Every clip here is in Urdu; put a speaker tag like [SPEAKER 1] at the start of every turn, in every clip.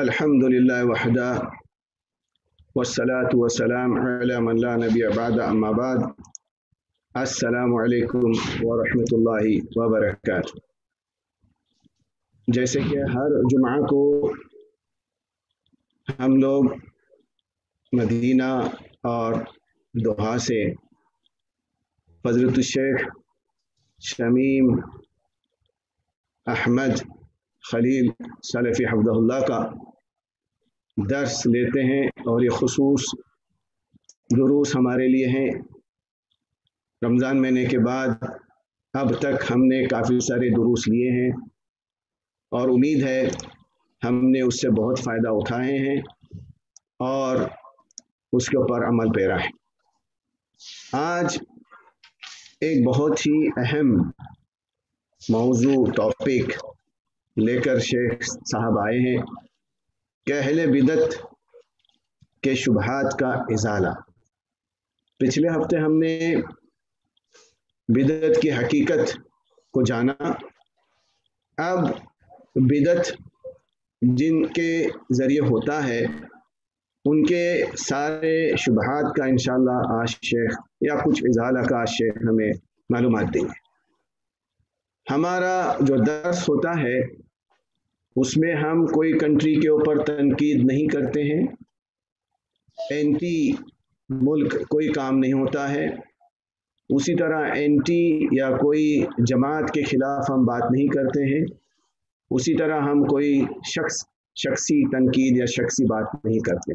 [SPEAKER 1] الحمد للہ وحدہ والصلاة والسلام علی من لا نبی بعد اما بعد السلام علیکم ورحمۃ اللہ وبرکاتہ۔ جیسے کہ ہر جمعہ کو ہم لوگ مدینہ اور دوحہ سے حضرت الشیخ شمیم احمد خلیل سلفی حفظہ اللہ کا درس لیتے ہیں، اور یہ خصوص دروس ہمارے لیے ہیں۔ رمضان مہینے کے بعد اب تک ہم نے کافی سارے دروس لیے ہیں، اور امید ہے ہم نے اس سے بہت فائدہ اٹھائے ہیں اور اس کے اوپر عمل پیرا ہے۔ آج ایک بہت ہی اہم موضوع ٹاپک لے کر شیخ صاحب آئے ہیں کہ اہل بدعت کے شبہات کا ازالہ۔ پچھلے ہفتے ہم نے بدعت کی حقیقت کو جانا، اب بدعت جن کے ذریعے ہوتا ہے ان کے سارے شبہات کا انشاءاللہ آج شیخ یا کچھ ازالہ کا شیخ ہمیں معلومات دیں گے۔ ہمارا جو درس ہوتا ہے اس میں ہم کوئی کنٹری کے اوپر تنقید نہیں کرتے ہیں، اینٹی ملک کوئی کام نہیں ہوتا ہے، اسی طرح اینٹی یا کوئی جماعت کے خلاف ہم بات نہیں کرتے ہیں، اسی طرح ہم کوئی شخصی تنقید یا شخصی بات نہیں کرتے۔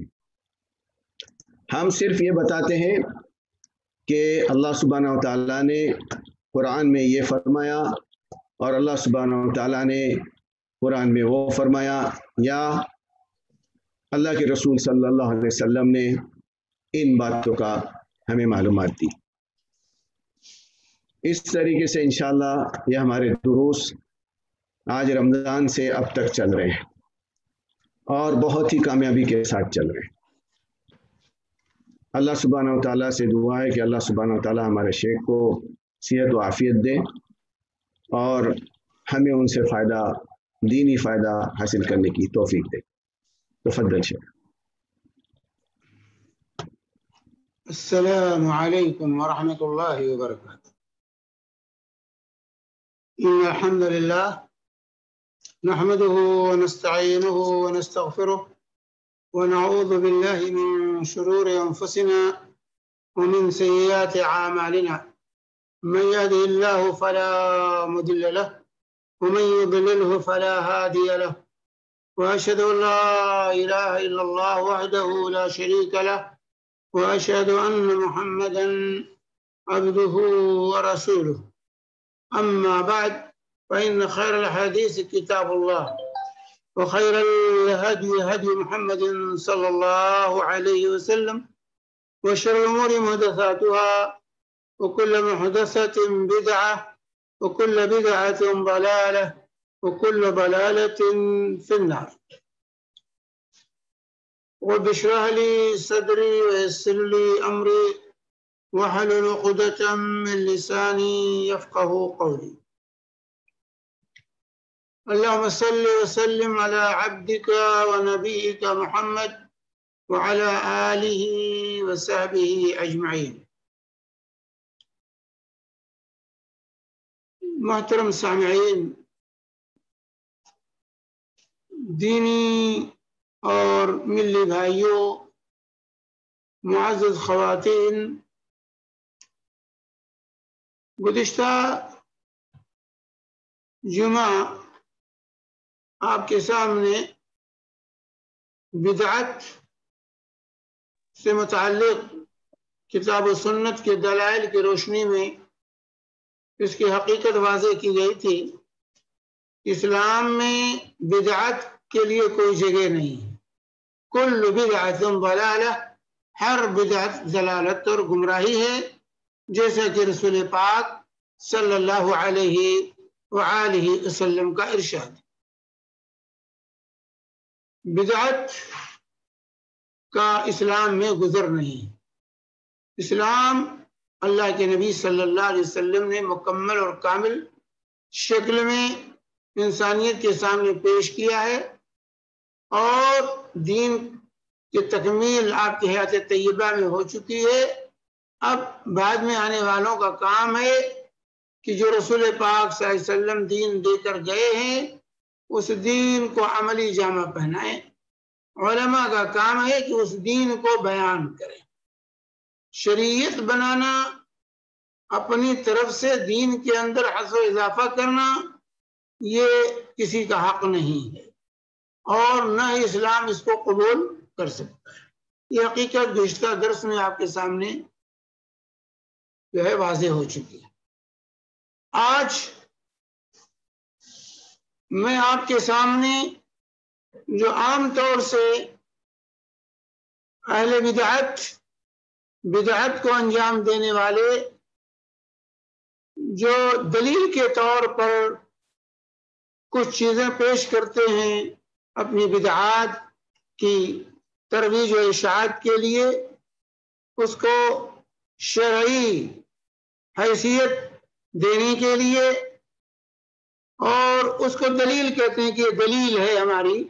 [SPEAKER 1] ہم صرف یہ بتاتے ہیں کہ اللہ سبحانہ و تعالیٰ نے قرآن میں یہ فرمایا اور اللہ سبحانہ و تعالیٰ نے قرآن میں وہ فرمایا، یا اللہ کے رسول صلی اللہ علیہ وسلم نے ان باتوں کا ہمیں معلومات دی۔ اس طریقے سے انشاءاللہ یہ ہمارے دروس آج رمضان سے اب تک چل رہے ہیں اور بہت ہی کامیابی کے ساتھ چل رہے ہیں۔ اللہ سبحانہ و تعالیٰ سے دعا ہے کہ اللہ سبحانہ و تعالیٰ ہمارے شیخ کو صحت و عافیت دے اور ہمیں ان سے فائدہ، دینی فائدہ حاصل کرنے کی توفیق دے۔ تفضل شیخ۔
[SPEAKER 2] السلام علیکم ورحمۃ اللہ وبرکاتہ۔ ان الحمد للہ نحمده ونستعینه ونستغفره ونعوذ بالله من شرور انفسنا ومن سیئات اعمالنا، من يهده الله فلا مضل له ومن يضلله فلا هادي له، واشهد ان لا اله الا الله وحده لا شريك له، واشهد ان محمدا عبده ورسوله، اما بعد فان خير الحديث كتاب الله، وخير الهدي هدي محمد صلى الله عليه وسلم، وشر الامور محدثاتها وكل محدثة بدعة وكل بدعة ضلالة وكل ضلالة في النار۔ رب اشرح لي صدري ويسر لي أمري واحلل عقدة من لساني يفقه قولي۔ اللهم صل وسلم على عبدك ونبيك محمد وعلى آله وصحبه أجمعين۔ محترم سامعین، دینی اور ملی بھائیوں، معزز خواتین، گزشتہ جمعہ آپ کے سامنے بدعت سے متعلق کتاب و سنت کے دلائل کی روشنی میں اس کی حقیقت واضح کی گئی تھی۔ اسلام میں بدعت کے لیے کوئی جگہ نہیں ہے۔ کل بدعت ضلالہ، ہر بدعت ضلالت اور گمراہی ہے، جیسا کہ رسول پاک صلی اللہ علیہ وآلہ وسلم کا ارشاد۔ بدعت کا اسلام میں گزر نہیں ہے۔ اسلام اللہ کے نبی صلی اللہ علیہ وسلم نے مکمل اور کامل شکل میں انسانیت کے سامنے پیش کیا ہے، اور دین کی تکمیل آپ کی حیات طیبہ میں ہو چکی ہے. اب بعد میں آنے والوں کا کام ہے کہ جو رسول پاک صلی اللہ علیہ وسلم دین دے کر گئے ہیں اس دین کو عملی جامہ پہنائیں. علماء کا کام ہے کہ اس دین کو بیان کریں. شریعت بنانا، اپنی طرف سے دین کے اندر حذف و اضافہ کرنا، یہ کسی کا حق نہیں ہے اور نہ ہی اسلام اس کو قبول کر سکتا ہے. یہ حقیقت گزشتہ درس میں آپ کے سامنے جو ہے واضح ہو چکی ہے. آج میں آپ کے سامنے جو عام طور سے اہل بدعت کو انجام دینے والے جو دلیل کے طور پر کچھ چیزیں پیش کرتے ہیں اپنی بدعات کی ترویج و اشاعت کے لیے، اس کو شرعی حیثیت دینے کے لیے، اور اس کو دلیل کہتے ہیں کہ یہ دلیل ہے ہماری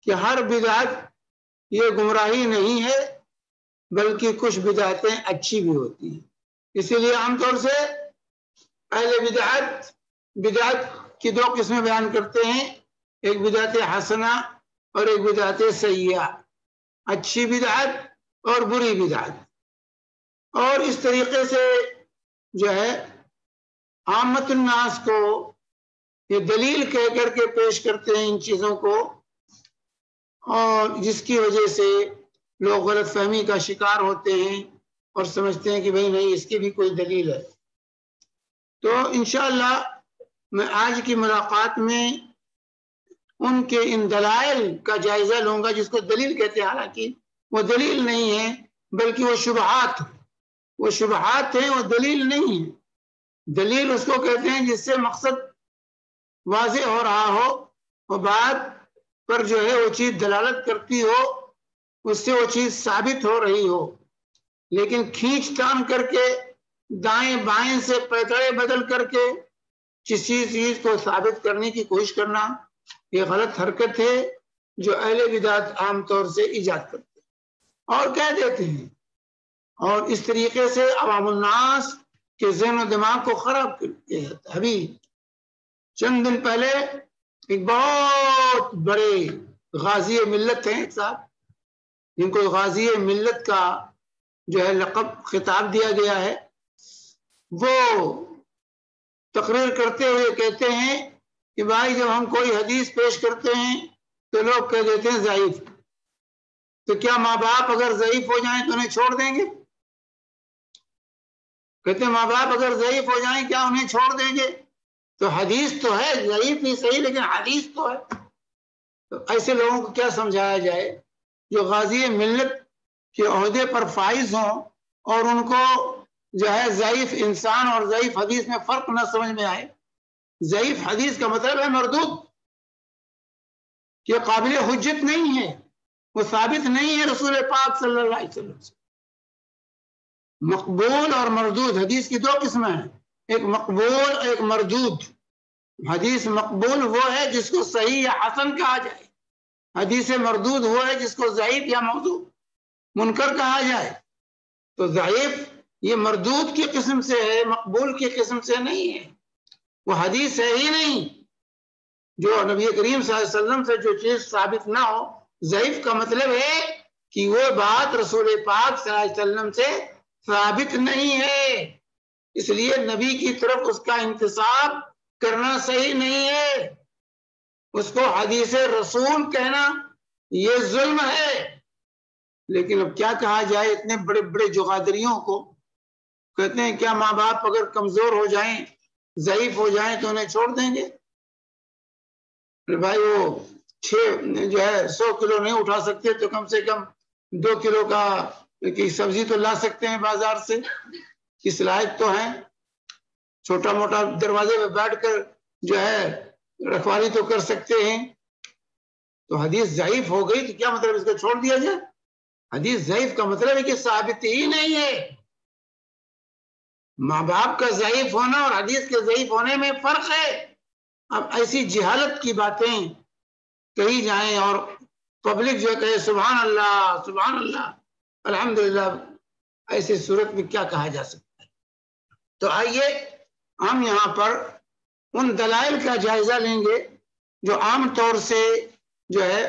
[SPEAKER 2] کہ ہر بدعت یہ گمراہی نہیں ہے بلکہ کچھ بدعتیں اچھی بھی ہوتی ہیں. اسی لیے عام طور سے اہل بدعت کی دو قسمیں بیان کرتے ہیں، ایک بدعت حسنہ اور ایک بدعت سیئہ، اچھی بدعت اور بری بدعت. اور اس طریقے سے جو ہے عامت الناس کو یہ دلیل کہہ کر کے پیش کرتے ہیں ان چیزوں کو، اور جس کی وجہ سے لوگ غلط فہمی کا شکار ہوتے ہیں اور سمجھتے ہیں کہ بھئی نہیں اس کی بھی کوئی دلیل ہے. تو انشاءاللہ میں آج کی ملاقات میں ان کے ان دلائل کا جائزہ لوں گا جس کو دلیل کہتے ہیں. حالانکہ وہ دلیل نہیں ہے بلکہ وہ شبہات ہیں، وہ دلیل نہیں ہے. دلیل اس کو کہتے ہیں جس سے مقصد واضح ہو رہا ہو، وہ بات پر جو ہے وہ چیز دلالت کرتی ہو، اس سے وہ چیز ثابت ہو رہی ہو. لیکن کھینچ تان کر کے دائیں بائیں سے پیتڑے بدل کر کے کسی چیز کو ثابت کرنے کی کوشش کرنا یہ غلط حرکت ہے جو اہل بدعت عام طور سے ایجاد کرتے ہیں اور کہہ دیتے ہیں، اور اس طریقے سے عوام الناس کے ذہن و دماغ کو خراب کرتے ہیں. ابھی چند دن پہلے ایک بہت بڑے غازی ملت ہیں ایک صاحب، جن کو غازی ملت کا جو ہے لقب خطاب دیا گیا ہے، وہ تقریر کرتے ہوئے کہتے ہیں کہ بھائی جب ہم کوئی حدیث پیش کرتے ہیں تو لوگ کہہ دیتے ہیں ضعیف. تو کیا ماں باپ اگر ضعیف ہو جائیں تو انہیں چھوڑ دیں گے؟ کہتے ہیں ماں باپ اگر ضعیف ہو جائیں کیا انہیں چھوڑ دیں گے؟ تو حدیث تو ہے، ضعیف ہی صحیح لیکن حدیث تو ہے. تو ایسے لوگوں کو کیا سمجھایا جائے جو غازی ملت کے عہدے پر فائز ہوں اور ان کو جو ہے ضعیف انسان اور ضعیف حدیث میں فرق نہ سمجھ میں آئے. ضعیف حدیث کا مطلب ہے مردود، کہ قابل حجت نہیں ہے، وہ ثابت نہیں ہے رسول پاک صلی اللہ علیہ وسلم سے. مقبول اور مردود حدیث کی دو قسمیں ہیں، ایک مقبول ایک مردود. حدیث مقبول وہ ہے جس کو صحیح یا حسن کہا جائے، حدیث مردود وہ ہے جس کو ضعیف یا موضوع منکر کہا جائے. تو ضعیف یہ مردود کی قسم سے ہے، مقبول کی قسم سے نہیں ہے. وہ حدیث ہے ہی نہیں. جو نبی کریم صلی اللہ علیہ وسلم سے جو چیز ثابت نہ ہو، ضعیف کا مطلب ہے کہ وہ بات رسول پاک صلی اللہ علیہ وسلم سے ثابت نہیں ہے، اس لیے نبی کی طرف اس کا انتساب کرنا صحیح نہیں ہے. اس کو حدیث رسول کہنا یہ ظلم ہے. لیکن اب کیا کہا جائے، اتنے بڑے بڑے جغادریوں کو کہتے ہیں کیا ماں باپ اگر کمزور ہو جائیں ضعیف ہو جائیں تو انہیں چھوڑ دیں گے؟ بھائی وہ 100 کلو نہیں اٹھا سکتے تو کم سے کم 2 کلو کی سبزی تو لا سکتے ہیں بازار سے، کی صلاحیت تو ہے. چھوٹا موٹا دروازے میں بیٹھ کر جو ہے رکھوالی تو کر سکتے ہیں. تو حدیث ضعیف ہو گئی تو کیا مطلب اس کو چھوڑ دیا جائے؟ حدیث ضعیف کا مطلب ہے کہ ثابت ہی نہیں ہے. ماں باپ کا ضعیف ہونا اور حدیث کے ضعیف ہونے میں فرق ہے. اب ایسی جہالت کی باتیں کہی جائیں اور پبلک جو کہے سبحان اللہ الحمدللہ، ایسی صورت میں کیا کہا جا سکتا ہے؟ تو آئیے ہم یہاں پر ان دلائل کا جائزہ لیں گے جو عام طور سے جو ہے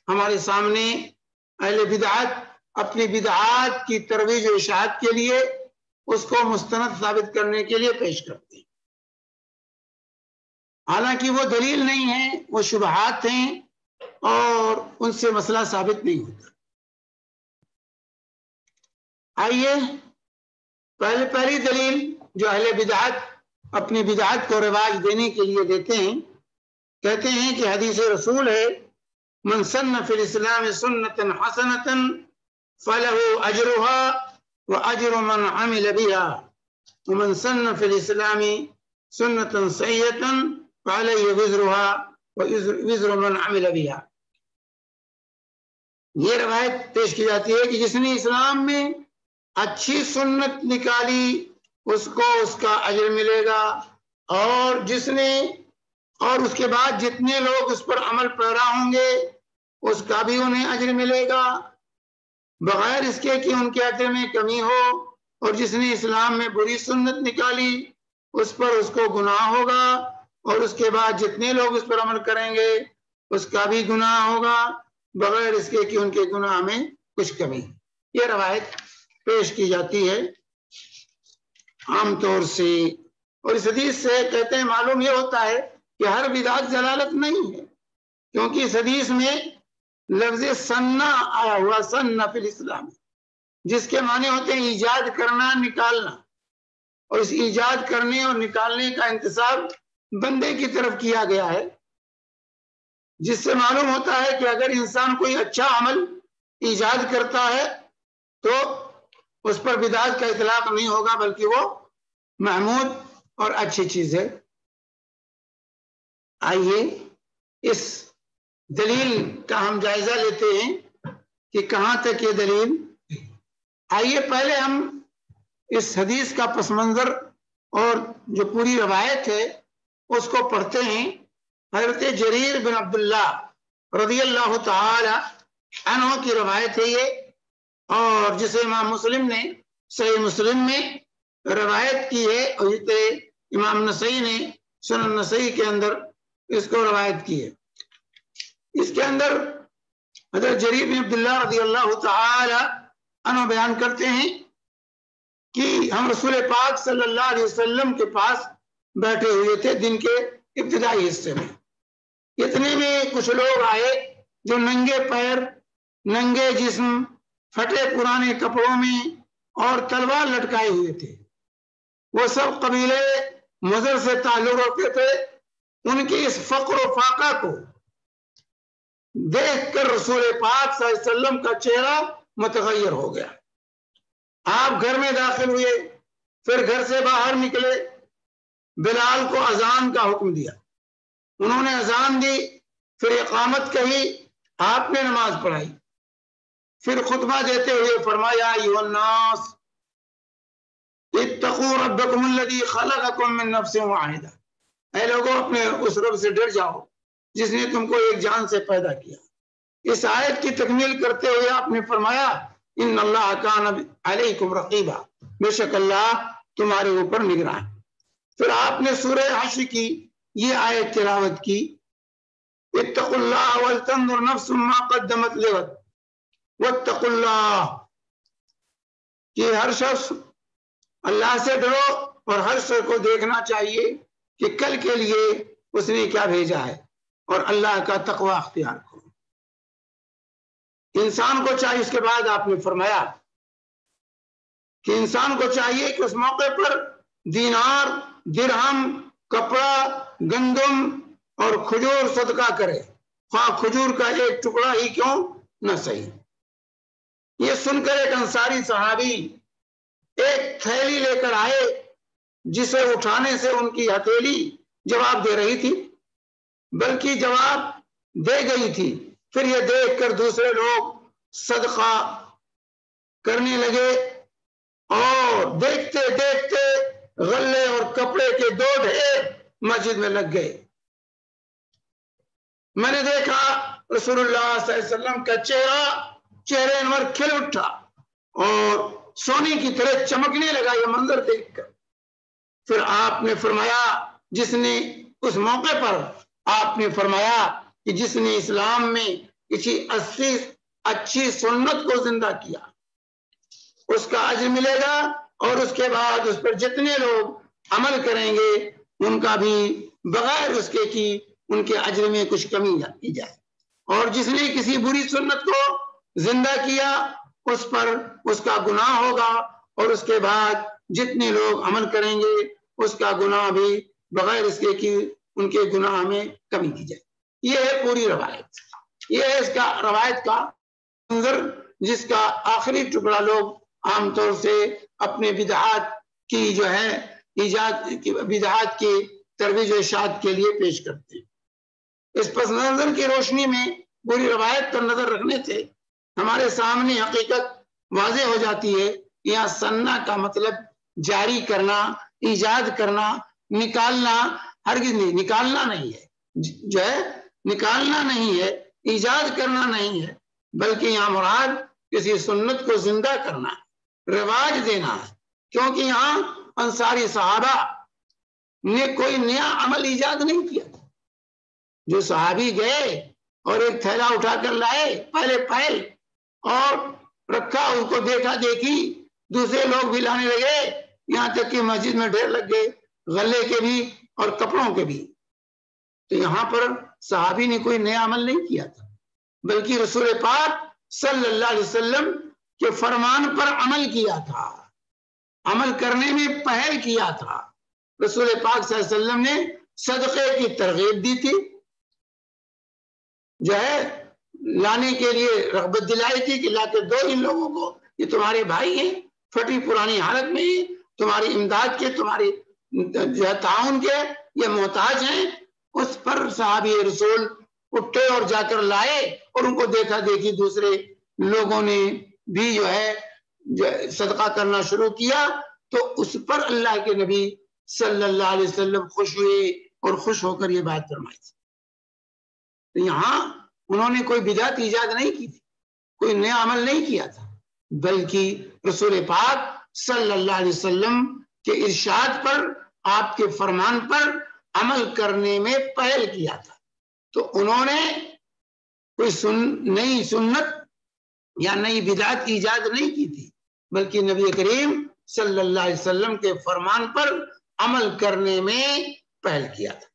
[SPEAKER 2] ہمارے سامنے اہل بدعت اپنی بدعات کی ترویج و اشاعت کے لیے اس کو مستند ثابت کرنے کے لیے پیش کرتے ہیں، حالانکہ وہ دلیل نہیں ہے، وہ شبہات ہیں اور ان سے مسئلہ ثابت نہیں ہوتا۔ آئیے پہلی دلیل جو اہل بدعت اپنی بدعت کو رواج دینے کے لیے دیتے ہیں، کہتے ہیں کہ حدیث رسول ہے من سن فی الاسلام سنتا حسنتا فلہ اجرها واجر من عمل بها ومن سن فی الاسلام سنتا سیئتا فعلیہ وزرها وزر من عمل بها۔ یہ روایت پیش کی جاتی ہے کہ جس نے اسلام میں اچھی سنت نکالی اس کو اس کا اجر ملے گا، اور جس نے اور اس کے بعد جتنے لوگ اس پر عمل پیرا ہوں گے اس کا بھی انہیں اجر ملے گا بغیر اس کے کہ ان کے اجر میں کمی ہو، اور جس نے اسلام میں بری سنت نکالی اس پر اس کو گناہ ہوگا، اور اس کے بعد جتنے لوگ اس پر عمل کریں گے اس کا بھی گناہ ہوگا بغیر اس کے کہ ان کے گناہ میں کچھ کمی۔ یہ روایت پیش کی جاتی ہے عام طور سے، اور اس حدیث سے کہتے ہیں معلوم یہ ہوتا ہے کہ ہر بدعت ضلالت نہیں ہے، کیونکہ اس حدیث میں لفظ سننا آیا ہوا، سننا فی الاسلام، جس کے معنی ہوتے ہیں ایجاد کرنا، نکالنا، اور اس ایجاد کرنے اور نکالنے کا انتساب بندے کی طرف کیا گیا ہے، جس سے معلوم ہوتا ہے کہ اگر انسان کوئی اچھا عمل ایجاد کرتا ہے تو اس پر بدعت کا اطلاق نہیں ہوگا بلکہ وہ محمود اور اچھی چیز ہے۔ آئیے اس دلیل کا ہم جائزہ لیتے ہیں کہ کہاں تک یہ دلیل۔ آئیے پہلے ہم اس حدیث کا پس منظر اور جو پوری روایت ہے اس کو پڑھتے ہیں۔ حضرت جریر بن عبداللہ رضی اللہ تعالی عنہ کی روایت ہے یہ، اور جسے امام مسلم نے صحیح مسلم میں روایت کی ہے، اور امام نسائی نے سنن نسائی کے اندر اس کو روایت کی ہے۔ اس کے اندر حضرت جریر بن عبداللہ رضی اللہ تعالی عنہ بیان کرتے ہیں کہ ہم رسول پاک صلی اللہ علیہ وسلم کے پاس بیٹھے ہوئے تھے دن کے ابتدائی حصے میں، اتنے میں کچھ لوگ آئے جو ننگے پیر، ننگے جسم، پھٹے پرانے کپڑوں میں اور تلوار لٹکائے ہوئے تھے۔ وہ سب قبیلے مضر سے تعلق رکھتے تھے۔ ان کی اس فقر و فاقہ کو دیکھ کر رسول پاک صلی اللہ علیہ وسلم کا چہرہ متغیر ہو گیا۔ آپ گھر میں داخل ہوئے، پھر گھر سے باہر نکلے، بلال کو اذان کا حکم دیا، انہوں نے اذان دی، پھر اقامت کہی، آپ نے نماز پڑھائی، پھر خطبہ دیتے ہوئے فرمایا ایھا الناس اتقوا ربکم الذی خلقکم من نفس واحدہ، اے لوگوں اپنے اس رب سے ڈر جاؤ جس نے تم کو ایک جان سے پیدا کیا۔ اس آیت کی تکمیل کرتے ہوئے آپ نے فرمایا ان اللہ کان علیکم رقیبا، بے شک اللہ تمہارے اوپر نگراں۔ پھر آپ نے سورہ حشر کی یہ آیت تلاوت کی اتقوا اللہ ولتنظر نفس ما قدمت لغد واتقوا اللہ، کہ ہر شخص اللہ سے ڈرو اور ہر شخص کو دیکھنا چاہیے کہ کل کے لیے اس نے کیا بھیجا ہے، اور اللہ کا تقوی اختیار کرو۔ انسان کو چاہیے، اس کے بعد آپ نے فرمایا کہ انسان کو چاہیے کہ اس موقع پر دینار، درہم، کپڑا، گندم اور کھجور صدقہ کرے، خواہ کھجور کا ایک ٹکڑا ہی کیوں نہ صحیح۔ یہ سن کر ایک انصاری صحابی ایک تھیلی لے کر آئے جسے اٹھانے سے ان کی ہتھیلی جواب دے رہی تھی، بلکہ جواب دے گئی تھی۔ پھر یہ دیکھ کر دوسرے لوگ صدقہ کرنے لگے، اور دیکھتے دیکھتے غلے اور کپڑے کے 2 ڈھیر مسجد میں لگ گئے۔ میں نے دیکھا رسول اللہ صلی اللہ علیہ وسلم کا چہرہ انور کھل اٹھا اور سونے کی طرح چمکنے لگا یہ منظر دیکھ کر. پھر آپ نے فرمایا جس نے اس موقع پر آپ نے فرمایا کہ جس نے اسلام میں کسی اچھی سنت کو زندہ کیا اس کا اجر ملے گا، اور اس کے بعد اس پر جتنے لوگ عمل کریں گے ان کا بھی بغیر اس کے کی ان کے اجر میں کچھ کمی کی جائے. اور جس نے کسی بری سنت کو زندہ کیا اس پر اس کا گناہ ہوگا، اور اس کے بعد جتنے لوگ عمل کریں گے اس کا گناہ بھی بغیر اس کے کی ان کے گناہ میں کمی کی جائے. یہ ہے پوری روایت، یہ ہے اس کا روایت کا منظر، جس کا آخری ٹکڑا لوگ عام طور سے اپنے بدعات کی جو ہے بدعات کی ترویج و اشاعت کے لیے پیش کرتے ہیں. اس پس منظر کی روشنی میں پوری روایت پر نظر رکھنے سے ہمارے سامنے حقیقت واضح ہو جاتی ہے. یہاں سننا کا مطلب جاری کرنا، ایجاد کرنا، نکالنا ہرگز نہیں، نکالنا نہیں ہے، جو ہے نکالنا نہیں ہے، ایجاد کرنا نہیں ہے، بلکہ یہاں مراد کسی سنت کو زندہ کرنا، رواج دینا ہے. کیونکہ یہاں انصاری صحابہ نے کوئی نیا عمل ایجاد نہیں کیا تھا. جو صحابی گئے اور ایک تھیلا اٹھا کر لائے پہلے اور رکھا، ان کو دیکھا دیکھی دوسرے لوگ بھی لانے لگے، یہاں تک کہ مسجد میں ڈھیر لگ گئے غلے کے بھی اور کپڑوں کے بھی. تو یہاں پر صحابی نے کوئی نیا عمل نہیں کیا تھا، بلکہ رسول پاک صلی اللہ علیہ وسلم کے فرمان پر عمل کیا تھا، عمل کرنے میں پہل کیا تھا. رسول پاک صلی اللہ علیہ وسلم نے صدقے کی ترغیب دی تھی، جو ہے لانے کے لیے رغبت دلائی تھی کہ لا کے دو ان لوگوں کو، یہ تمہارے بھائی ہیں، پھٹی پرانی حالت میں ہیں، تمہاری امداد کے، تمہاری جو ہے تعاون کے یہ محتاج ہیں. اس پر صحابی رسول اٹھے اور جا کر لائے، اور ان کو دیکھا دیکھی دوسرے لوگوں نے بھی جو ہے صدقہ کرنا شروع کیا. تو اس پر اللہ کے نبی صلی اللہ علیہ وسلم خوش ہوئے اور خوش ہو کر یہ بات فرمائی تھی. تو یہاں انہوں نے کوئی بدعت ایجاد نہیں کی تھی، کوئی نیا عمل نہیں کیا تھا، بلکہ رسول پاک صلی اللہ علیہ وسلم کے ارشاد پر، آپ کے فرمان پر عمل کرنے میں پہل کیا تھا. تو انہوں نے کوئی نئی سنت یا نئی بدعت ایجاد نہیں کی تھی، بلکہ نبی کریم صلی اللہ علیہ وسلم کے فرمان پر عمل کرنے میں پہل کیا تھا.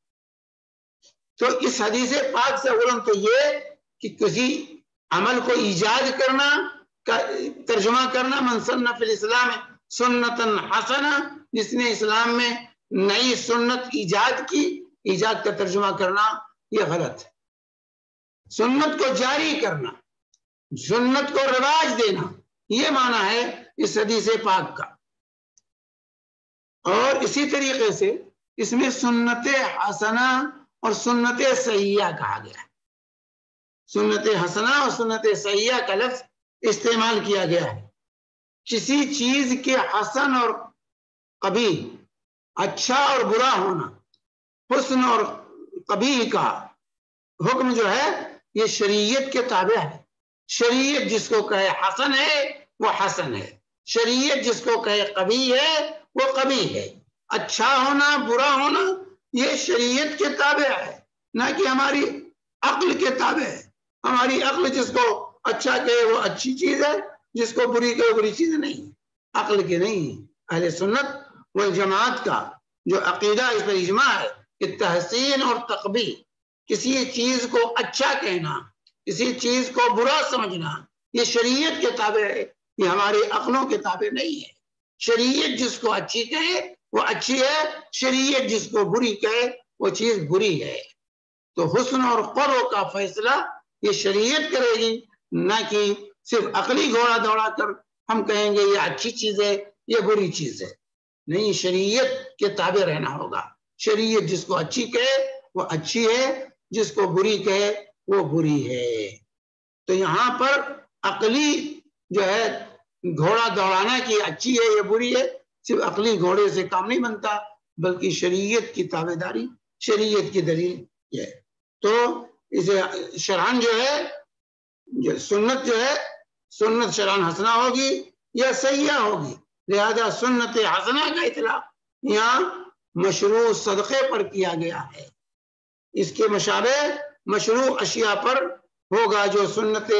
[SPEAKER 2] تو اس حدیث پاک سے علم تو یہ کہ کسی عمل کو ایجاد کرنا، ترجمہ کرنا، من سن فی الاسلام سنتن حسنہ، جس نے اسلام میں نئی سنت ایجاد کی، ایجاد کا ترجمہ کرنا یہ غلط ہے. سنت کو جاری کرنا، سنت کو رواج دینا، یہ معنی ہے اس حدیث پاک کا. اور اسی طریقے سے اس میں سنت حسنہ اور سنت صحیحہ کہا گیا ہے. سنت حسنہ اور سنت صحیحہ کا لفظ استعمال کیا گیا ہے. کسی چیز کے حسن اور قبیح، اچھا اور برا ہونا، حسن اور قبیح کا حکم جو ہے یہ شریعت کے تابع ہے. شریعت جس کو کہے حسن ہے وہ حسن ہے، شریعت جس کو کہے قبیح ہے وہ قبیح ہے. اچھا ہونا، برا ہونا یہ شریعت کے تابع ہے، نہ کہ ہماری عقل کے تابع ہے. ہماری عقل جس کو اچھا کہے وہ اچھی چیز ہے، جس کو بری کہے بری چیز نہیں، عقل کے نہیں. اہل سنت والجماعت کا جو عقیدہ اس پر اجماع ہے کہ تحسین اور تقبیح، کسی چیز کو اچھا کہنا، کسی چیز کو برا سمجھنا، یہ شریعت کے تابع ہے، یہ ہماری عقلوں کے تابع نہیں ہے. شریعت جس کو اچھی کہے وہ اچھی ہے، شریعت جس کو بری کہے وہ چیز بری ہے. تو حسن اور قبح کا فیصلہ یہ شریعت کرے گی، نہ کہ صرف عقلی گھوڑا دوڑا کر ہم کہیں گے یہ اچھی چیز ہے یہ بری چیز ہے. نہیں، شریعت کے تابع رہنا ہوگا. شریعت جس کو اچھی کہے وہ اچھی ہے، جس کو بری کہے وہ بری ہے. تو یہاں پر عقلی جو ہے گھوڑا دوڑانا کی اچھی ہے یا بری ہے، صرف عقلی گھوڑے سے کام نہیں بنتا، بلکہ شریعت کی تابع داری، شریعت کی دلیل یہ ہے. تو اسے شرعن جو ہے سنت جو ہے سنت شرعن حسنہ ہوگی یا سیئہ ہوگی، لہذا سنت حسنہ کا اطلاق یہاں مشروع صدقے پر کیا گیا ہے، اس کے مشابہ مشروع اشیاء پر ہوگا جو سنت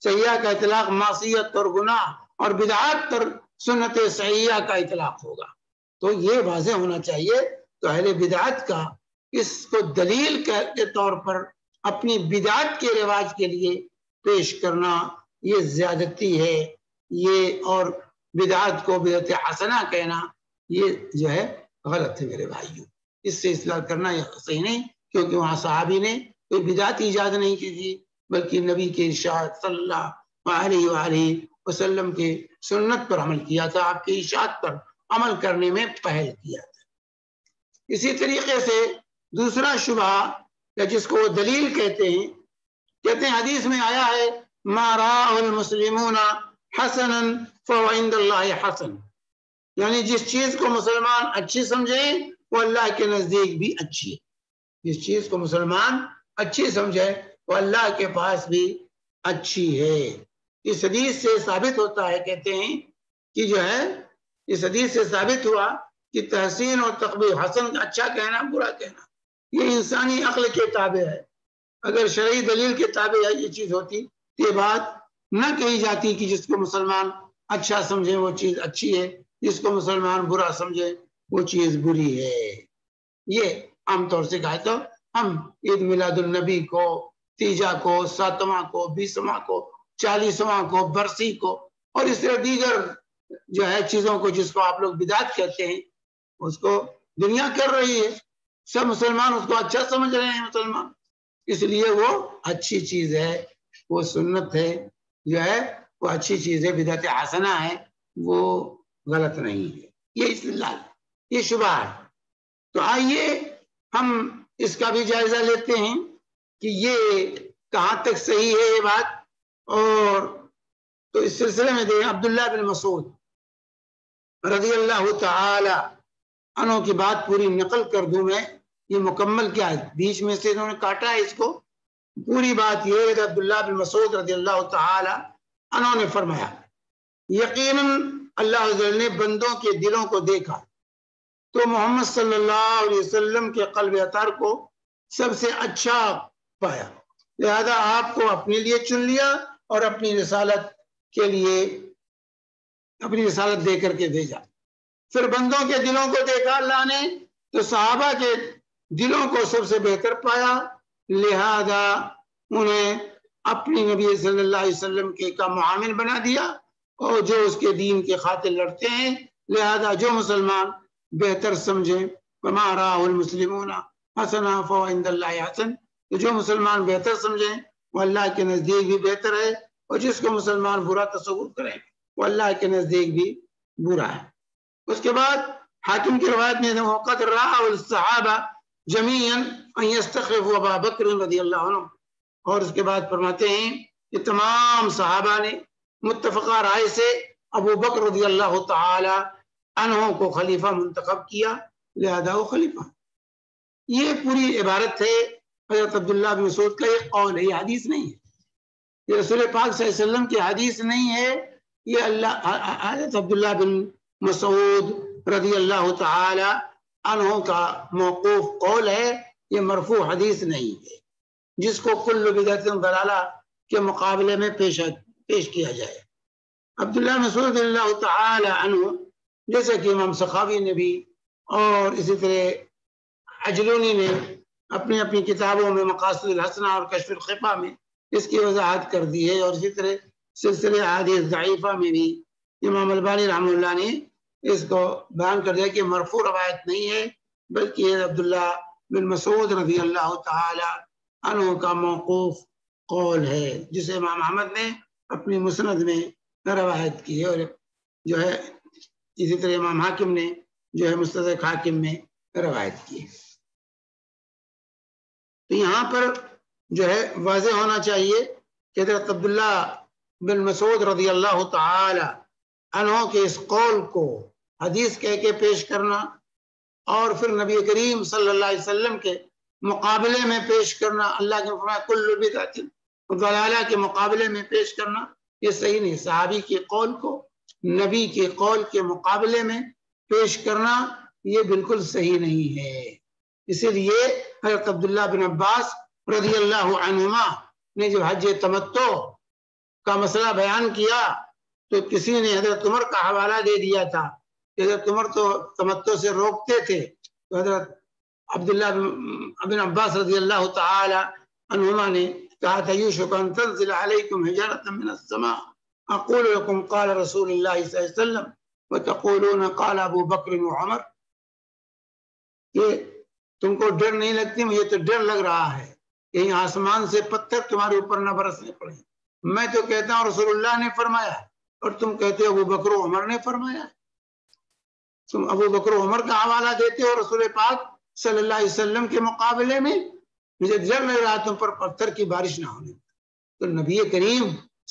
[SPEAKER 2] سیئہ کا اطلاق معصیت اور گناہ اور بدعات پر سنت سیئہ کا اطلاق ہوگا۔ تو یہ واضح ہونا چاہیے، تو اہل بدعات کا اس کو دلیل کے طور پر اپنی بدعات کے رواج کے لیے پیش کرنا یہ زیادتی ہے، یہ اور بدعات کو بدعت حسنہ کہنا یہ جو ہے غلط ہے میرے بھائیوں، اس سے اصلاح کرنا یہ صحیح نہیں، کیونکہ وہاں صحابی نے کوئی بدعت ایجاد نہیں کی تھی، بلکہ نبی کے ارشاد صلی اللہ علیہ وآلہ وسلم کے سنت پر عمل کیا تھا، آپ کے ارشاد پر عمل کرنے میں پہل کیا تھا۔ اسی طریقے سے دوسرا شبہ جس کو دلیل کہتے ہیں حدیث میں آیا ہے ما راہ المسلمون حسنا فهو عند اللہ حسن، یعنی جس چیز کو مسلمان اچھی سمجھیں وہ اللہ کے نزدیک بھی اچھی ہے، جس چیز کو مسلمان اچھی سمجھے وہ اللہ کے پاس بھی اچھی ہے۔ اس حدیث سے ثابت ہوتا ہے، کہتے ہیں کہ جو ہے اس حدیث سے ثابت ہوا کہ تحسین اور تقبیح، حسن کا اچھا کہنا برا کہنا، یہ انسانی عقل کے تابع ہے۔ اگر شرعی دلیل کے تابع یہ چیز ہوتی تو یہ بات نہ کہی جاتی کہ جس کو مسلمان اچھا سمجھے وہ چیز اچھی ہے، جس کو مسلمان برا سمجھے وہ چیز بری ہے۔ یہ عام طور سے کہا تو ہم عید میلاد النبی کو، تیجا کو، 7واں کو، 20واں کو، 40واں کو، برسی کو اور اس طرح دیگر جو ہے چیزوں کو جس کو آپ لوگ بدعت کہتے ہیں اس کو دنیا کر رہی ہے، سب مسلمان اس کو اچھا سمجھ رہے ہیں مسلمان، اس لیے وہ اچھی چیز ہے، وہ سنت ہے جو ہے وہ اچھی چیز ہے، بدعت حسنہ ہے، وہ غلط نہیں ہے۔ یہ استدلال، یہ شبہ ہے۔ تو آئیے ہم اس کا بھی جائزہ لیتے ہیں کہ یہ کہاں تک صحیح ہے یہ بات، اور تو اس سلسلے میں دیکھیں عبداللہ بن مسعود رضی اللہ تعالی عنہ کی بات پوری نقل کر دوں میں، یہ مکمل کیا ہے، بیچ میں سے انہوں نے کاٹا ہے اس کو، پوری بات یہ ہے کہ عبداللہ بن مسعود رضی اللہ تعالی عنہ نے فرمایا یقیناً اللہ عز و جل نے بندوں کے دلوں کو دیکھا تو محمد صلی اللہ علیہ وسلم کے قلب اطہر کو سب سے اچھا پایا، لہذا آپ کو اپنے لیے چن لیا اور اپنی رسالت کے لیے اپنی رسالت دے کر کے بھیجا۔ پھر بندوں کے دلوں کو دیکھا اللہ نے تو صحابہ کے دلوں کو سب سے بہتر پایا، لہذا انہیں اپنی نبی صلی اللہ علیہ وسلم کے کا معامل بنا دیا، اور جو اس کے دین کے خاطر لڑتے ہیں، لہذا جو مسلمان بہتر سمجھیں وما راہ المسلمون حسنا فهو عند اللہ حسن، تو جو مسلمان بہتر سمجھیں وہ اللہ کے نزدیک بھی بہتر ہے، اور جس کو مسلمان برا تصور کریں وہ اللہ کے نزدیک بھی برا ہے۔ اس کے بعد حاکم کی روایت میں وقد راہ الصحابہ جمیعا ان یستخلفوا ابا بکر رضی اللہ عنہ، اور اس کے بعد فرماتے ہیں کہ تمام صحابہ نے متفقہ رائے سے ابو بکر رضی اللہ تعالی عنہ کو خلیفہ منتخب کیا، لہذا وہ خلیفہ۔ یہ پوری عبارت ہے حضرت عبداللہ بن مسعود کا، یہ قول ہے، یہ حدیث نہیں ہے، یہ رسول پاک صلی اللہ علیہ وسلم کی حدیث نہیں ہے، یہ حضرت عبداللہ بن مسعود رضی اللہ تعالی عنہ کا موقوف قول ہے، یہ مرفوع حدیث نہیں ہے جس کو کل بدعت ضلالہ کے مقابلے میں پیش کیا جائے۔ عبداللہ مسعود رضی اللہ تعالی عنہ جیسے کہ امام سخاوی نے بھی اور اسی طرح عجلونی نے اپنی اپنی کتابوں میں مقاصد الحسنہ اور کشف الخفا میں اس کی وضاحت کر دی ہے، اور اسی طرح سلسلہ احادیث ضعیفہ میں بھی امام البانی رحمہ اللہ نے اس کو بیان کر دیا کہ مرفوع روایت نہیں ہے بلکہ یہ عبداللہ بن مسعود رضی اللہ تعالی عنہ کا موقوف قول ہے، جسے امام احمد نے اپنی مسند میں روایت کی ہے، اور جو ہے اسی طرح امام حاکم نے جو ہے مستدرک حاکم میں روایت کی ہے۔ تو یہاں پر جو ہے واضح ہونا چاہیے کہ حضرت عبداللہ بن مسعود رضی اللہ تعالی عنہ کے اس قول کو حدیث کہہ کے پیش کرنا، اور پھر نبی کریم صلی اللہ علیہ وسلم کے مقابلے میں پیش کرنا، اللہ کے فرمایا کل بدعت ضلالہ کے مقابلے میں پیش کرنا یہ صحیح نہیں. صحابی کے قول کو نبی کے قول کے مقابلے میں پیش کرنا یہ بالکل صحیح نہیں ہے. اسی لیے حضرت عبداللہ بن عباس رضی اللہ عنہما نے جب حج تمتع کا مسئلہ بیان کیا تو کسی نے حضرت عمر کا حوالہ دے دیا تھا. حضرت عمر تو تمتع سے روکتے تھے. تو حضرت عبداللہ بن عباس رضی اللہ تعالی عنہما نے کہا تھا یوشک ان تنزل علیکم حجارۃ من السماء اقول لکم قال رسول اللہ صلی اللہ علیہ وسلم وتقولون قال ابو بکر وعمر. کہ تم کو ڈر نہیں لگتی؟ مجھے تو ڈر لگ رہا ہے کہیں آسمان سے پتھر تمہارے اوپر نہ برسنے پڑے. میں تو کہتا ہوں رسول اللہ نے فرمایا اور تم کہتے ہو ابو بکر و عمر نے فرمایا. تم ابو بکر و عمر کا حوالہ دیتے ہو رسول پاک صلی اللہ علیہ وسلم کے مقابلے میں. مجھے ڈر لگ رہا تم پر پتھر کی بارش نہ ہونے. تو نبی کریم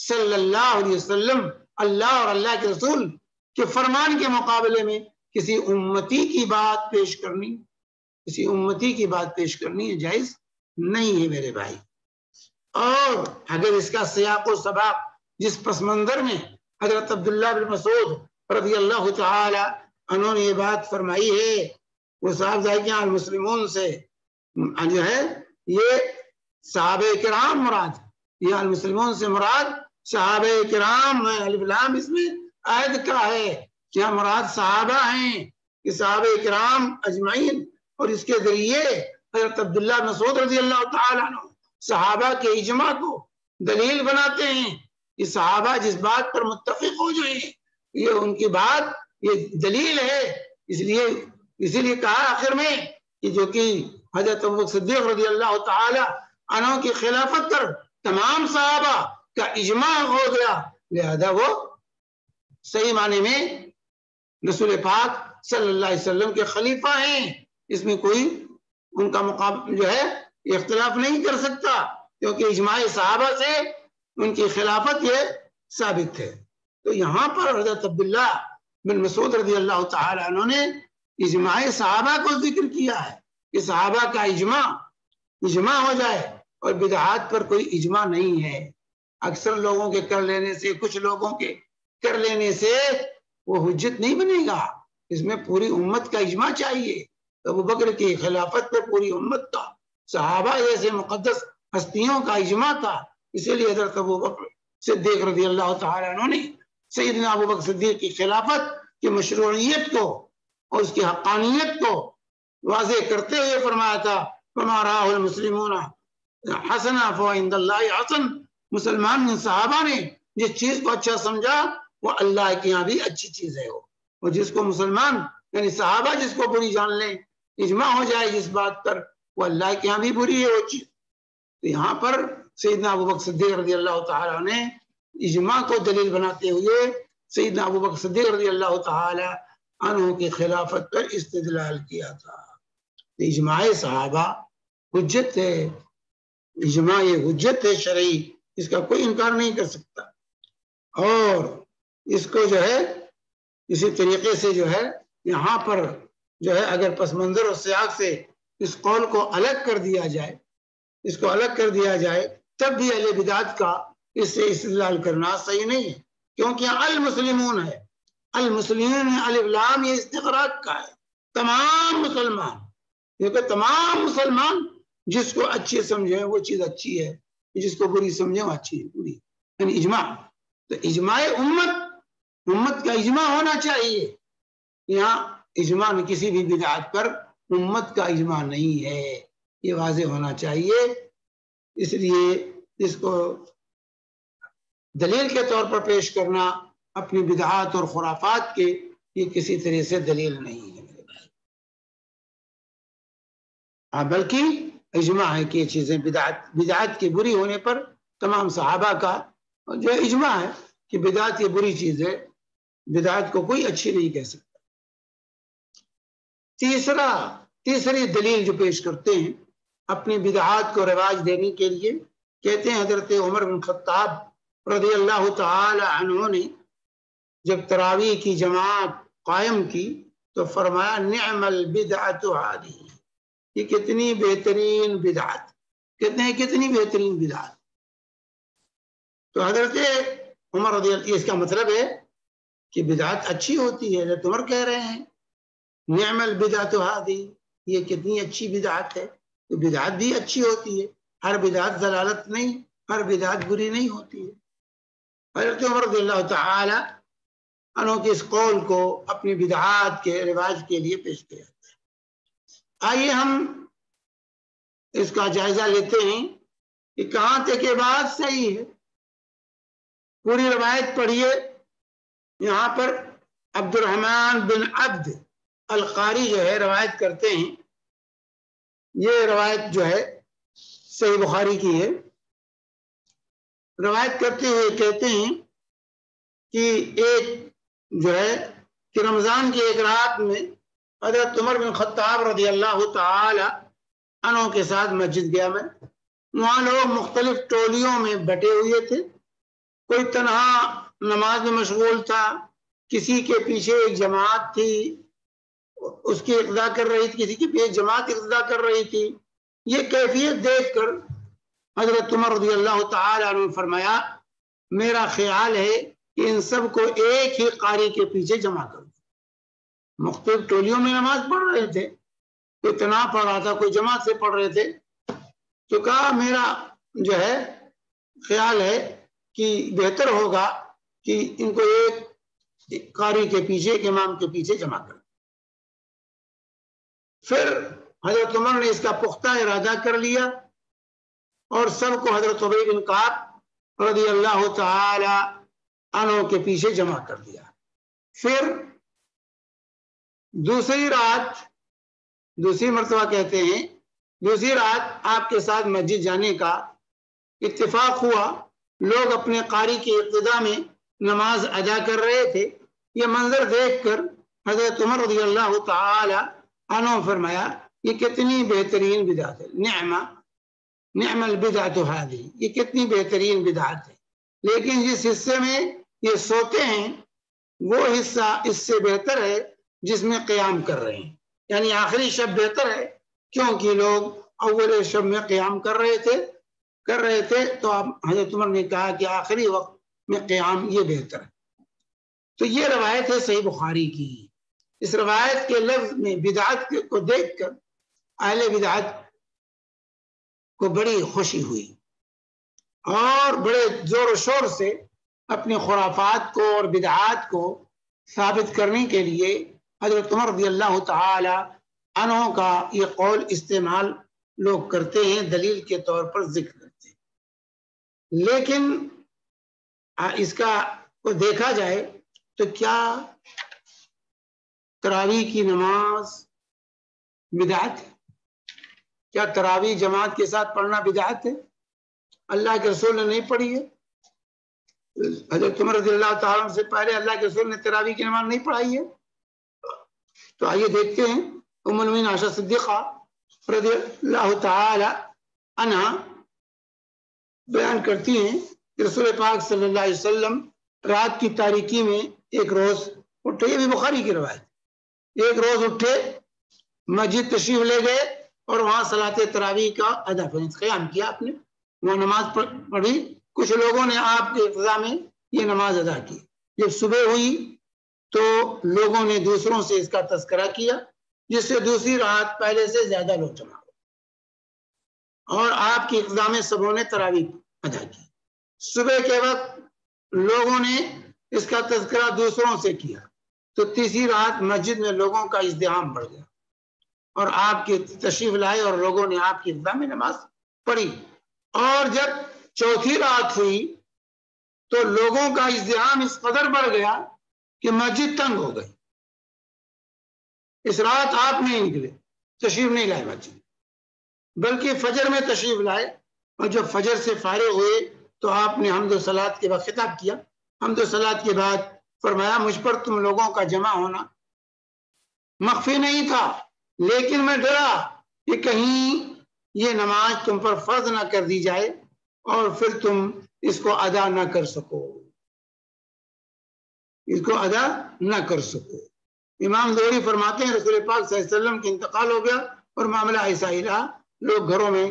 [SPEAKER 2] صلی اللہ علیہ وسلم اللہ اور اللہ کے رسول کے فرمان کے مقابلے میں کسی امتی کی بات پیش کرنی ہے جائز نہیں ہے میرے بھائی. اور اگر اس کا سیاق و سباق جس پس منظر میں حضرت عبداللہ بن مسعود رضی اللہ تعالی عنہ نے یہ بات فرمائی ہے وہ صاحب ذائقہ المسلمون سے جو ہے یہ صحابہ کرام مراد، یہ المسلمون سے مراد صحابہ کرام الف لام اس میں عہد کا ہے. کیا مراد صحابہ ہیں کہ صحابہ کرام اجمعین. اور اس کے ذریعے حضرت عبداللہ بن مسعود رضی اللہ تعالی عنہ صحابہ کے اجماع کو دلیل بناتے ہیں کہ صحابہ جس بات پر متفق ہو جائیں یہ ان کی بات یہ دلیل ہے. اسی لیے کہا آخر میں کہ جو کہ حضرت ابوبکر صدیق رضی اللہ تعالی عنہ کی خلافت پر تمام صحابہ کا اجماع ہو گیا لہذا وہ صحیح معنی میں رسول پاک صلی اللہ علیہ وسلم کے خلیفہ ہیں. اس میں کوئی ان کا مقابلہ جو ہے اختلاف نہیں کر سکتا کیونکہ اجماع صحابہ سے ان کی خلافت یہ ثابت ہے. تو یہاں پر حضرت عبداللہ بن مسعود رضی اللہ تعالی عنہ نے اجماع صحابہ کو ذکر کیا ہے کہ صحابہ کا اجماع ہو جائے اور بدعات پر کوئی اجماع نہیں ہے. اکثر لوگوں کے کر لینے سے کچھ لوگوں کے کر لینے سے وہ حجت نہیں بنے گا. اس میں پوری امت کا اجماع چاہیے. ابو بکر کی خلافت پر پوری امت کا صحابہ جیسے مقدس ہستیوں کا اجماع تھا. اسی لیے حضرت ابو بکر صدیق رضی اللہ تعالی عنہ نے سیدنا ابو بکر صدیق کی خلافت کی مشروعیت کو اور اس کی حقانیت کو واضح کرتے ہوئے فرمایا تھا فما راہ المسلمون حسنا فعند اللہ حسن. مسلمان صحابہ نے جس چیز کو اچھا سمجھا وہ اللہ کے یہاں بھی اچھی چیز ہے. اور جس کو مسلمان یعنی صحابہ جس کو بری جان لیں اجماع ہو جائے جس بات پر وہ اللہ کے یہاں بھی بری ہے وہ چیز. تو یہاں پر سیدنا ابو بکر صدیق رضی اللہ تعالیٰ نے اجماع کو دلیل بناتے ہوئے سیدنا ابو بکر صدیق رضی اللہ تعالی عنہ کی خلافت پر استدلال کیا تھا. اجماع صحابہ حجت ہے. اجماع یہ حجت ہے شرعی. اس کا کوئی انکار نہیں کر سکتا. اور اس کو جو ہے اسی طریقے سے جو ہے یہاں پر جو ہے اگر پس منظر اور سیاق سے اس قول کو الگ کر دیا جائے تب بھی اہل بدعت کا اس سے استدلال کرنا صحیح نہیں ہے کیونکہ المسلمون ہے. المسلمون الف لام یہ استغراق کا ہے. تمام مسلمان کیونکہ تمام مسلمان جس کو اچھی سمجھیں وہ چیز اچھی ہے جس کو بری سمجھیں وہ اچھی ہے بری یعنی اجماع. تو اجماع امت کا اجماع ہونا چاہیے. یہاں اجماع میں کسی بھی بدعت پر امت کا اجماع نہیں ہے یہ واضح ہونا چاہیے. اس لیے اس کو دلیل کے طور پر پیش کرنا اپنی بدعات اور خرافات کے یہ کسی طرح سے دلیل نہیں ہے میرے بھائی. بلکہ اجماع ہے کہ یہ چیزیں بدعات کی بری ہونے پر تمام صحابہ کا جو اجماع ہے کہ بدعت یہ بری چیز ہے. بدعت کو کوئی اچھی نہیں کہہ سکتا. تیسری دلیل جو پیش کرتے ہیں اپنی بدعات کو رواج دینے کے لیے کہتے ہیں حضرت عمر بن خطاب رضی اللہ تعالی عنہ نے جب تراویح کی جماعت قائم کی تو فرمایا نعم البدعۃ هذه. یہ کتنی بہترین بدعت، کہتے ہیں کتنی بہترین بدعت۔ تو حضرت عمر رضی اللہ، اس کا مطلب ہے کہ بدعت اچھی ہوتی ہے۔ حضرت عمر کہہ رہے ہیں نعم البدعۃ ہذہ، یہ کتنی اچھی بدعت ہے۔ تو بدعت بھی اچھی ہوتی ہے، ہر بدعت ضلالت نہیں، ہر بدعت بری نہیں ہوتی ہے۔ حضرت عمر رضی اللہ تعالی عنہ کے اس قول کو اپنی بدعات کے رواج کے لیے پیش کیا۔ آئیے ہم اس کا جائزہ لیتے ہیں کہ کہاں تک یہ بات صحیح ہے۔ پوری روایت پڑھیے، یہاں پر عبد الرحمن بن عبد القاری جو ہے روایت کرتے ہیں، یہ روایت جو ہے صحیح بخاری کی ہے۔ روایت کرتے ہوئے کہتے ہیں کہ ایک جو ہے کہ رمضان کی ایک رات میں حضرت عمر بن خطاب رضی اللہ تعالی عنہ کے ساتھ مسجد گیا میں، وہاں لوگ مختلف ٹولیوں میں بٹے ہوئے تھے، کوئی تنہا نماز میں مشغول تھا، کسی کے پیچھے ایک جماعت تھی اس کی اقتدا کر رہی تھی، کسی کے پیچھے جماعت اقتدا کر رہی تھی۔ یہ کیفیت دیکھ کر حضرت عمر رضی اللہ تعالی عنہ نے فرمایا میرا خیال ہے کہ ان سب کو ایک ہی قاری کے پیچھے جمع کر دو۔ مختلف ٹولیوں میں نماز پڑھ رہے تھے، کوئی تنہا پڑھ رہا تھا، کوئی جماعت سے پڑھ رہے تھے، تو کہا میرا جو ہے خیال ہے کہ بہتر ہوگا کہ ان کو ایک قاری کے پیچھے، ایک امام کے پیچھے جمع کر۔ پھر حضرت عمر نے اس کا پختہ ارادہ کر لیا اور سب کو حضرت ابی بن کعب رضی اللہ تعالی عنہ کے پیچھے جمع کر دیا۔ پھر دوسری رات، دوسری مرتبہ کہتے ہیں دوسری رات آپ کے ساتھ مسجد جانے کا اتفاق ہوا، لوگ اپنے قاری کی ابتدا میں نماز ادا کر رہے تھے۔ یہ منظر دیکھ کر حضرت عمر رضی اللہ تعالی عنہ فرمایا یہ کتنی بہترین بدعت ہے، نعم البدعۃ ہذہ، یہ کتنی بہترین بدعت ہے۔ لیکن جس حصے میں یہ سوتے ہیں وہ حصہ اس سے بہتر ہے جس میں قیام کر رہے ہیں، یعنی آخری شب بہتر ہے کیونکہ لوگ اول شب میں قیام کر رہے تھے تو اب حضرت عمر نے کہا کہ آخری وقت میں قیام یہ بہتر ہے۔ تو یہ روایت ہے صحیح بخاری کی۔ اس روایت کے لفظ میں بدعت کو دیکھ کر اہل بدعت کو بڑی خوشی ہوئی اور بڑے زور و شور سے اپنے خرافات کو اور بدعات کو ثابت کرنے کے لیے حضرت عمر رضی اللہ تعالی عنہ کا یہ قول استعمال لوگ کرتے ہیں، دلیل کے طور پر ذکر کرتے ہیں۔ لیکن اس کا کو دیکھا جائے تو کیا تراویح کی نماز بدعت ہے؟ کیا تراویح جماعت کے ساتھ پڑھنا بدعت ہے؟ اللہ کے رسول نے نہیں پڑھی ہے۔ حضرت عمر رضی اللہ تعالیٰ سے پہلے اللہ کے رسول نے تراویح کی نماز نہیں پڑھائی ہے۔ تو آئیے دیکھتے ہیں ام المؤمنین عائشہ صدیقہ رضی اللہ تعالی عنہ بیان کرتی ہیں کہ رسول پاک صلی اللہ علیہ وسلم رات کی تاریکی میں ایک روز اٹھے، یہ بھی بخاری کی روایت، ایک روز اٹھے، مسجد تشریف لے گئے اور وہاں صلاۃ تراویح کا ادا قیام کیا، آپ نے وہاں نماز پڑھی، کچھ لوگوں نے آپ کے ابتدا میں یہ نماز ادا کی۔ جب صبح ہوئی تو لوگوں نے دوسروں سے اس کا تذکرہ کیا، جس سے دوسری رات پہلے سے زیادہ لوگ جمع ہوئے اور آپ کی ابتدا میں سبوں نے تراویح ادا کی۔ صبح کے وقت لوگوں نے اس کا تذکرہ دوسروں سے کیا تو تیسری رات مسجد میں لوگوں کا ازدحام بڑھ گیا اور آپ کی تشریف لائے اور لوگوں نے آپ کی ابتدا میں نماز پڑھی، اور جب چوتھی رات ہوئی تو لوگوں کا ازدحام اس قدر بڑھ گیا کہ مسجد تنگ ہو گئی۔ اس رات آپ نہیں نکلے، تشریف نہیں لائے مسجد، بلکہ فجر میں تشریف لائے، اور جب فجر سے فارغ ہوئے تو آپ نے حمد و صلات کے بعد خطاب کیا، حمد و صلات کے بعد فرمایا مجھ پر تم لوگوں کا جمع ہونا مخفی نہیں تھا، لیکن میں ڈرا کہ کہیں یہ نماز تم پر فرض نہ کر دی جائے اور پھر تم اس کو ادا نہ کر سکو، اس کو ادا نہ کر سکو۔ امام زہری فرماتے ہیں رسول پاک صلی اللہ علیہ وسلم کا انتقال ہو گیا اور معاملہ ایسا ہی رہا، لوگ گھروں میں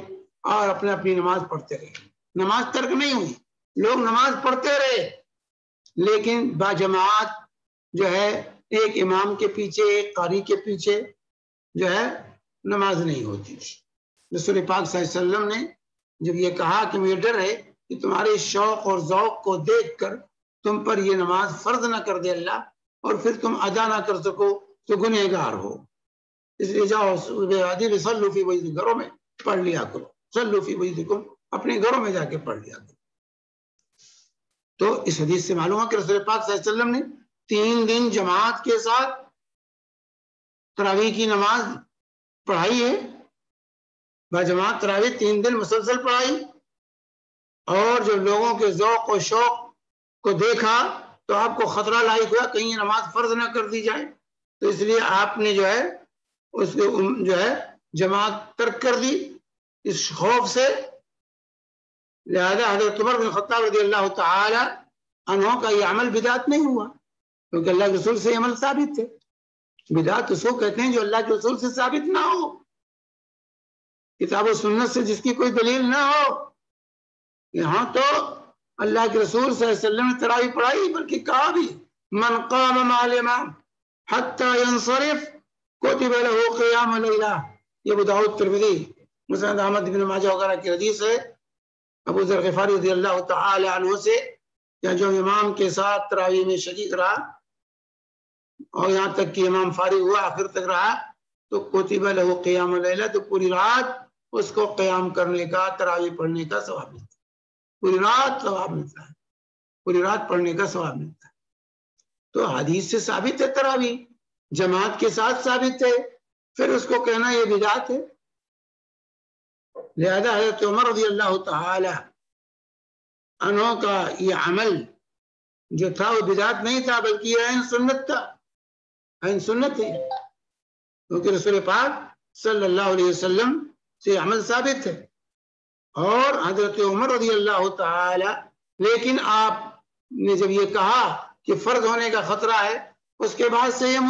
[SPEAKER 2] اور اپنے اپنی نماز پڑھتے رہے، نماز ترک نہیں ہوئی، لوگ نماز پڑھتے رہے، لیکن باجماعت جو ہے ایک امام کے پیچھے ایک قاری کے پیچھے جو ہے نماز نہیں ہوتی تھی۔ رسول پاک صلی اللہ علیہ وسلم نے جب یہ کہا کہ مجھے ڈر ہے کہ تمہارے شوق اور ذوق کو دیکھ کر تم پر یہ نماز فرض نہ کر دے اللہ، اور پھر تم ادا نہ کر سکو تو گنہگار ہو، اس لیے جاؤ صلوا فی بیوتکم، گھروں میں پڑھ لیا کرو، صلوا فی بیوتکم، اپنے گھروں میں جا کے پڑھ لیا کرو۔ تو اس حدیث سے معلوم ہے کہ رسول پاک صلی اللہ علیہ وسلم نے 3 دن جماعت کے ساتھ تراویح کی نماز پڑھائی ہے، باجماعت تراویح 3 دن مسلسل پڑھائی، اور جب لوگوں کے ذوق و شوق کو دیکھا تو آپ کو خطرہ لاحق ہوا کہیں یہ نماز فرض نہ کر دی جائے، تو اس لیے آپ نے جو ہے اس کو جو ہے جماعت ترک کر دی اس خوف سے۔ لہذا حضرت عمر بن خطاب رضی اللہ تعالی عنہ کا یہ عمل بدعت نہیں ہوا، کیونکہ اللہ کے رسول سے یہ عمل ثابت ہے۔ بدعت اس کو کہتے ہیں جو اللہ کے رسول سے ثابت نہ ہو، کتاب و سنت سے جس کی کوئی دلیل نہ ہو۔ یہاں تو اللہ کے رسول صلی اللہ علیہ وسلم نے تراویح پڑھائی، بلکہ کہا بھی من قام مع الامام حتی ینصرف کتب له قیام لیلہ، یہ ابو داؤد ترمذی مسند احمد بن ماجہ وغیرہ کی حدیث ہے ابو ذر غفاری رضی اللہ تعالی عنہ سے، کہ جو امام کے ساتھ تراویح میں شریک رہا اور یہاں تک کہ امام فارغ ہوا آخر تک رہا تو کتب له قیام لیلہ، تو پوری رات اس کو قیام کرنے کا، تراویح پڑھنے کا ثواب ملتا ہے، پوری رات ثواب ملتا ہے، پوری رات پڑھنے کا ثواب ملتا ہے۔ تو حدیث سے ثابت ہے، تراویح جماعت کے ساتھ ثابت ہے، پھر اس کو کہنا یہ بدعت ہے۔ لہذا حضرت عمر رضی اللہ تعالی عنہ کا یہ عمل جو تھا وہ بدعت نہیں تھا، بلکہ یہ عین سنت تھا، عین سنت ہے، کیونکہ رسول پاک صلی اللہ علیہ وسلم سے عمل ثابت ہے۔ اور حضرت عمر رضی اللہ تعالی، لیکن آپ نے جب یہ کہا کہ فرض ہونے کا خطرہ ہے، اس کے بعد سے یہ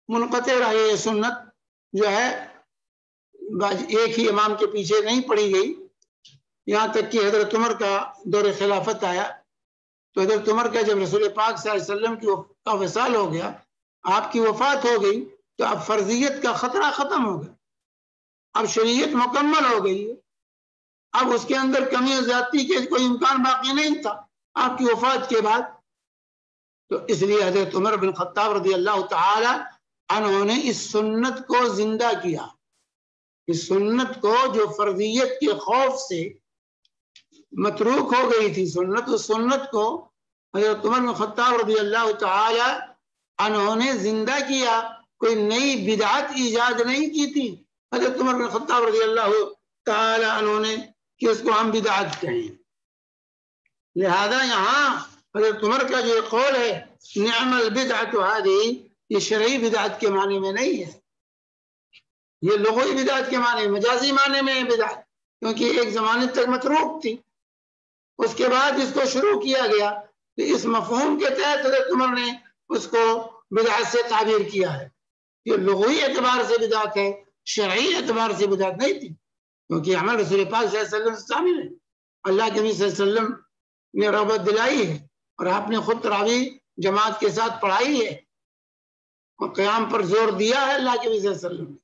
[SPEAKER 2] منقطع رہا یہ سنت جو ہے ایک ہی امام کے پیچھے نہیں پڑھی گئی، یہاں تک کہ حضرت عمر کا دور خلافت آیا، تو حضرت عمر کا جب رسول پاک صلی اللہ علیہ وسلم کا وصال ہو گیا، آپ کی وفات ہو گئی، تو اب فرضیت کا خطرہ ختم ہو گیا، اب شریعت مکمل ہو گئی ہے، اب اس کے اندر کمی و زیادتی کے کوئی امکان باقی نہیں تھا آپ کی وفات کے بعد۔ تو اس لیے حضرت عمر بن خطاب رضی اللہ تعالی عنہ نے اس سنت کو زندہ کیا، اس سنت کو جو فرضیت کے خوف سے متروک ہو گئی تھی سنت، اس سنت کو حضرت عمر بن خطاب رضی اللہ تعالی عنہ نے زندہ کیا، کوئی نئی بدعت ایجاد نہیں کی تھی حضرت عمر بن خطاب رضی اللہ تعالی عنہ نے کہ اس کو ہم بدعت کہیں۔ لہذا یہاں حضرت عمر کا جو قول ہے نعم البدعۃ ہذہ، یہ شرعی بدعت کے معنی میں نہیں ہے، یہ لغوی بدعت کے معنی، مجازی معنی میں ہے بدعت، کیونکہ ایک زمانے تک متروک تھی، اس کے بعد اس کو شروع کیا گیا، تو اس مفہوم کے تحت حضرت عمر نے اس کو بدعت سے تعبیر کیا ہے۔ یہ لغوی اعتبار سے بدعت ہے، شرعی اعتبار سے بدعت نہیں تھی، کیونکہ عمل رسول پاک صلی اللہ علیہ وسلم سے شامل ہے، اللہ کے نبی صلی اللہ علیہ وسلم نے رغبت دلائی ہے، اور آپ نے خود تراویح جماعت کے ساتھ پڑھائی ہے اور قیام پر زور دیا ہے اللہ کے نبی صلی اللہ علیہ وسلم نے،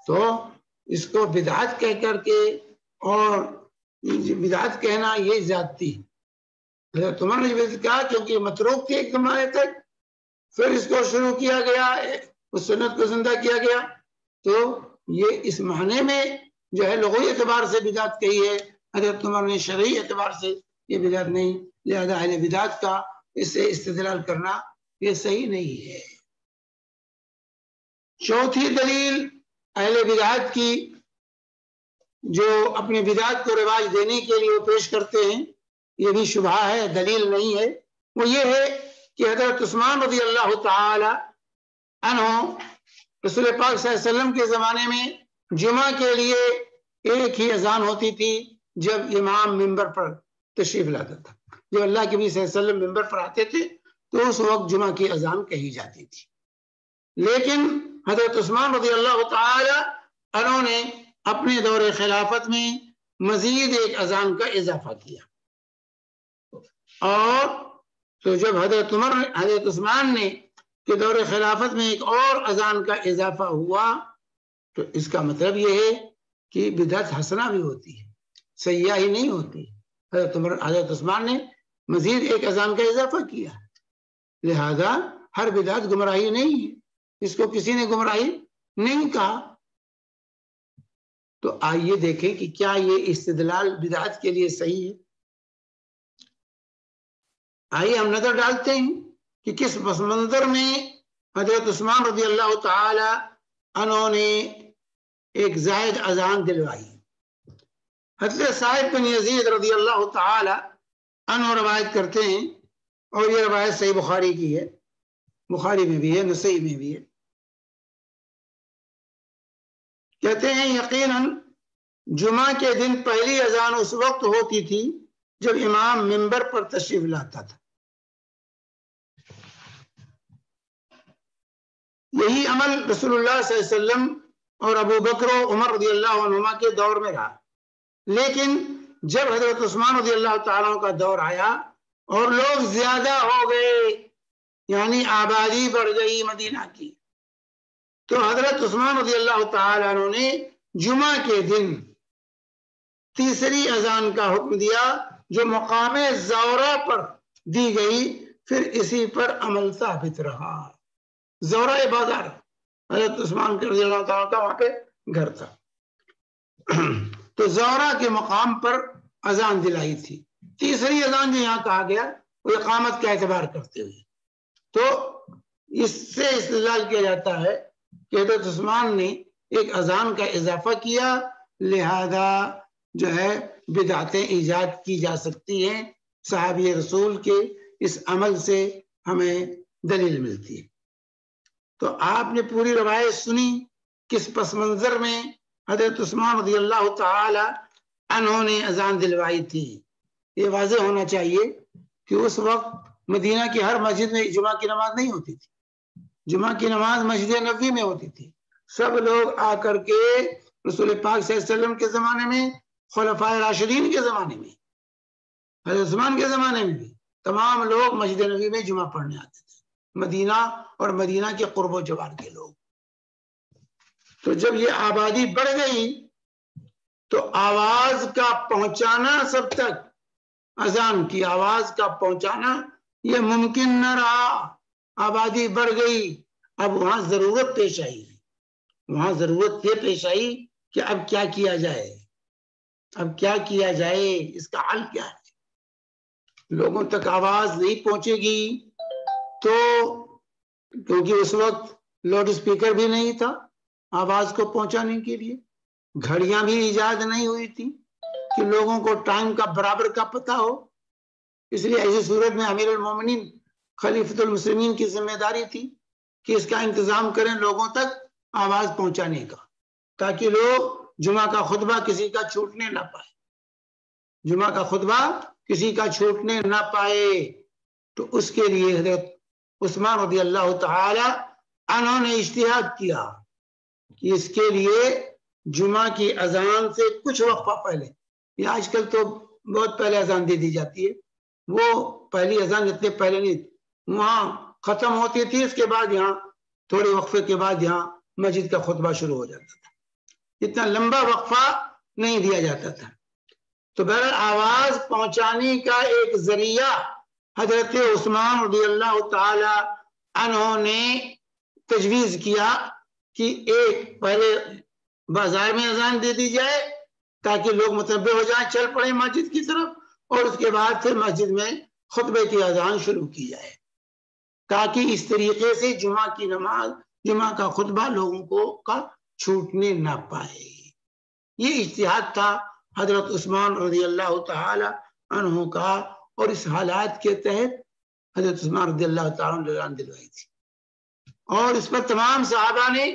[SPEAKER 2] تو اس کو بدعت کہہ کر کے اور بدعت کہنا یہ زیادتی ہے۔ حضرت عمر نے کہا کیونکہ متروک تھی ایک زمانے تک، پھر اس کو شروع کیا گیا، اس سنت کو زندہ کیا گیا، تو یہ اس معنی میں جو ہے لغوی اعتبار سے بدعت کہی ہے، حضرت عمر نے شرعی اعتبار سے یہ بدعت نہیں، لہذا اہل بدعت کا اس سے استدلال کرنا یہ صحیح نہیں ہے۔ چوتھی دلیل اہل بدعت کی جو اپنی بدعت کو رواج دینے کے لیے وہ پیش کرتے ہیں، یہ بھی شبہہ ہے، دلیل نہیں ہے، وہ یہ ہے کہ حضرت عثمان رضی اللہ تعالی عنہ رسول پاک صلی اللہ علیہ وسلم کے زمانے میں جمعہ کے لیے ایک ہی اذان ہوتی تھی جب امام منبر پر تشریف لاتا تھا، جب اللہ کے نبی صلی اللہ علیہ وسلم منبر پر آتے تھے تو اس وقت جمعہ کی اذان کہی جاتی تھی۔ لیکن حضرت عثمان رضی اللہ تعالی عنہ نے اپنے دور خلافت میں مزید ایک اذان کا اضافہ کیا، اور تو جب حضرت عثمان نے کہ دور خلافت میں ایک اور اذان کا اضافہ ہوا، تو اس کا مطلب یہ ہے کہ بدعت حسنہ بھی ہوتی ہے، سیاح ہی نہیں ہوتی۔ حضرت عثمان نے مزید ایک اذان کا اضافہ کیا، لہذا ہر بدعت گمراہی نہیں ہے، اس کو کسی نے گمراہی نہیں کہا۔ تو آئیے دیکھیں کہ کیا یہ استدلال بدعت کے لیے صحیح ہے۔ آئیے ہم نظر ڈالتے ہیں کہ کس پس منظر میں حضرت عثمان رضی اللہ تعالی عنہ نے ایک زائد اذان دلوائی۔ حضرت صاحب بن یزید رضی اللہ تعالی عنہ روایت کرتے ہیں، اور یہ روایت صحیح بخاری کی ہے، بخاری میں بھی ہے، نسائی میں بھی ہے۔ کہتے ہیں یقیناً جمعہ کے دن پہلی اذان اس وقت ہوتی تھی جب امام منبر پر تشریف لاتا تھا۔ یہی عمل رسول اللہ صلی اللہ علیہ وسلم اور ابو بکر و عمر رضی اللہ عنہما کے دور میں رہا، لیکن جب حضرت عثمان رضی اللہ تعالیٰ کا دور آیا اور لوگ زیادہ ہو گئے، یعنی آبادی بڑھ گئی مدینہ کی، تو حضرت عثمان رضی اللہ تعالیٰ عنہ نے جمعہ کے دن تیسری اذان کا حکم دیا جو مقام زورہ پر دی گئی، پھر اسی پر عمل ثابت رہا۔ زورہ بازار حضرت عثمان رضی اللہ تعالیٰ کا وہاں پہ گھر تھا، تو زورہ کے مقام پر اذان دلائی تھی۔ تیسری اذان جو یہاں کہا گیا وہ اقامت کا اعتبار کرتے ہوئے، تو اس سے استدلال کیا جاتا ہے کہ حضرت عثمان نے ایک اذان کا اضافہ کیا، لہذا جو ہے بدعتیں ایجاد کی جا سکتی ہیں۔ صحابی رسول کے اس عمل سے ہمیں دلیل ملتی ہے۔ تو آپ نے پوری روایت سنی، کس پس منظر میں حضرت عثمان رضی اللہ تعالی عنہ نے اذان دلوائی تھی۔ یہ واضح ہونا چاہیے کہ اس وقت مدینہ کی ہر مسجد میں جمعہ کی نماز نہیں ہوتی تھی، جمعہ کی نماز مسجد نبوی میں ہوتی تھی۔ سب لوگ آ کر کے رسول پاک صلی اللہ علیہ وسلم کے زمانے میں، خلفائے راشدین کے زمانے میں، حضرت عثمان کے زمانے میں بھی تمام لوگ مسجد نبوی میں جمعہ پڑھنے آتے تھے، مدینہ اور مدینہ کے قرب و جوار کے لوگ۔ تو جب یہ آبادی بڑھ گئی تو آواز کا پہنچانا سب تک، اذان کی آواز کا پہنچانا یہ ممکن نہ رہا۔ آبادی بڑھ گئی، اب وہاں ضرورت پیش آئی، وہاں ضرورت یہ پیش آئی کہ اب کیا کیا جائے، اب کیا کیا جائے، اس کا حل کیا ہے۔ لوگوں تک آواز نہیں پہنچے گی تو، کیونکہ اس وقت لاؤڈ اسپیکر بھی نہیں تھا آواز کو پہنچانے کے لیے، گھڑیاں بھی ایجاد نہیں ہوئی تھی کہ لوگوں کو ٹائم کا برابر کا پتہ ہو، اس لیے ایسی صورت میں امیر المومنین خلیفۃ المسلمین کی ذمہ داری تھی کہ اس کا انتظام کریں لوگوں تک آواز پہنچانے کا، تاکہ لوگ جمعہ کا خطبہ کسی کا چھوٹنے نہ پائے، جمعہ کا خطبہ کسی کا چھوٹنے نہ پائے۔ تو اس کے لیے حضرت عثمان رضی اللہ تعالی عنہ نے اجتہاد کیا کہ اس کے لیے جمعہ کی اذان سے کچھ وقفہ پہلے، یہ آج کل تو بہت پہلے اذان دے دی جاتی ہے، وہ پہلی اذان اتنے پہلے نہیں، وہاں ختم ہوتی تھی، اس کے بعد یہاں تھوڑے وقفے کے بعد یہاں مسجد کا خطبہ شروع ہو جاتا تھا، اتنا لمبا وقفہ نہیں دیا جاتا تھا۔ تو بہرحال آواز پہنچانے کا ایک ذریعہ حضرت عثمان رضی اللہ تعالی عنہ نے تجویز کیا کہ ایک پہلے بازار میں اذان دے دی جائے تاکہ لوگ متنبہ ہو جائیں، چل پڑیں مسجد کی طرف، اور اس کے بعد پھر مسجد میں خطبے کی اذان شروع کی جائے، تاکہ اس طریقے سے جمعہ کی نماز، جمعہ کا خطبہ لوگوں کو کا چھوٹنے نہ پائے۔ یہ اجتہاد تھا حضرت عثمان رضی اللہ تعالی عنہ کا، اور اس حالات کے تحت حضرت عثمان رضی اللہ تعالی عنہ نے دلوائی تھی، اور اس پر تمام صحابہ نے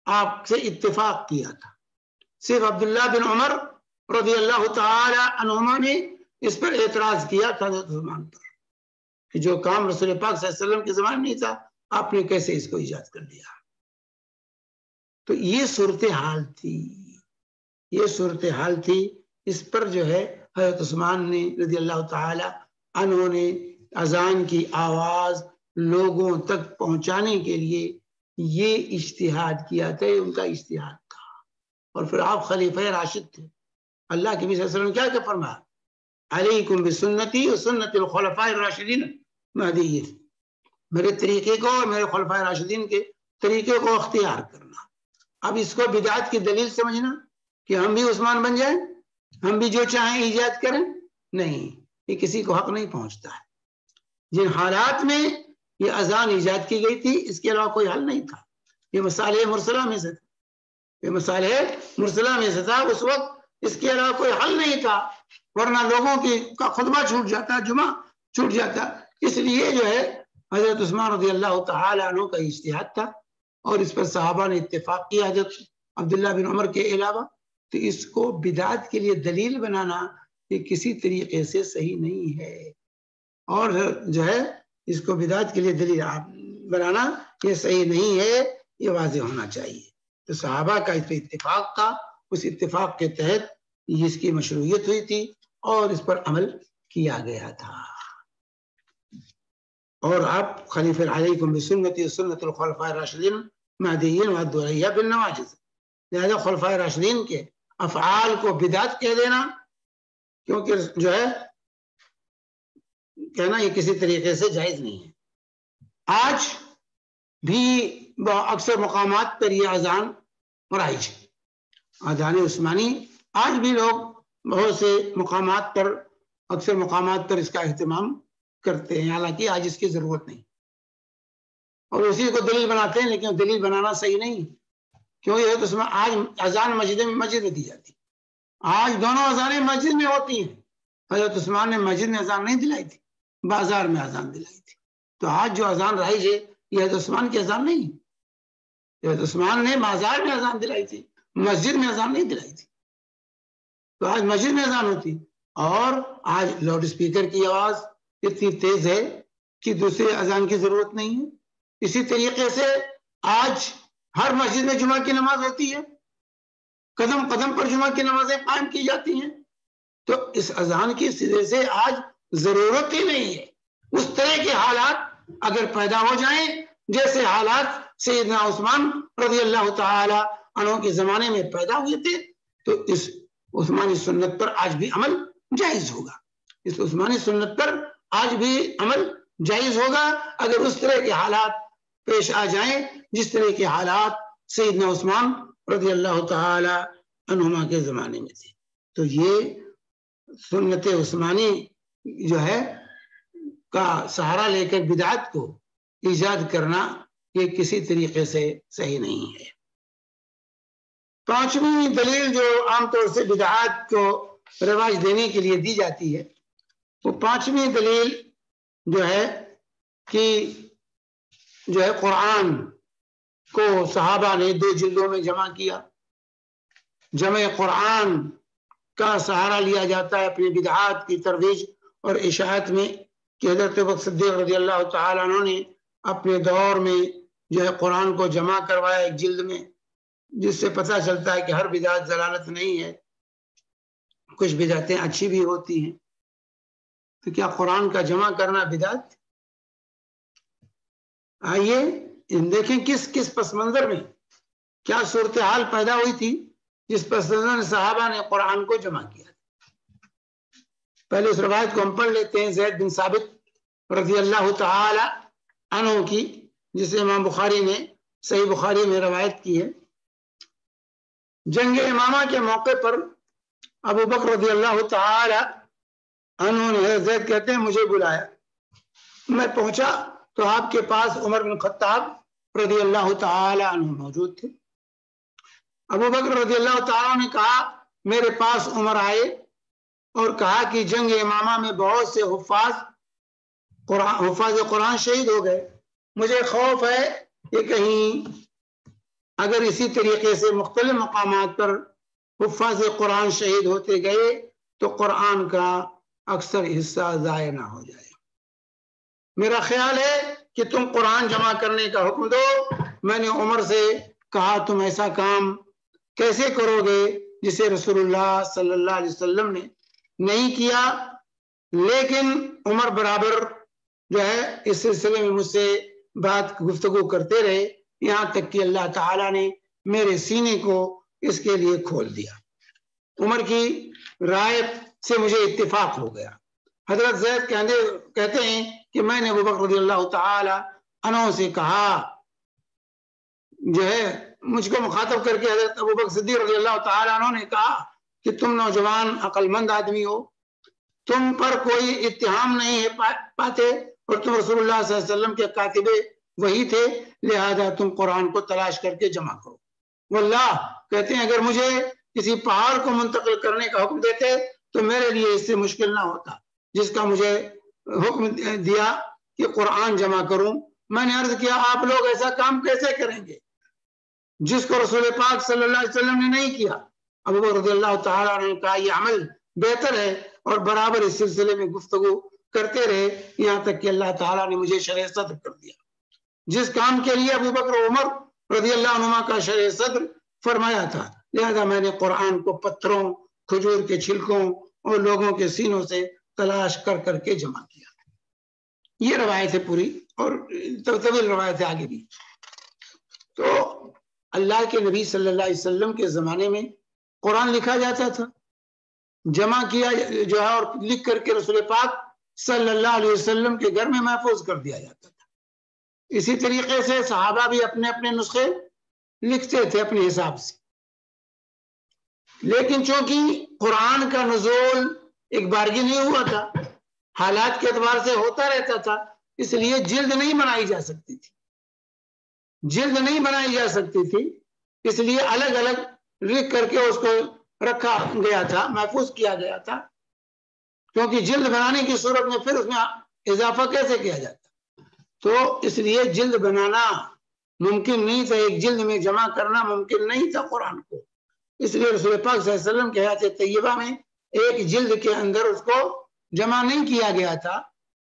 [SPEAKER 2] آپ سے اتفاق کیا تھا۔ صرف عبداللہ بن عمر رضی اللہ تعالی عنہما نے اس پر اعتراض کیا تھا حضرت عثمان پر، کہ جو کام رسول پاک صلی اللہ علیہ وسلم کے زمانے میں نہیں تھا، آپ نے کیسے اس کو ایجاد کر دیا۔ تو یہ صورتحال تھی، یہ صورتحال تھی. اس پر جو ہے حضرت عثمان نے رضی اللہ تعالی عنہ نے اذان کی آواز لوگوں تک پہنچانے کے لیے یہ اجتہاد کیا تھا، ان کا اجتہاد تھا. اور پھر آپ خلیفہ راشد تھے. اللہ کے نبی صلی اللہ علیہ وسلم کیا فرمایا؟ علیکم بسنتی و سنت الخلفاء الراشدین مہدیین، میرے طریقے کو اور میرے خلفاء راشدین کے طریقے کو اختیار کرنا. اب اس کو بدعت کی دلیل سمجھنا کہ ہم بھی عثمان بن جائیں، ہم بھی جو چاہیں ایجاد کریں، نہیں، یہ کسی کو حق نہیں پہنچتا ہے. جن حالات میں یہ اذان ایجاد کی گئی تھی اس کے علاوہ کوئی حل نہیں تھا. یہ مصالح مرسلہ میں سے تھا، یہ مصالح مرسلہ میں سے تھا. اس وقت اس کے علاوہ کوئی حل نہیں تھا، ورنہ لوگوں کا خطبہ چھوٹ جاتا، جمعہ چھوٹ جاتا. اس لیے جو ہے حضرت عثمان رضی اللہ تعالی عنہ کا اجتہاد تھا اور اس پر صحابہ نے اتفاق کیا حضرت عبداللہ بن عمر کے علاوہ. تو اس کو بدعت کے لیے دلیل بنانا یہ کسی طریقے سے صحیح نہیں ہے، اور جو ہے اس کو بدعت کے لیے دلیل بنانا یہ صحیح نہیں ہے، یہ واضح ہونا چاہیے. تو صحابہ کا اس پہ اتفاق تھا، اس اتفاق کے تحت اس کی مشروعیت ہوئی تھی اور اس پر عمل کیا گیا تھا. اور آپ خلیفہ علیکم بسنتی سنت الخلفاء الراشدین مہدیین وعضوا علیہا بالنواجذ، لہذا خلفاء راشدین کے افعال کو بدعت کہہ دینا، کیونکہ جو ہے کہنا یہ کسی طریقے سے جائز نہیں ہے. آج بھی اکثر مقامات پر یہ اذان رائج ہے، اذان عثمانی آج بھی لوگ بہت سے مقامات پر، اکثر مقامات پر اس کا اہتمام کرتے ہیں، حالانکہ آج اس کی ضرورت نہیں، اور اسی کو دلیل بناتے ہیں. لیکن دلیل بنانا صحیح نہیں، کیونکہ آج اذان مسجد میں دی جاتی. آج دونوں اذانیں مسجد میں ہوتی ہیں. حضرت عثمان نے مسجد میں اذان نہیں دلائی تھی، بازار میں اذان دلائی تھی. تو آج جو اذان رائج ہے یہ حضرت عثمان کی اذان نہیں ہے. حضرت عثمان نے بازار میں اذان دلائی تھی، مسجد میں اذان نہیں دلائی تھی. تو آج مسجد میں اذان ہوتی، اور آج لاؤڈ اسپیکر کی آواز اتنی تیز ہے کہ دوسرے اذان کی ضرورت نہیں ہے. اسی طریقے سے آج ہر مسجد میں جمعہ کی نماز ہوتی ہے، قدم قدم پر جمعہ کی نمازیں قائم کی جاتی ہیں. تو اس اذان کی سرے سے آج ضرورت ہی نہیں ہے. اس طرح کے حالات اگر پیدا ہو جائیں جیسے حالات سیدنا عثمان رضی اللہ تعالی عنہ کے زمانے میں پیدا ہوئے تھے، تو اس عثمانی سنت پر آج بھی عمل جائز ہوگا. اس عثمانی سنت پر آج بھی عمل جائز ہوگا اگر اس طرح کے حالات پیش آ جائیں جس طرح کے حالات سیدنا عثمان رضی اللہ تعالی عنہما کے زمانے میں تھے. تو یہ سنت عثمانی جو ہے کا سہارا لے کر بدعت کو ایجاد کرنا یہ کسی طریقے سے صحیح نہیں ہے. پانچویں دلیل جو عام طور سے بدعات کو رواج دینے کے لیے دی جاتی ہے، وہ پانچویں دلیل جو ہے کہ جو ہے قرآن کو صحابہ نے 2 جلدوں میں جمع کیا. جمع قرآن کا سہارا لیا جاتا ہے اپنی بدعات کی ترویج اور اشاعت میں، کہ حضرت ابوبکر صدیق رضی اللہ تعالیٰ عنہ نے اپنے دور میں جو ہے قرآن کو جمع کروایا 1 جلد میں، جس سے پتہ چلتا ہے کہ ہر بدعت ضلالت نہیں ہے، کچھ بدعتیں اچھی بھی ہوتی ہیں. تو کیا قرآن کا جمع کرنا بدعت؟ آئیے دیکھیں کس پس منظر میں کیا صورتحال پیدا ہوئی تھی جس پس منظر صحابہ نے قرآن کو جمع کیا. پہلے اس روایت کو ہم پڑھ لیتے ہیں، زید بن ثابت رضی اللہ تعالی عنہ کی، جسے امام بخاری نے صحیح بخاری میں روایت کی ہے. جنگ امامہ کے موقع پر ابو بکر رضی اللہ تعالی عنہ نے، زید کہتے ہیں، مجھے بلایا. میں پہنچا تو آپ کے پاس عمر بن خطاب رضی اللہ تعالی عنہ موجود تھے. ابو بکر رضی اللہ تعالی عنہ نے کہا، میرے پاس عمر آئے اور کہا کہ جنگ امامہ میں بہت سے حفاظ قرآن شہید ہو گئے. مجھے خوف ہے کہ کہیں اگر اسی طریقے سے مختلف مقامات پر حفاظ قرآن شہید ہوتے گئے تو قرآن کا اکثر حصہ ضائع نہ ہو جائے. میرا خیال ہے کہ تم قرآن جمع کرنے کا حکم دو. میں نے عمر سے کہا تم ایسا کام کیسے کرو گے جسے رسول اللہ صلی اللہ علیہ وسلم نے نہیں کیا؟ لیکن عمر برابر جو ہے اس سلسلے میں مجھ سے بات گفتگو کرتے رہے، یہاں تک کہ اللہ تعالیٰ نے میرے سینے کو اس کے لیے کھول دیا۔ عمر کی رائے سے مجھے اتفاق ہو گیا۔ حضرت زید کہتے ہیں کہ میں نے ابوبکر رضی اللہ تعالی عنہ سے کہا، جو ہے مجھ کو مخاطب کر کے حضرت ابوبکر صدیق رضی اللہ تعالی عنہ نے کہا کہ تم نوجوان عقل مند آدمی ہو، تم پر کوئی اتہام نہیں ہے پاتے، اور تم رسول اللہ صلی اللہ علیہ وسلم کے کاتب وہی تھے، لہذا تم قرآن کو تلاش کر کے جمع کرو۔ واللہ کہتے ہیں اگر مجھے کسی پہاڑ کو منتقل کرنے کا حکم دیتے تو میرے لیے اس سے مشکل نہ ہوتا، جس کا مجھے حکم دیا کہ قرآن جمع کروں۔ میں نے عرض کیا آپ لوگ ایسا کام کیسے کریں گے جس کو رسول پاک صلی اللہ علیہ وسلم نے نہیں کیا؟ ابو بکر رضی اللہ تعالیٰ نے کہا یہ عمل بہتر ہے، اور برابر اس سلسلے میں گفتگو کرتے رہے، یہاں تک کہ اللہ تعالیٰ نے مجھے شرح صدر کر دیا۔ جس کام کے لیے ابو بکر و عمر رضی اللہ عنہما کا شرح صدر فرمایا تھا، لہذا میں نے قرآن کو پتھروں، کھجور کے چھلکوں اور لوگوں کے سینوں سے تلاش کر کر کے جمع کیا۔ یہ روایت ہے پوری، اور طویل روایت ہے آگے بھی۔ تو اللہ کے نبی صلی اللہ علیہ وسلم کے زمانے میں قرآن لکھا جاتا تھا، جمع کیا جو ہے، اور لکھ کر کے رسول پاک صلی اللہ علیہ وسلم کے گھر میں محفوظ کر دیا جاتا تھا۔ اسی طریقے سے صحابہ بھی اپنے اپنے نسخے لکھتے تھے اپنے حساب سے، لیکن چونکہ قرآن کا نزول ایک بارگی نہیں ہوا تھا، حالات کے اعتبار سے ہوتا رہتا تھا، اس لیے جلد نہیں بنائی جا سکتی تھی، جلد نہیں بنائی جا سکتی تھی، اس لیے الگ الگ لکھ کر کے اس کو رکھا گیا تھا، محفوظ کیا گیا تھا، کیونکہ جلد بنانے کی صورت میں پھر اس میں اضافہ کیسے کیا جاتا، تو اس لیے جلد بنانا ممکن نہیں تھا، ایک جلد میں جمع کرنا ممکن نہیں تھا قرآن کو، اس لیے رسول پاک صلی اللہ علیہ وسلم کے حیات طیبہ میں ایک جلد کے اندر اس کو جمع نہیں کیا گیا تھا،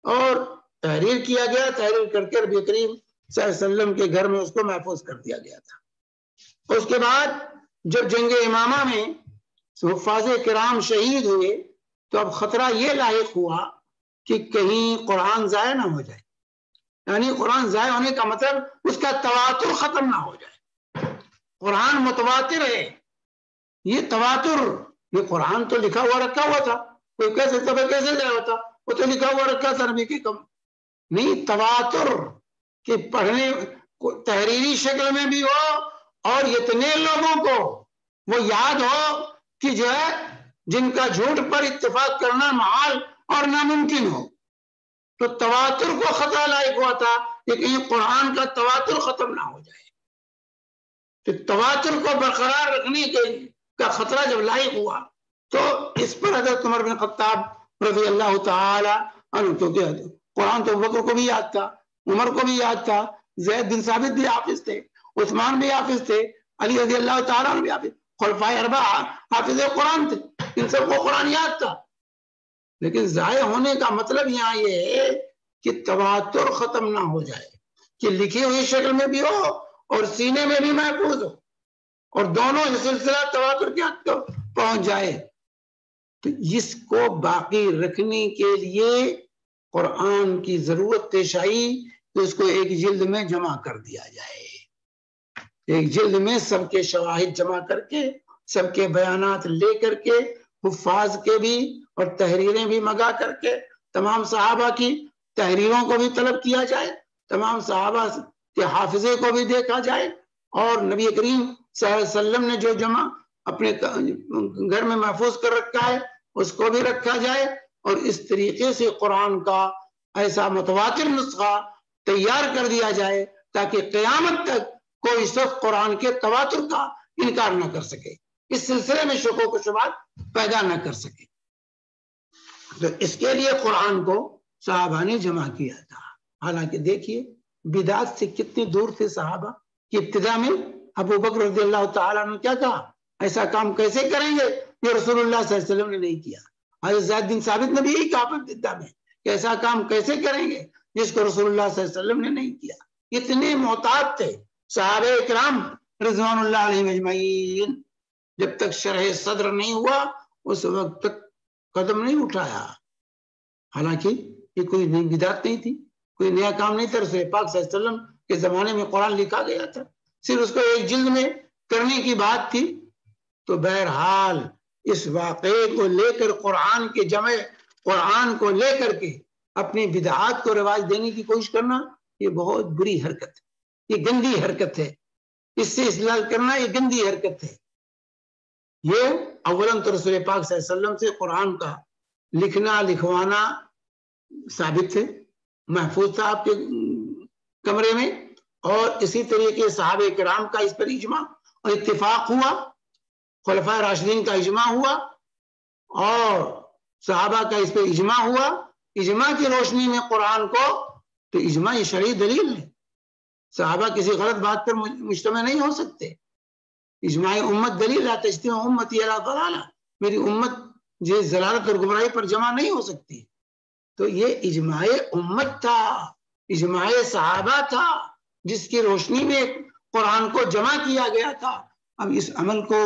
[SPEAKER 2] اور تحریر کیا گیا، تحریر کر کے نبی کریم صلی اللہ علیہ وسلم کے گھر میں اس کو محفوظ کر دیا گیا تھا۔ اس کے بعد جب جنگ امامہ میں حفاظ کرام شہید ہوئے تو اب خطرہ یہ لاحق ہوا کہ کہیں قرآن ضائع نہ ہو جائے، یعنی قرآن ضائع ہونے کا مطلب اس کا تواتر ختم نہ ہو جائے۔ قرآن متواتر ہے، یہ تواتر، یہ قرآن تو لکھا ہوا رکھا ہوا تھا، کوئی کہہ سکتا ہے کیسے ضائع ہوتا، وہ تو لکھا ہوا رکھا تھا نبی کے کم نہیں، تواتر کہ پڑھنے تحریری شکل میں بھی ہو اور اتنے لوگوں کو وہ یاد ہو کہ جو ہے جن کا جھوٹ پر اتفاق کرنا محال اور ناممکن ہو، تو تواتر کو خطرہ لاحق ہوا تھا کہ کہیں قرآن کا تواتر ختم نہ ہو جائے۔ تو تواتر کو برقرار رکھنے کا خطرہ جب لاحق ہوا تو اس پر حضرت عمر بن خطاب رضی اللہ تعالی عنہ، کیونکہ قرآن تو بکر کو بھی یاد تھا، عمر کو بھی یاد تھا، زید بن ثابت بھی حافظ تھے، عثمان بھی حافظ تھے، علی رضی اللہ تعالیٰ عنہ بھی حافظ، خلفائے اربعہ حافظ قرآن تھے، ان سب کو قرآن یاد تھا۔ لیکن ضائع ہونے کا مطلب یہاں یہ ہے کہ تواتر ختم نہ ہو جائے، کہ لکھی ہوئی شکل میں بھی ہو اور سینے میں بھی محفوظ ہو، اور دونوں سلسلہ تواتر کے حد تک پہنچ جائے۔ تو اس کو باقی رکھنے کے لیے قرآن کی ضرورت پیش آئی کہ اس کو ایک جلد میں جمع کر دیا جائے، ایک جلد میں سب کے شواہد جمع کر کے، سب کے بیانات لے کر کے، حفاظ کے بھی اور تحریریں بھی منگا کر کے، تمام صحابہ کی تحریروں کو بھی طلب کیا جائے، تمام صحابہ کے حافظے کو بھی دیکھا جائے، اور نبی کریم صلی اللہ علیہ وسلم نے جو جمع اپنے گھر میں محفوظ کر رکھا ہے اس کو بھی رکھا جائے، اور اس طریقے سے قرآن کا ایسا متواتر نسخہ تیار کر دیا جائے تاکہ قیامت تک کوئی شخص قرآن کے تواتر کا انکار نہ کر سکے، اس سلسلے میں شکوک و شبہات پیدا نہ کر سکے۔ تو اس کے لیے قرآن کو صحابہ نے جمع کیا تھا۔ حالانکہ دیکھیے بدعت سے کتنے دور تھے صحابہ، کہ ابتدا میں ابو بکر رضی اللہ تعالیٰ نے کیا کہا، ایسا کام کیسے کریں گے یہ رسول اللہ صلی اللہ علیہ وسلم نے نہیں کیا۔ حضرت زید بن ثابت نے بھی یہی کہا ابتدا میں کہ ایسا کام کیسے کریں گے جس کو رسول اللہ صلی اللہ علیہ وسلم نے نہیں کیا۔ اتنے محتاط تھے صحابہ کرام رضوان اللہ علیہم اجمعین، جب تک شرح صدر نہیں ہوا اس وقت تک قدم نہیں اٹھایا. حالانکہ یہ کوئی نئی بدعت نہیں تھی، کوئی نیا کام نہیں تھا. رسول پاک صلی اللہ علیہ وسلم کے زمانے میں قرآن لکھا گیا تھا، صرف اس کو ایک جلد میں کرنے کی بات تھی. تو بہرحال اس واقعے کو لے کر قرآن کے جمع، قرآن کو لے کر کے اپنی بدعات کو رواج دینے کی کوشش کرنا یہ بہت بری حرکت ہے، یہ گندی حرکت ہے. اس سے استدلال کرنا یہ گندی حرکت ہے. یہ اولاً تو رسول پاک صلی اللہ علیہ وسلم سے قرآن کا لکھنا لکھوانا ثابت ہے، محفوظ تھا آپ کے کمرے میں، اور اسی طریقے صحابہ کرام کا اس پر اجماع اور اتفاق ہوا، خلفائے راشدین کا اجماع ہوا اور صحابہ کا اس پر اجماع ہوا. اجماع کی روشنی میں قرآن کو، تو اجماع یہ شرعی دلیل ہے. صحابہ کسی غلط بات پر مجتمع نہیں ہو سکتے. اجماع امت دلیل لا تجتمع امتی علی ضلالہ، میری امت جو ضلالت اور گمراہی پر جمع نہیں ہو سکتی. تو یہ اجماع امت تھا، اجماع صحابہ تھا، جس کی روشنی میں قرآن کو جمع کیا گیا تھا. اب اس عمل کو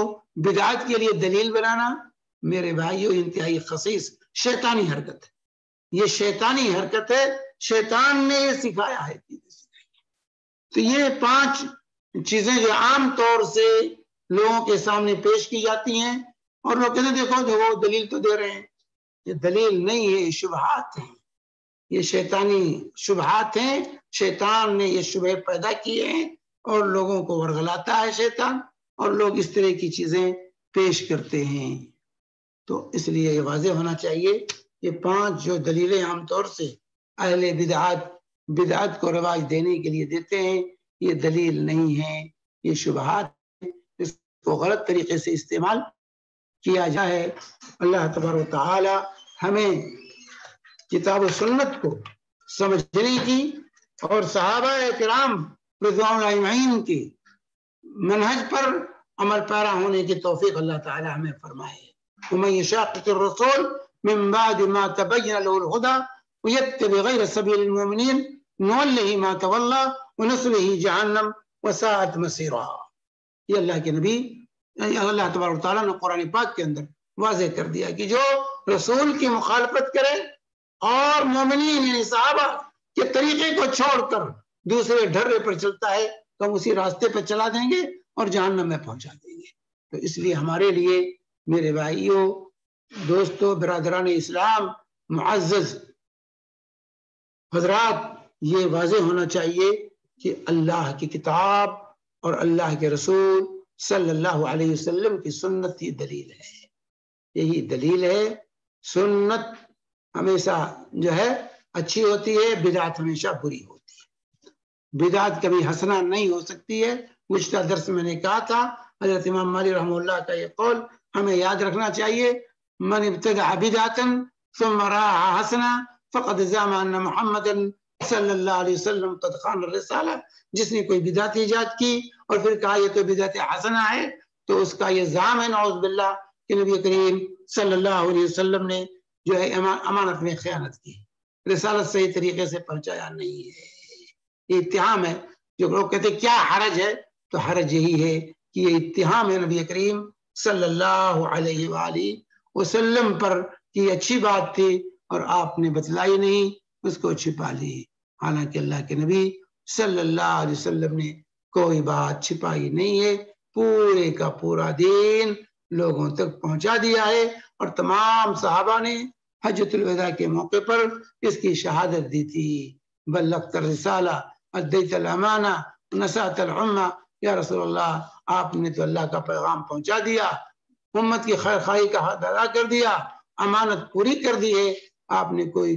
[SPEAKER 2] بدعت کے لیے دلیل بنانا میرے بھائیوں انتہائی خسیس شیطانی حرکت ہے. یہ شیطانی حرکت ہے، شیطان نے یہ سکھایا ہے. تو یہ 5 چیزیں جو عام طور سے لوگوں کے سامنے پیش کی جاتی ہیں اور لوگ کہتے ہیں دیکھو وہ دلیل تو دے رہے ہیں. یہ دلیل نہیں ہے، یہ شبہات ہیں، یہ شیطانی شبہات ہیں. شیطان نے یہ شبہ پیدا کیے ہیں اور لوگوں کو ورغلاتا ہے شیطان، اور لوگ اس طرح کی چیزیں پیش کرتے ہیں. تو اس لیے یہ واضح ہونا چاہیے یہ 5 جو دلیلیں عام طور سے اہل بدعت کو رواج دینے کے لیے دیتے ہیں، یہ دلیل نہیں ہے، یہ شبہات ہیں. اس کو غلط طریقے سے استعمال کیا جائے. اللہ تبارک و تعالی ہمیں کتاب و سنت کو سمجھنے کی اور صحابہ کرام رضوان اللہ اجمعین کی منہج پر عمل پیرا ہونے کی توفیق اللہ تعالی ہمیں فرمائے. ومن يشاقق الرسول من بعد ما تبين له الهدى ويتبع غير سبيل المؤمنين نوله ما تولى ونصله جهنم وساءت مصيرا. یہ اللہ کے نبی اللہ تبارک و تعالیٰ نے قرآن پاک کے اندر واضح کر دیا کہ جو رسول کی مخالفت کرے اور مومنین یعنی صحابہ کے طریقے کو چھوڑ کر دوسرے ڈھرے پر چلتا ہے تو ہم اسی راستے پر چلا دیں گے اور جہنم میں پہنچا دیں گے. تو اس لیے ہمارے لیے میرے بھائیوں، دوستوں، برادران اسلام، معزز حضرات، یہ واضح ہونا چاہیے کہ اللہ کی کتاب اور اللہ کے رسول صلی اللہ علیہ وسلم کی سنت یہ دلیل ہے، یہی دلیل ہے. سنت ہمیشہ جو ہے اچھی ہوتی ہے، بدعت ہمیشہ بری ہوتی ہے. بدعت کبھی حسنہ نہیں ہو سکتی ہے. گزشتہ درس میں نے کہا تھا حضرت امام مالک رحمہ اللہ کا یہ قول ہمیں یاد رکھنا چاہیے، من ابتدع بدعتا ثم راها حسنہ فقد زعم ان محمدا صلی اللہ علیہ وسلم قد خان الرسالہ. جس نے کوئی بدعت ایجاد کی اور پھر کہا یہ تو بدعت حسنہ ہے تو اس کا یہ زعم ہے نعوذ باللہ کہ نبی کریم صلی اللہ علیہ وسلم نے جو ہے امانت میں خیانت کی، رسالت صحیح طریقے سے پہنچایا نہیں ہے. یہ اتہام ہے. جو لوگ کہتے کیا حرج ہے، تو حرج یہی ہے کہ یہ اتہام ہے نبی کریم صلی اللہ علیہ وآلہ وسلم پر کہ یہ اچھی بات تھی اور آپ نے بتلائی نہیں، اس کو چھپا لی. حالانکہ اللہ کے نبی صلی اللہ علیہ وسلم نے کوئی بات چھپائی نہیں ہے، پورے کا پورا دین لوگوں تک پہنچا دیا ہے. اور تمام صحابہ نے حجۃ الوداع کے موقع پر اس کی شہادت دی تھی. بلغت الرسالہ ادیت الامانہ نصحت الامہ. یا رسول اللہ آپ نے تو اللہ کا پیغام پہنچا دیا، امت کی خیر خواہی کا حق ادا کر دیا، امانت پوری کر دی ہے. آپ نے کوئی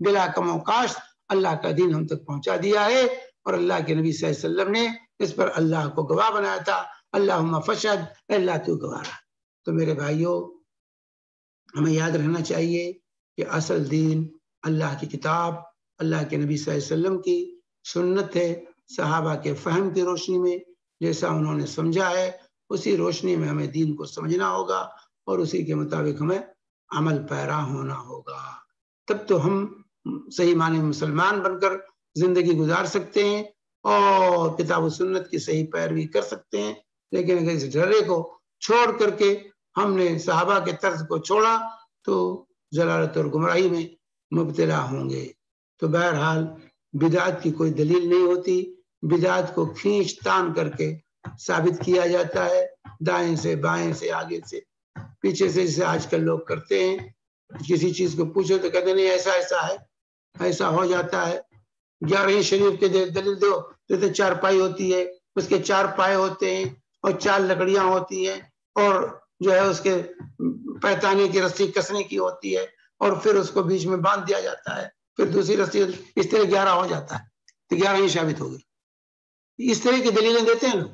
[SPEAKER 2] بلا کم و کاشت اللہ کا دین ہم تک پہنچا دیا ہے. اور اللہ کے نبی صلی اللہ علیہ وسلم نے اس پر اللہ کو گواہ بنایا تھا. اللہم فشہد، اللہ تو گواہ رہا. تو میرے بھائیوں، ہمیں یاد رہنا چاہیے کہ اصل دین اللہ کی کتاب، اللہ کے نبی صلی اللہ علیہ وسلم کی سنت ہے. صحابہ کے فہم کی روشنی میں جیسا انہوں نے سمجھا ہے اسی روشنی میں ہمیں دین کو سمجھنا ہوگا اور اسی کے مطابق ہمیں عمل پیرا ہونا ہوگا. تب تو ہم صحیح معنی میں مسلمان بن کر زندگی گزار سکتے ہیں اور کتاب و سنت کی صحیح پیروی کر سکتے ہیں. لیکن اگر اس ڈرے کو چھوڑ کر کے ہم نے صحابہ کے طرز کو چھوڑا تو ضلالت اور گمراہی میں مبتلا ہوں گے. تو بہرحال بدعت کی کوئی دلیل نہیں ہوتی. بدعت کو کھینچ تان کر کے ثابت کیا جاتا ہے، دائیں سے بائیں سے آگے سے پیچھے سے، جسے آج کل لوگ کرتے ہیں. کسی چیز کو پوچھو تو کہتے نہیں ایسا ایسا ہے، ایسا ہو جاتا ہے. 11 شریف کے دلیل دو تو 4 پائی ہوتی ہے، اس کے 4 پائے ہوتے ہیں اور 4 لکڑیاں ہوتی ہیں، اور جو ہے اس کے پیتانے کی رسی کسنے کی ہوتی ہے، اور پھر اس کو بیچ میں باندھ دیا جاتا ہے، پھر دوسری رسی، اس طرح 11 ہو جاتا ہے تو 11 ہی ثابت ہوگی. اس طرح کی دلیلیں دیتے ہیں لوگ.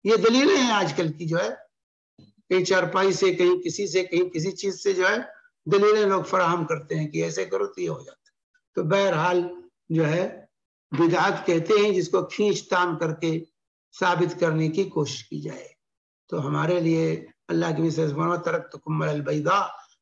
[SPEAKER 2] یہ دلیلیں ہیں آج کل کی، جو ہے کہیں 4 پائی سے، کہیں کسی سے، کہیں کسی چیز سے جو ہے دلیلیں لوگ فراہم کرتے ہیں کہ ایسے کرو تو یہ ہو جاتا ہے. تو بہرحال جو ہے بدعت کہتے ہیں جس کو کھینچ تان کر کے ثابت کرنے کی کوشش کی جائے. تو ہمارے لیے اللہ کی وجہ ترکتکم علی البیضاء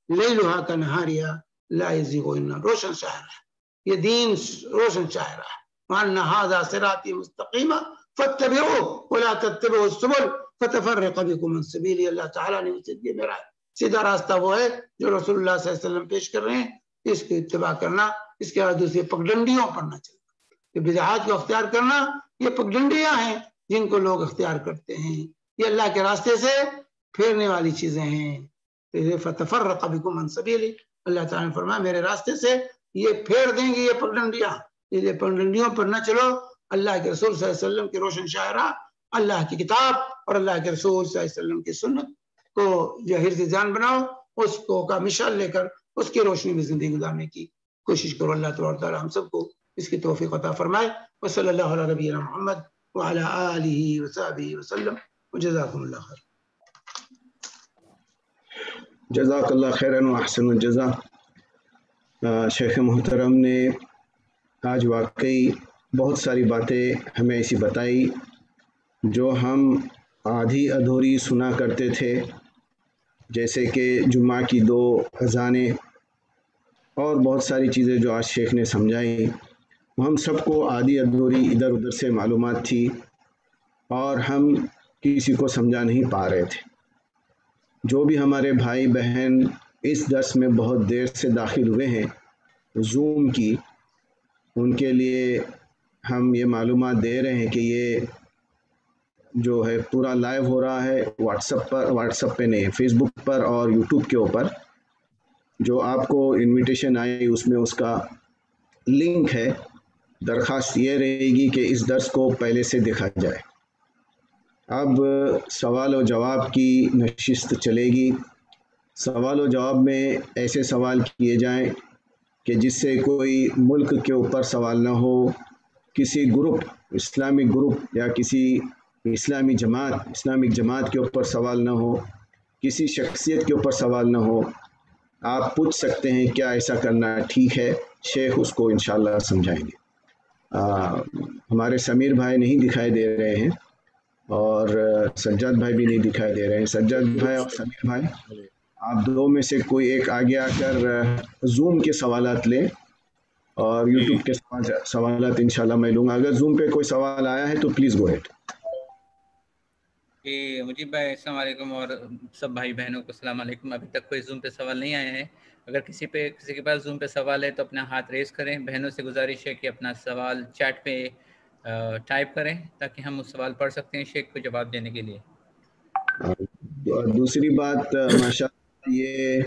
[SPEAKER 2] لیلھا کنہارھا لا یزیغ الا، روشن شاعر ہے یہ دین، روشن شاعر ہے. وان ھذا صراطی مستقیما فاتبعوہ ولا تتبعوا السبل فتفرق بکم عن سبیلہ. اللہ تعالیٰ نے اسے یہ میرا سیدھا راستہ وہ ہے جو رسول اللہ صلی اللہ علیہ وسلم پیش کر رہے ہیں، اس کی اتباع کرنا، اس کے بعد دوسری پگڈنڈیوں پر نہ چلنا. کہ بدعات کو اختیار کرنا یہ پگڈنڈیاں ہیں جن کو لوگ اختیار کرتے ہیں، یہ اللہ کے راستے سے پھیرنے والی چیزیں ہیں. فتفرق بکم عن سبیلہ، اللہ تعالیٰ نے فرمایا میرے راستے سے یہ پھیر دیں گے یہ پگڈنڈیاں. یہ پگڈنڈیوں پر نہ چلو، اللہ کے رسول صلی اللہ علیہ وسلم کی روشن شاعرہ، اللہ کی کتاب اور اللہ کے رسول صلی اللہ علیہ وسلم کی سنت کو جو حرز جان بناؤ، اس کو کا مشعل لے کر اس کی روشنی میں زندگی گزارنے کی کوشش کرو. اللہ تبارک و تعالیٰ ہم سب کو اس کی توفیق عطا فرمائے. وصلی اللہ علی نبینا محمد وعلی آلہ وصحبہ وسلم وجزاکم اللہ خیر.
[SPEAKER 1] جزاک اللہ خیرا و احسن الجزا. شیخ محترم نے آج واقعی بہت ساری باتیں ہمیں ایسی بتائی جو ہم آدھی ادھوری سنا کرتے تھے، جیسے کہ جمعہ کی 2 اذانیں اور بہت ساری چیزیں جو آج شیخ نے سمجھائی. ہم سب کو آدھی ادھوری ادھر ادھر سے معلومات تھی اور ہم کسی کو سمجھا نہیں پا رہے تھے. جو بھی ہمارے بھائی بہن اس درس میں بہت دیر سے داخل ہوئے ہیں زوم کی، ان کے لیے ہم یہ معلومات دے رہے ہیں کہ یہ جو ہے پورا لائیو ہو رہا ہے واٹس ایپ پہ نہیں، فیس بک پر اور یوٹیوب کے اوپر. جو آپ کو انویٹیشن آئی اس میں اس کا لنک ہے. درخواست یہ رہے گی کہ اس درس کو پہلے سے دیکھا جائے. اب سوال و جواب کی نشست چلے گی. سوال و جواب میں ایسے سوال کیے جائیں کہ جس سے کوئی ملک کے اوپر سوال نہ ہو، کسی گروپ، اسلامک گروپ یا کسی اسلامک جماعت کے اوپر سوال نہ ہو، کسی شخصیت کے اوپر سوال نہ ہو. آپ پوچھ سکتے ہیں کیا ایسا کرنا ٹھیک ہے، شیخ اس کو انشاءاللہ سمجھائیں گے. ہمارے سمیر بھائی نہیں دکھائی دے رہے ہیں اور سجاد بھائی بھی نہیں دکھائی دے رہے ہیں. سجاد بھائی اور سمیر بھائی، آپ 2 میں سے کوئی ایک آگے آ کر زوم کے سوالات لیں اور یوٹیوب کے سوالات انشاءاللہ میں لوں گا. اگر زوم پہ کوئی سوال آیا ہے تو پلیز گو ہیڈ.
[SPEAKER 3] مجیب بھائی السلام علیکم، اور سب بھائی بہنوں کو السلام علیکم. ابھی تک کوئی زوم پہ سوال نہیں آیا ہے. اگر کسی کے پاس زوم پہ سوال ہے تو اپنا ہاتھ ریز کریں. بہنوں سے گزارش ہے کہ اپنا سوال چیٹ پہ ٹائپ کریں تاکہ ہم اس سوال پڑھ سکتے ہیں شیخ کو جواب دینے کے لیے.
[SPEAKER 1] دوسری بات، ماشاءاللہ یہ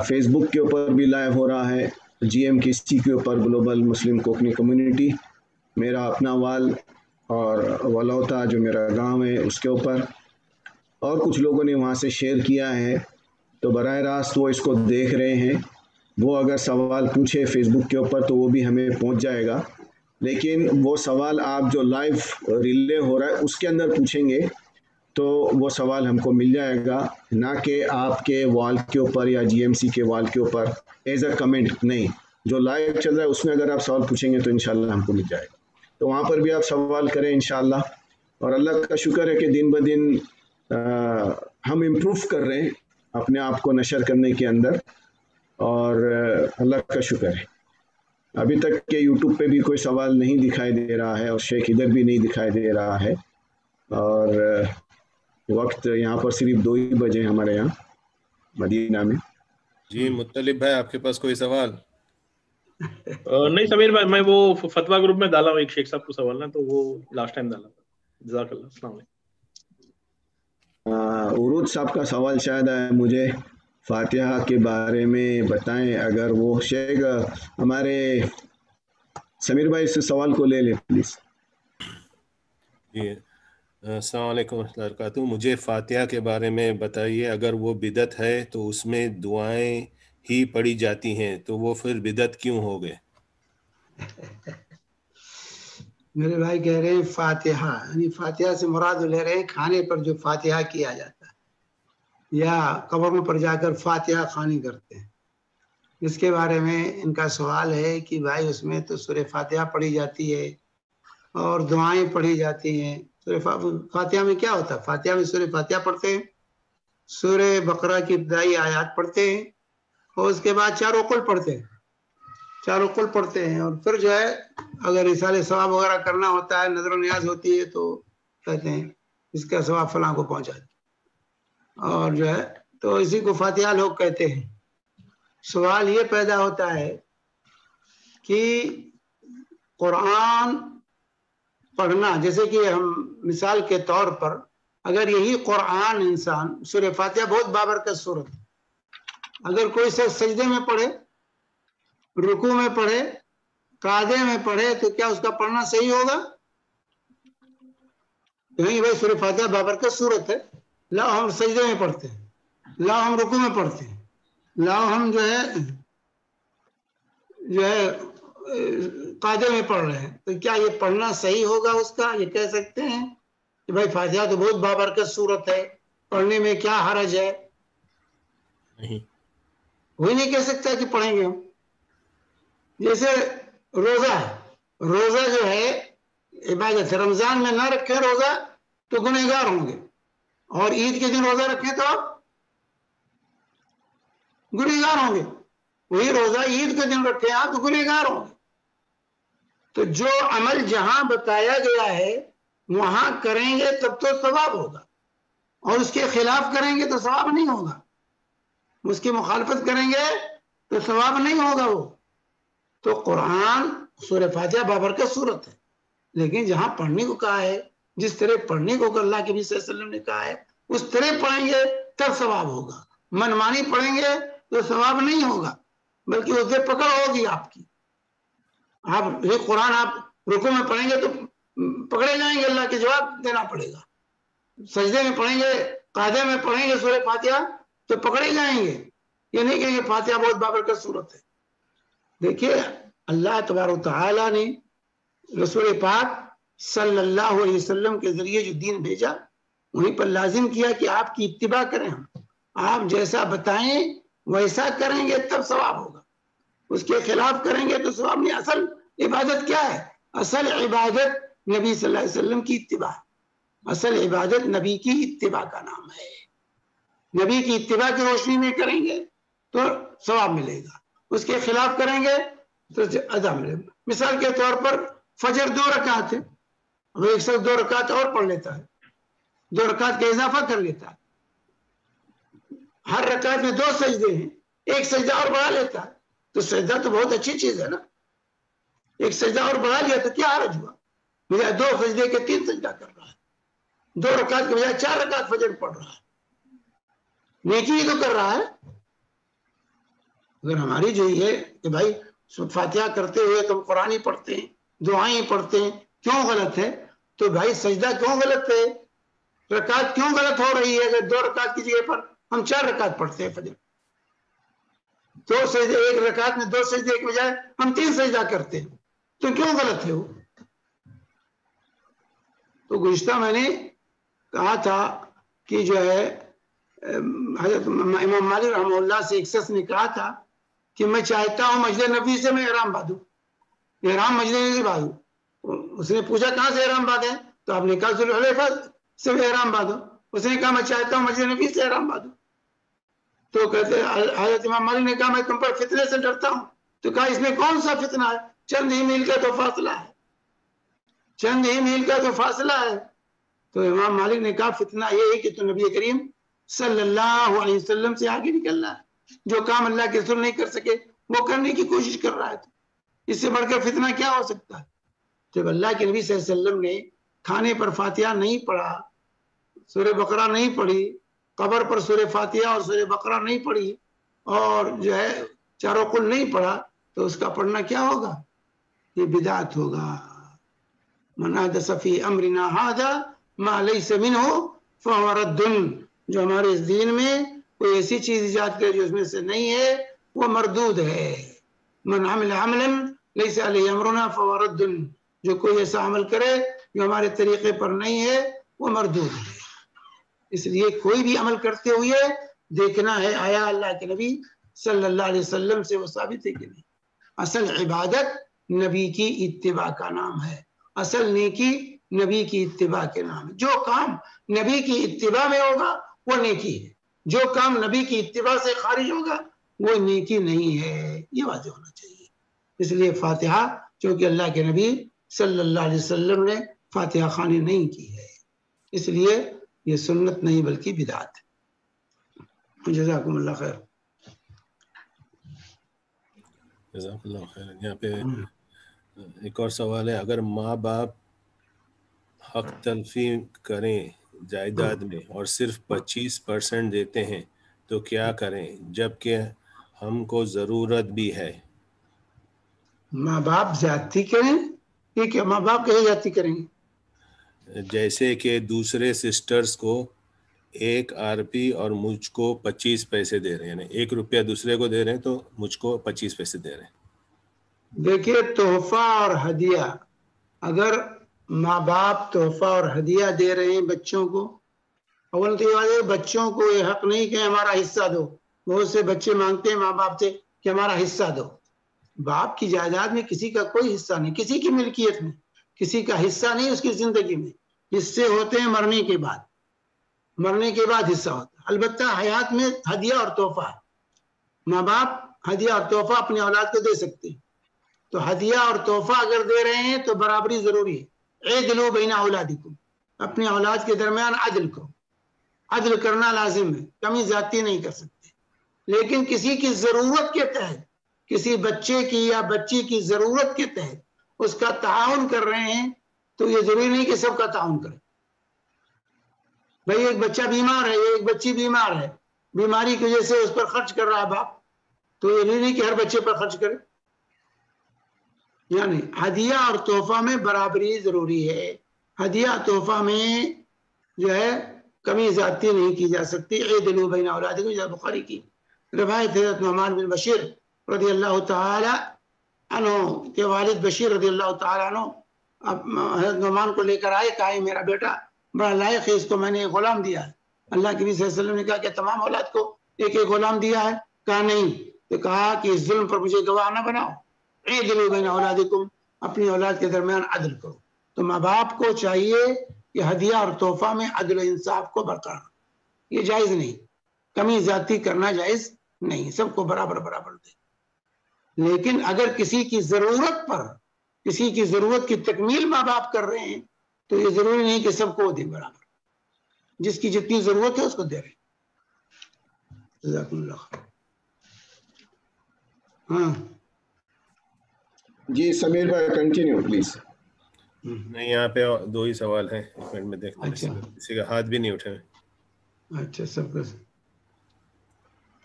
[SPEAKER 1] فیس بک کے اوپر بھی لائیو ہو رہا ہے، GM کے اوپر، گلوبل مسلم کوکنی کمیونٹی، میرا اپنا وال اور ولوتا جو میرا گاؤں ہے اس کے اوپر، اور کچھ لوگوں نے وہاں سے شیئر کیا ہے تو براہ راست وہ اس کو دیکھ رہے ہیں. وہ اگر سوال پوچھے فیس بک کے اوپر تو وہ بھی ہمیں پہنچ جائے گا، لیکن وہ سوال آپ جو لائیو ریلے ہو رہا ہے اس کے اندر پوچھیں گے تو وہ سوال ہم کو مل جائے گا، نہ کہ آپ کے وال کے اوپر یا GMC کے وال کے اوپر ایز اے کمنٹ. نہیں، جو لائیو چل رہا ہے اس میں اگر آپ سوال پوچھیں گے تو انشاءاللہ ہم کو مل جائے گا. تو وہاں پر بھی آپ سوال کریں انشاءاللہ. اور اللہ کا شکر ہے کہ دن بدن ہم امپروو کر رہے ہیں اپنے آپ کو نشر کرنے کے اندر، اور اللہ کا شکر ہے. ابھی تک کہ یوٹیوب پہ بھی کوئی سوال نہیں دکھائی دے رہا ہے اور شیخ ادھر بھی نہیں دکھائی دے رہا ہے. اور وقت یہاں پر صرف 2 ہی بجے ہمارے یہاں مدینہ میں۔
[SPEAKER 4] جی مطلب بھائی آپ کے پاس کوئی سوال؟
[SPEAKER 5] نہیں سمیر بھائی، میں وہ فتویٰ گروپ میں ڈالا ہوں ایک شیخ صاحب کو سوال نا، تو وہ لاسٹ ٹائم ڈالا تھا۔ جزاک اللہ، السلام علیکم۔
[SPEAKER 1] عروج صاحب کا سوال شاید ہے، مجھے فاتحہ کے بارے میں بتائیں۔ اگر وہ شیخ ہمارے سمیر بھائی اس سوال کو لے لیں پلیز۔
[SPEAKER 4] جی السلام علیکم ورحمۃ اللہ وبرکاتہ۔ مجھے فاتحہ کے بارے میں بتائیے، اگر وہ بدعت ہے تو اس میں دعائیں ہی پڑھی جاتی ہیں، تو وہ پھر بدعت کیوں ہو گئے؟
[SPEAKER 2] میرے بھائی کہہ رہے ہیں فاتحہ، یعنی فاتحہ سے مراد لے رہے ہیں کھانے پر جو فاتحہ کیا جاتا ہے، یا قبروں پر جا کر فاتحہ خوانی کرتے ہیں۔ اس کے بارے میں ان کا سوال ہے کہ بھائی اس میں تو سورہ فاتحہ پڑھی جاتی ہے اور دعائیں پڑھی جاتی ہیں۔ سورہ فاتحہ میں کیا ہوتا ہے؟ فاتحہ میں سورہ فاتحہ پڑھتے ہیں، سورہ بقرہ کی ابتدائی آیات پڑھتے ہیں، اور اس کے بعد چاروں قل پڑھتے ہیں، چاروں قل پڑھتے ہیں، اور پھر جو ہے اگر رسالہ ثواب وغیرہ کرنا ہوتا ہے، نظر و نیاز ہوتی ہے، تو کہتے ہیں اس کا ثواب فلاں کو پہنچا دیں، اور جو ہے تو اسی کو فاتحہ لوگ کہتے ہیں۔ سوال یہ پیدا ہوتا ہے کہ قرآن پڑھنا، جیسے کہ ہم مثال کے طور پر اگر یہی قرآن انسان، سورہ فاتحہ بہت بابرکت سورت ہے، اگر کوئی سجدے میں پڑھے، رکوع میں پڑھے، قعدے میں پڑھے، تو کیا اس کا پڑھنا صحیح ہوگا؟ نہیں بھائی، سورہ فاتحہ بابرکت سورت ہے، لاؤ ہم سجدے میں پڑھتے ہیں، لاؤ ہم رکوع میں پڑھتے ہیں، لاؤ ہم جو ہے قاعدے میں پڑھ رہے ہیں، تو کیا یہ پڑھنا صحیح ہوگا اس کا؟ یہ کہہ سکتے ہیں کہ بھائی فاتحہ تو بہت بابرکت سورت ہے، پڑھنے میں کیا حرج ہے؟
[SPEAKER 4] نہیں،
[SPEAKER 2] وہی نہیں کہہ سکتا کہ پڑھیں گے ہم۔ جیسے روزہ ہے، روزہ جو ہے عبادت ہے، رمضان میں نہ رکھیں روزہ تو گنہگار ہوں گے، اور عید کے دن روزہ رکھیں تو آپ گنہگار ہوں گے، وہی روزہ عید کے دن رکھیں آپ تو گنہگار ہوں گے۔ تو جو عمل جہاں بتایا گیا ہے وہاں کریں گے تب تو ثواب ہوگا، اور اس کے خلاف کریں گے تو ثواب نہیں ہوگا، اس کی مخالفت کریں گے تو ثواب نہیں ہوگا وہ۔ تو قرآن سورہ فاتحہ بابرکت سورت ہے، لیکن جہاں پڑھنے کو کہا ہے، جس طرح پڑھنے کو اللہ کے نبی صلی اللہ علیہ وسلم نے کہا ہے اس طرح پڑھیں گے تب ثواب ہوگا، منمانی پڑھیں گے تو ثواب نہیں ہوگا، بلکہ اس سے پکڑ ہوگی آپ کی۔ آپ یہ قرآن آپ رکوع میں پڑھیں گے تو پکڑے جائیں گے، اللہ کے جواب دینا پڑے گا، سجدے میں پڑھیں گے، قعدے میں پڑھیں گے سورہ فاتحہ تو پکڑے جائیں گے، یہ نہیں کہ یہ فاتحہ بہت بابرکت سورت ہے۔ دیکھیے اللہ تبارک و تعالیٰ نے رسول پاک صلی اللہ علیہ وسلم کے ذریعے جو دین بھیجا وہیں پر لازم کیا کہ آپ کی اتباع کریں، ہم آپ جیسا بتائیں ویسا کریں گے تب ثواب ہوگا، اس کے خلاف کریں گے تو ثواب نہیں۔ اصل عبادت کیا ہے؟ اصل عبادت نبی صلی اللہ علیہ وسلم کی اتباع، اصل عبادت نبی کی اتباع کا نام ہے۔ نبی کی اتباع کی روشنی میں کریں گے تو ثواب ملے گا، اس کے خلاف کریں گے تو ادا ملے گا۔ مثال کے طور پر فجر 2 رکعت ہے، اب ایک شخص 2 رکعت اور پڑھ لیتا ہے، 2 رکعت کا اضافہ کر لیتا ہے، ہر رکعت میں 2 سجدے ہیں، ایک سجدہ اور بڑھا لیتا ہے، تو سجدہ تو بہت اچھی چیز ہے نا، ایک سجدہ اور بڑھا لیا تو کیا حرج ہوا؟ بجائے 2 سجدے کے 3 سجدہ کر رہا ہے، 2 رکعت کے بجائے 4 رکعت فجر پڑھ رہا ہے، نیکی ہی تو کر رہا ہے۔ اگر ہماری جو یہ کہ بھائی فاتحہ کرتے ہوئے تم قرآن ہی پڑھتے ہیں، دعائیں پڑھتے ہیں، کیوں غلط ہے؟ تو بھائی سجدہ کیوں غلط ہے؟ رکعت کیوں غلط ہو رہی ہے؟ اگر 2 رکعت کی جگہ پر ہم 4 رکعت پڑھتے ہیں فجر، 2 سجدے، ایک رکعت میں 2 سجدے کے بجائے ہم 3 سجدہ کرتے ہیں، تو کیوں غلط ہے وہ؟ تو گزشتہ میں نے کہا تھا کہ جو ہے حضرت امام مالک رحمہ اللہ سے ایک شخص نے کہا تھا کہ میں چاہتا ہوں مسجد نبوی سے میں احرام باندھوں، احرام مسجد نبوی سے باندھوں۔ اس نے پوچھا کہاں سے احرام باندھیں؟ تو آپ نے کہا ذوالحلیفہ سے احرام باندھو۔ اس نے کہا میں چاہتا ہوں مسجد نبوی سے احرام باندھوں۔ تو کہتے حضرت امام مالک نے کہا میں تم پر فتنے سے ڈرتا ہوں۔ تو کہا اس میں کون سا فتنہ ہے؟ چند ہی میل کا تو فاصلہ ہے، چند ہی میل کا تو فاصلہ ہے، تو امام مالک نے کہا فتنہ یہ ہے کہ تو نبی کریم صلی اللہ علیہ وسلم سے آگے نکلنا ہے، جو کام اللہ کے رسول نہیں کر سکے وہ کرنے کی کوشش کر رہا ہے، تو اس سے بڑھ کر فتنہ کیا ہو سکتا ہے؟ جب اللہ کے نبی صلی اللہ علیہ وسلم نے کھانے پر فاتحہ نہیں پڑھا، سورہ بقرہ نہیں پڑھی، قبر پر سورہ فاتحہ اور سورہ بقرہ نہیں پڑھی، اور جو ہے چاروں قل نہیں پڑھا، تو اس کا پڑھنا کیا ہوگا؟ یہ بدعت ہوگا۔ من احدث فی امرنا ھذا ما لیس منہ فہو رد، جو ہمارے اس دین میں کوئی ایسی چیز ایجاد کرے جو اس میں سے نہیں ہے وہ مردود ہے۔ من عمل عملا لیس علیہ امرنا فہو رد، جو کوئی ایسا عمل کرے جو ہمارے طریقے پر نہیں ہے وہ مردود ہے۔ اس لیے کوئی بھی عمل کرتے ہوئے دیکھنا ہے آیا اللہ کے نبی صلی اللہ علیہ وسلم سے وہ ثابت ہے کہ نہیں۔ اصل عبادت نبی کی اتباع کا نام ہے، اصل نیکی نبی کی اتباع کے نام ہے۔ جو کام نبی کی اتباع میں ہوگا وہ نیکی ہے، جو کام نبی کی اتباع سے خارج ہوگا وہ نیکی نہیں ہے، یہ واضح ہونا چاہیے۔ اس لیے فاتحہ چونکہ اللہ کے نبی صلی اللہ علیہ وسلم نے فاتحہ خوانی نہیں کی ہے، اس لیے یہ سنت نہیں بلکہ بدعت ہے۔ جزاکم اللہ خیر۔
[SPEAKER 4] جزاک اللہ خیر۔ یہاں پہ ایک اور سوال ہے، اگر ماں باپ حق تلفی کریں جائیداد میں اور صرف 25% دیتے ہیں تو کیا کریں جبکہ ہم کو ضرورت بھی ہے؟
[SPEAKER 2] ماں باپ زیادتی کریں، ٹھیک ہے، ماں باپ کہیں زیادتی کریں گے؟
[SPEAKER 4] جیسے کہ دوسرے سسٹرز کو 1 RP اور مجھ کو 25 پیسے دے رہے ہیں، یعنی 1 روپیہ دوسرے کو دے رہے ہیں تو مجھ کو 25 پیسے دے رہے ہیں۔
[SPEAKER 2] دیکھیے تحفہ اور ہدیہ، اگر ماں باپ تحفہ اور ہدیہ دے رہے ہیں بچوں کو، اول تو یہ بات ہے بچوں کو یہ حق نہیں کہ ہمارا حصہ دو۔ بہت سے بچے مانگتے ہیں ماں باپ سے کہ ہمارا حصہ دو۔ باپ کی جائیداد میں کسی کا کوئی حصہ نہیں، کسی کی ملکیت میں کسی کا حصہ نہیں۔ اس کی زندگی میں حصے ہوتے ہیں مرنے کے بعد، مرنے کے بعد حصہ ہوتا ہے۔ البتہ حیات میں ہدیہ اور تحفہ ہے، ماں باپ ہدیہ اور تحفہ اپنی اولاد کو دے سکتے ہیں، تو ہدیہ اور تحفہ اگر دے رہے ہیں تو برابری ضروری ہے۔ اعدلوا بین اولادکم، اپنے اولاد کے درمیان عدل کرو، عدل کرنا لازم ہے، کمی زیادتی نہیں کر سکتے۔ لیکن کسی کی ضرورت کے تحت، کسی بچے کی یا بچی کی ضرورت کے تحت اس کا تعاون کر رہے ہیں تو یہ ضروری نہیں کہ سب کا تعاون کریں۔ بھئی ایک بچہ بیمار ہے، ایک بچی بیمار ہے، بیماری کی وجہ سے اس پر خرچ کر رہا ہے باپ، تو یہ ضروری نہیں کہ ہر بچے پر خرچ کرے۔ یعنی ہدیہ اور تحفہ میں برابری ضروری ہے، ہدیہ تحفہ میں جو ہے کمی زیادتی نہیں کی جا سکتی۔ اعدلوا بین اولادکم، جیسے بخاری کی روایت ہے حضرت نعمان بن بشیر رضی اللہ تعالی عنہ کے والد بشیر رضی اللہ تعالی عنہ حضرت نعمان کو لے کر آئے، کہا ہے میرا بیٹا بڑا لائق ہے، اس کو میں نے ایک غلام دیا ہے۔ اللہ کے نبی صلی اللہ علیہ وسلم نے کہا کہ تمام اولاد کو ایک ایک غلام دیا ہے؟ کہا نہیں۔ تو کہا کہ اس ظلم پر مجھے گواہ نہ بناؤ، اعدلوا بین اولادکم، اپنی اولاد کے درمیان عدل کرو۔ تو ماں باپ کو چاہیے کہ ہدیہ اور تحفہ میں عدل و انصاف کو برقرار، یہ جائز نہیں، کمی زیادتی کرنا جائز نہیں، سب کو برابر برابر دے۔ لیکن اگر کسی کی ضرورت پر، کسی کی ضرورت کی تکمیل ماں باپ کر رہے ہیں تو یہ ضروری نہیں کہ سب کو دیں برابر، جس کی جتنی ضرورت ہے اس کو دے رہے ہیں۔ جزاکم اللہ خیر۔ ہاں
[SPEAKER 1] جی سمیر بھائی کنٹینیو پلیز۔
[SPEAKER 4] نہیں، یہاں پہ 2 ہی سوال ہیں، 1 منٹ میں دیکھتے ہیں،
[SPEAKER 2] اچھا
[SPEAKER 4] کسی کا ہاتھ بھی نہیں اٹھے۔
[SPEAKER 2] اچھا، سب کا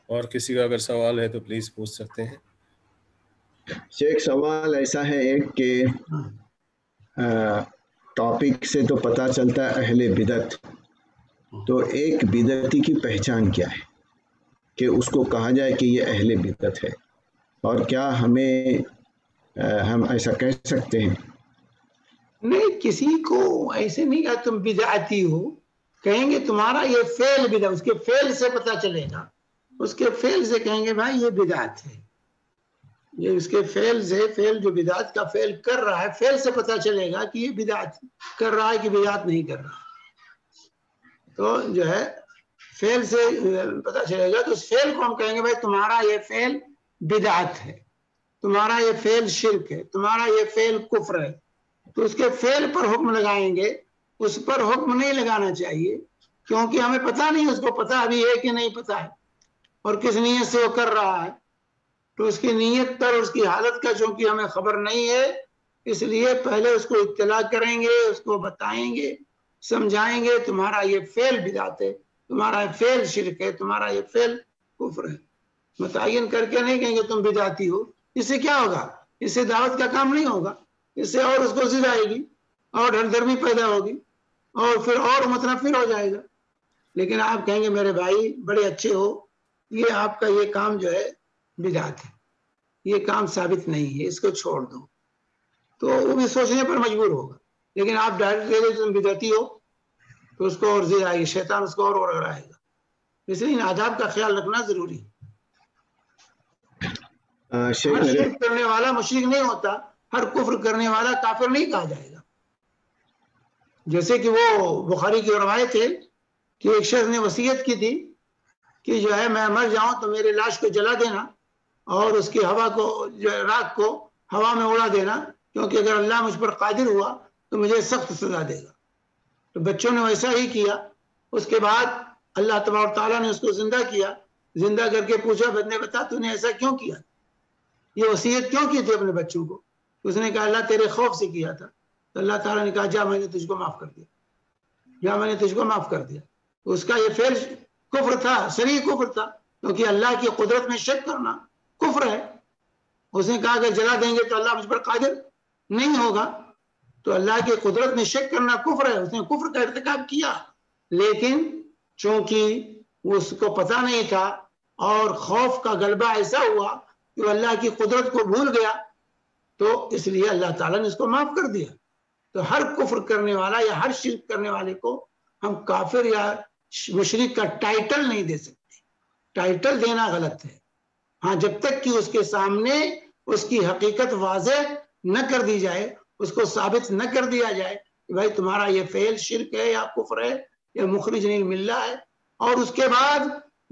[SPEAKER 4] اور کسی کا اگر سوال ہے تو پلیز پوچھ سکتے ہیں۔
[SPEAKER 1] ایک سوال ایسا ہے ایک کہ ٹاپک سے تو پتہ چلتا ہے اہل بدعت، تو ایک بدعتی کی پہچان کیا ہے کہ اس کو کہا جائے کہ یہ اہل بدعت ہے، اور کیا ہم ایسا کہہ سکتے ہیں؟
[SPEAKER 2] نہیں، کسی کو ایسے نہیں کہا تم بدعتی ہو، کہیں گے تمہارا یہ فعل بدعت، اس کے فعل سے پتہ چلے گا، اس کے فعل سے کہیں گے بھائی یہ بدعت ہے، یہ اس کے فعل سے، فعل جو بدعت کا فعل کر رہا ہے، فعل سے پتہ چلے گا کہ یہ بدعت کر رہا ہے کہ بدعت نہیں کر رہا۔ تو جو ہے فعل سے پتہ چلے گا، تو اس فعل کو ہم کہیں گے بھائی تمہارا یہ فعل بدعت ہے، تمہارا یہ فعل شرک ہے، تمہارا یہ فعل کفر ہے، تو اس کے فعل پر حکم لگائیں گے اس پر حکم نہیں لگانا چاہیے، کیونکہ ہمیں پتہ نہیں اس کو پتہ ابھی ہے کہ نہیں پتہ ہے اور کس نیت سے وہ کر رہا ہے. تو اس کی نیت پر اس کی حالت کا چونکہ ہمیں خبر نہیں ہے، اس لیے پہلے اس کو اطلاع کریں گے، اس کو بتائیں گے، سمجھائیں گے تمہارا یہ فعل بدعت ہے، تمہارا یہ فعل شرک ہے، تمہارا یہ فعل کفر ہے. متعین کر کے نہیں کہیں گے تم بدعتی ہو. اس سے کیا ہوگا؟ اس سے دعوت کا کام نہیں ہوگا، اس سے اور اس کو ضد آئے گی اور ہردرمی پیدا ہوگی اور پھر اور متنفر ہو جائے گا. لیکن آپ کہیں گے میرے بھائی بڑے اچھے ہو، یہ آپ کا یہ کام جو ہے بدعت ہے، یہ کام ثابت نہیں ہے، اس کو چھوڑ دو، تو وہ بھی سوچنے پر مجبور ہوگا. لیکن آپ ڈائریکٹ دے دو تم بدعتی ہو تو اس کو اور ضد آئے گی، شیطان اس کو اور رگڑائے گا. اس لیے ان آداب کا خیال رکھنا ضروری ہے. ہر شرک کرنے والا مشرک نہیں ہوتا، ہر کفر کرنے والا کافر نہیں کہا جائے گا. جیسے کہ وہ بخاری کی روایت ہے کہ ایک شخص نے وصیت کی تھی کہ جو ہے میں مر جاؤں تو میرے لاش کو جلا دینا اور اس کی ہوا کو راکھ کو ہوا میں اڑا دینا، کیونکہ اگر اللہ مجھ پر قادر ہوا تو مجھے سخت سزا دے گا. تو بچوں نے ویسا ہی کیا. اس کے بعد اللہ تبارک تعالیٰ نے اس کو زندہ کیا، زندہ کر کے پوچھا بندے بتا تو نے ایسا کیوں کیا، یہ وصیت کیوں کی تھی اپنے بچوں کو؟ اس نے کہا اللہ تیرے خوف سے کیا تھا. تو اللہ تعالیٰ نے کہا جا میں نے تجھ کو معاف کر دیا، جا میں نے تجھ کو معاف کر دیا. اس کا یہ فعل کفر تھا، صریح کفر تھا، کیونکہ اللہ کی قدرت میں شک کرنا کفر ہے. اس نے کہا کہ جلا دیں گے تو اللہ مجھ پر قادر نہیں ہوگا، تو اللہ کی قدرت میں شک کرنا کفر ہے. اس نے کفر کا ارتکاب کیا، لیکن چونکہ اس کو پتہ نہیں تھا اور خوف کا غلبہ ایسا ہوا کہ وہ اللہ کی قدرت کو بھول گیا، تو اس لیے اللہ تعالیٰ نے اس کو معاف کر دیا. تو ہر کفر کرنے والا یا ہر شرک کرنے والے کو ہم کافر یا مشرک کا ٹائٹل نہیں دے سکتے. ٹائٹل دینا غلط ہے. ہاں جب تک کہ اس کے سامنے اس کی حقیقت واضح نہ کر دی جائے، اس کو ثابت نہ کر دیا جائے کہ بھائی تمہارا یہ فعل شرک ہے یا کفر ہے یا مخرج عن الملہ ہے، اور اس کے بعد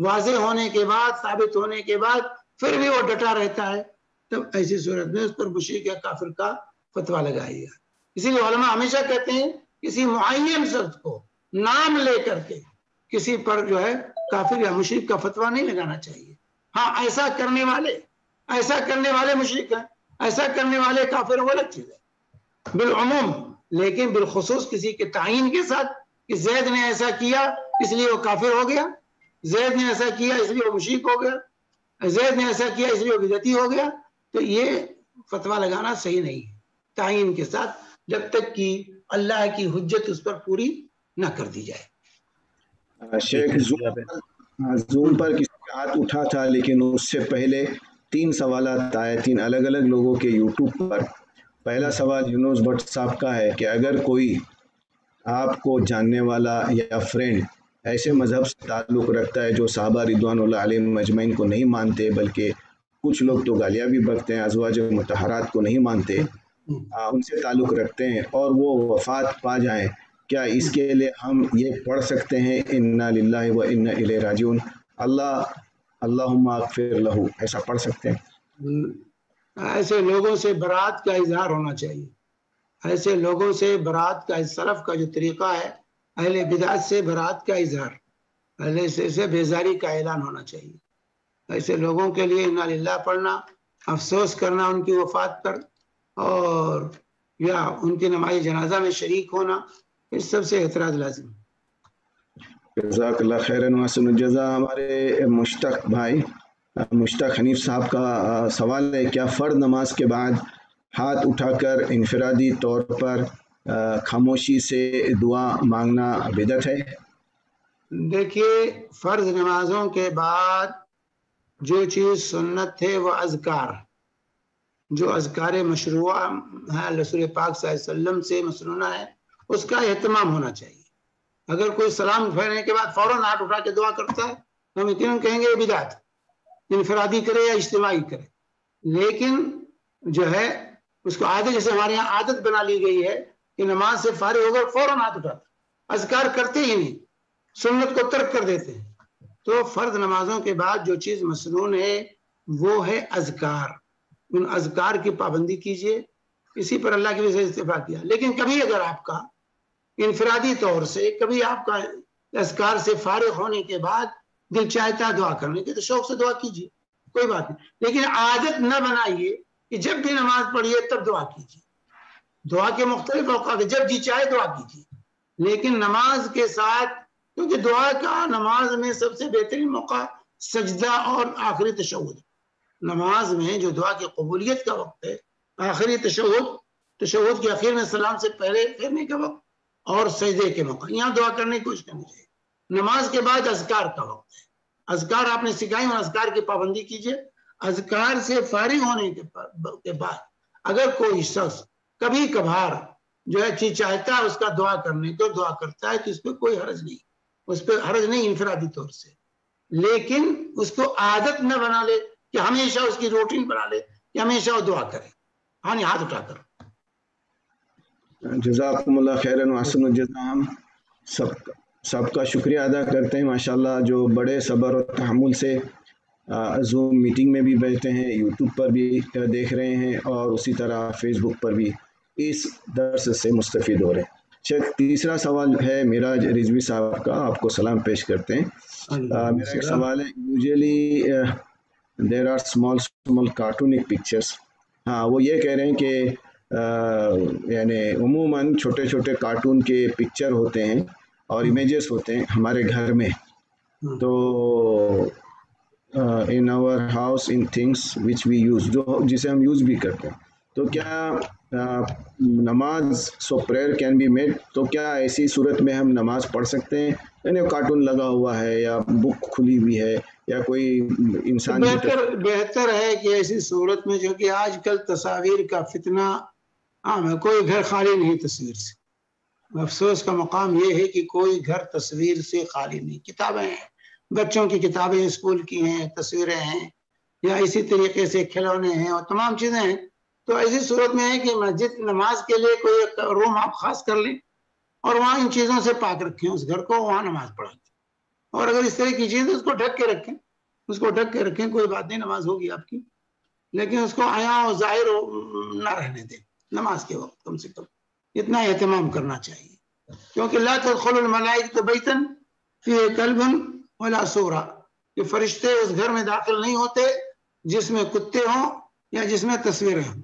[SPEAKER 2] واضح ہونے کے بعد ثابت ہونے کے بعد پھر بھی وہ ڈٹا رہتا ہے، تب ایسی صورت میں اس پر مشرک یا کافر کا فتویٰ لگائیے گا. اسی لیے علماء ہمیشہ کہتے ہیں کسی معین شخص کو نام لے کر کے کسی پر جو ہے کافر یا مشرک کا فتویٰ نہیں لگانا چاہیے. ہاں ایسا کرنے والے مشرک ہیں، ایسا کرنے والے کافر وہ الگ چیز ہے بالعموم. لیکن بالخصوص کسی کے تعین کے ساتھ کہ زید نے ایسا کیا اس لیے وہ کافر ہو گیا، زید نے ایسا کیا اس لیے وہ مشرک ہو گیا، زید نے ایسا کیا اس لیے وہ بدعتی ہو گیا، تو یہ فتویٰ لگانا صحیح نہیں ہے تعین کے ساتھ، جب تک کہ اللہ کی حجت اس پر پوری نہ کر دی جائے.
[SPEAKER 1] شیخ زوم پر کسی کا ہاتھ اٹھا تھا، لیکن اس سے پہلے 3 سوالات آئے 3 الگ الگ لوگوں کے یوٹیوب پر. پہلا سوال یونس بٹ صاحب کا ہے کہ اگر کوئی آپ کو جاننے والا یا فرینڈ ایسے مذہب سے تعلق رکھتا ہے جو صحابہ رضوان اللہ علیہم اجمعین کو نہیں مانتے، بلکہ کچھ لوگ تو گالیاں بھی بکتے ہیں، ازواج مطہرات کو نہیں مانتے، ان سے تعلق رکھتے ہیں اور وہ وفات پا جائیں، کیا اس کے لیے ہم یہ پڑھ سکتے ہیں انا للہ و انا الیہ راجعون، اللہم اغفر لہ، ایسا پڑھ سکتے ہیں؟
[SPEAKER 2] ایسے لوگوں سے برات کا اظہار ہونا چاہیے. ایسے لوگوں سے برات کا، سلف کا جو طریقہ ہے اہل بدعت سے برات کا اظہار، اہل سے بیزاری کا اعلان ہونا چاہیے. ایسے لوگوں کے لیے انا للہ پڑھنا، افسوس کرنا ان کی وفات پر، اور یا ان کی نماز جنازہ میں شریک ہونا، اس سب سے اعتراض لازم ہے.
[SPEAKER 1] جزاک اللہ خیرن وحسن الجزا. ہمارے مشتاق بھائی مشتاق حنیف صاحب کا سوال ہے، کیا فرض نماز کے بعد ہاتھ اٹھا کر انفرادی طور پر خاموشی سے دعا مانگنا بدعت ہے؟
[SPEAKER 2] دیکھیے فرض نمازوں کے بعد جو چیز سنت ہے وہ اذکار، جو اذکار مشروع ہے رسول پاک صلی اللہ علیہ وسلم سے مسنونہ ہے، اس کا اہتمام ہونا چاہیے. اگر کوئی سلام پھیرنے کے بعد فوراً ہاتھ اٹھا کے دعا کرتا ہے تو ہم یقیناً کہیں گے یہ بدعت، انفرادی کرے یا اجتماعی کرے. لیکن جو ہے اس کو عادت، جیسے ہمارے یہاں عادت بنا لی گئی ہے کہ نماز سے فارغ ہو کر فوراً ہاتھ اٹھاتا، اذکار کرتے ہی نہیں، سنت کو ترک کر دیتے ہیں. تو فرض نمازوں کے بعد جو چیز مسنون ہے وہ ہے اذکار. ان اذکار کی پابندی کیجئے، اسی پر اللہ کی وجہ سے اتفاق کیا. لیکن کبھی اگر آپ کا انفرادی طور سے کبھی آپ کا اذکار سے فارغ ہونے کے بعد دل چاہتا ہے دعا کرنے کی تو شوق سے دعا کیجیے، کوئی بات نہیں، لیکن عادت نہ بنائیے کہ جب بھی نماز پڑھیے تب دعا کیجیے۔ دعا کے مختلف اوقات، جب جی چاہے دعا کیجیے، لیکن نماز کے ساتھ، کیونکہ دعا کا نماز میں سب سے بہترین موقع سجدہ اور آخری تشہد۔ نماز میں جو دعا کی قبولیت کا وقت ہے آخری تشہد کے اخیر میں سلام سے پہلے پھیرنے کا وقت اور سجدے کے موقع، یہاں دعا کرنے کی کوشش کرنی چاہیے۔ نماز کے بعد اذکار کا وقت ہے، اذکار آپ نے سکھائی اور اذکار کی پابندی کیجیے۔ اذکار سے فارغ ہونے کے بعد اگر کوئی شخص کبھی کبھار جو ہے چیز چاہتا ہے اس کا دعا کرنے کو دعا کرتا ہے تو اس پہ کوئی حرج نہیں، اس پہ حرج نہیں انفرادی طور سے، لیکن اس کو عادت نہ بنا لے کہ ہمیشہ اس کی روٹین بنا لے کہ ہمیشہ وہ دعا کرے، ہاں نہیں ہاتھ اٹھا کر۔
[SPEAKER 1] جزاکم اللہ خیرن وحسن الجزا۔ ہم سب کا شکریہ ادا کرتے ہیں ماشاءاللہ، جو بڑے صبر اور تحمل سے زوم میٹنگ میں بھی بیٹھتے ہیں، یوٹیوب پر بھی دیکھ رہے ہیں اور اسی طرح فیس بک پر بھی اس درس سے مستفید ہو رہے ہیں۔ شیخ تیسرا سوال ہے میراج رضوی صاحب کا، آپ کو سلام پیش کرتے ہیں۔ میرا ایک سوال ہے، usually there are small cartoonic pictures, ہاں وہ یہ کہہ رہے ہیں کہ یعنی عموماً چھوٹے چھوٹے کارٹون کے پکچر ہوتے ہیں اور امیجز ہوتے ہیں ہمارے گھر میں، تو in our house in things which we use، جسے ہم یوز بھی کرتے ہیں، تو کیا نماز سو پریئر کین بی میڈ، تو کیا ایسی صورت میں ہم نماز پڑھ سکتے ہیں؟ یعنی کارٹون لگا ہوا ہے یا بک کھلی ہوئی ہے یا کوئی انسان
[SPEAKER 2] بہتر ہے کہ ایسی صورت میں، جو کہ آج کل تصاویر کا فتنہ عام ہے، کوئی گھر خالی نہیں تصویر سے۔ افسوس کا مقام یہ ہے کہ کوئی گھر تصویر سے خالی نہیں، کتابیں ہیں، بچوں کی کتابیں اسکول کی ہیں، تصویریں ہیں، یا اسی طریقے سے کھلونے ہیں اور تمام چیزیں ہیں۔ تو ایسی صورت میں ہے کہ مسجد نماز کے لیے کوئی ایک روم آپ خاص کر لیں اور وہاں ان چیزوں سے پاک رکھیں اس گھر کو، وہاں نماز پڑھیں، اور اگر اس طرح کی چیزیں اس کو ڈھک کے رکھیں، اس کو ڈھک کے رکھیں، کوئی بات نہیں، نماز ہوگی آپ کی، لیکن اس کو عیاں اور ظاہر نہ رہنے دیں نماز کے وقت، کم سے کم اتنا اہتمام کرنا چاہیے، کیونکہ لا تدخل الملائکۃ بیتا فیہ کلب ولا صورہ، کہ فرشتے اس گھر میں داخل نہیں ہوتے جس میں کتے ہوں یا جس میں تصویریں ہوں،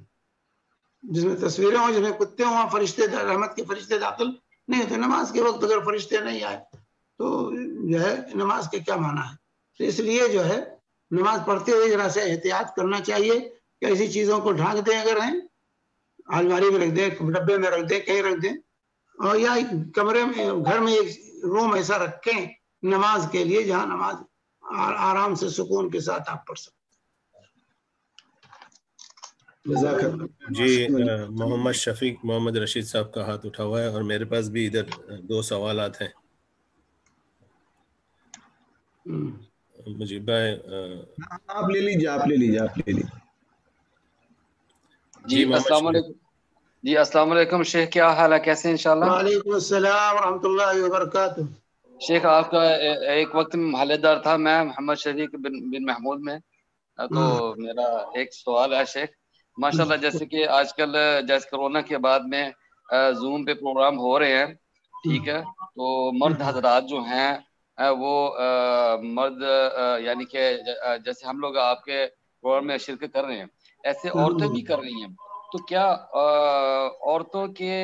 [SPEAKER 2] جس میں تصویریں ہوں، جس میں کتے ہوں، وہاں فرشتے، رحمت کے فرشتے داخل نہیں ہوتے۔ نماز کے وقت اگر فرشتے نہیں آئے تو جو ہے نماز کے کیا معنی ہے؟ تو اس لیے جو ہے نماز پڑھتے ہوئے ذرا سے احتیاط کرنا چاہیے کہ ایسی چیزوں کو ڈھانک دیں، اگر ہیں الماری میں رکھ دیں، ڈبے میں رکھ دیں، کہیں رکھ دیں، اور یا کمرے میں، گھر میں ایک روم ایسا رکھیں نماز کے لیے جہاں نماز آرام سے سکون کے ساتھ آپ پڑھ سکتے۔
[SPEAKER 4] جی محمد شفیق محمد رشید صاحب کا ہاتھ اٹھا ہوا ہے، اور میرے پاس بھی ادھر 2 سوالات ہیں۔ مجھے بھائی
[SPEAKER 1] آپ لے لیجیے۔
[SPEAKER 6] جی السلام علیکم۔ جی السلام علیکم شیخ، کیا حال ہے، کیسے ہیں انشاءاللہ؟
[SPEAKER 2] وعلیکم السلام ورحمۃ اللہ وبرکاتہ۔
[SPEAKER 6] شیخ آپ کا ایک وقت میں محلے دار تھا، میں محمد شفیق بن محمود میں، تو میرا ایک سوال ہے شیخ، ماشاءاللہ جیسے کہ آج کل جیسے کرونا کے بعد میں زوم پہ پروگرام ہو رہے ہیں، ٹھیک ہے، تو مرد حضرات جو ہیں وہ مرد یعنی کہ جیسے ہم لوگ آپ کے پروگرام میں شرکت کر رہے ہیں، ایسے عورتیں بھی کر رہی ہیں، تو کیا عورتوں کے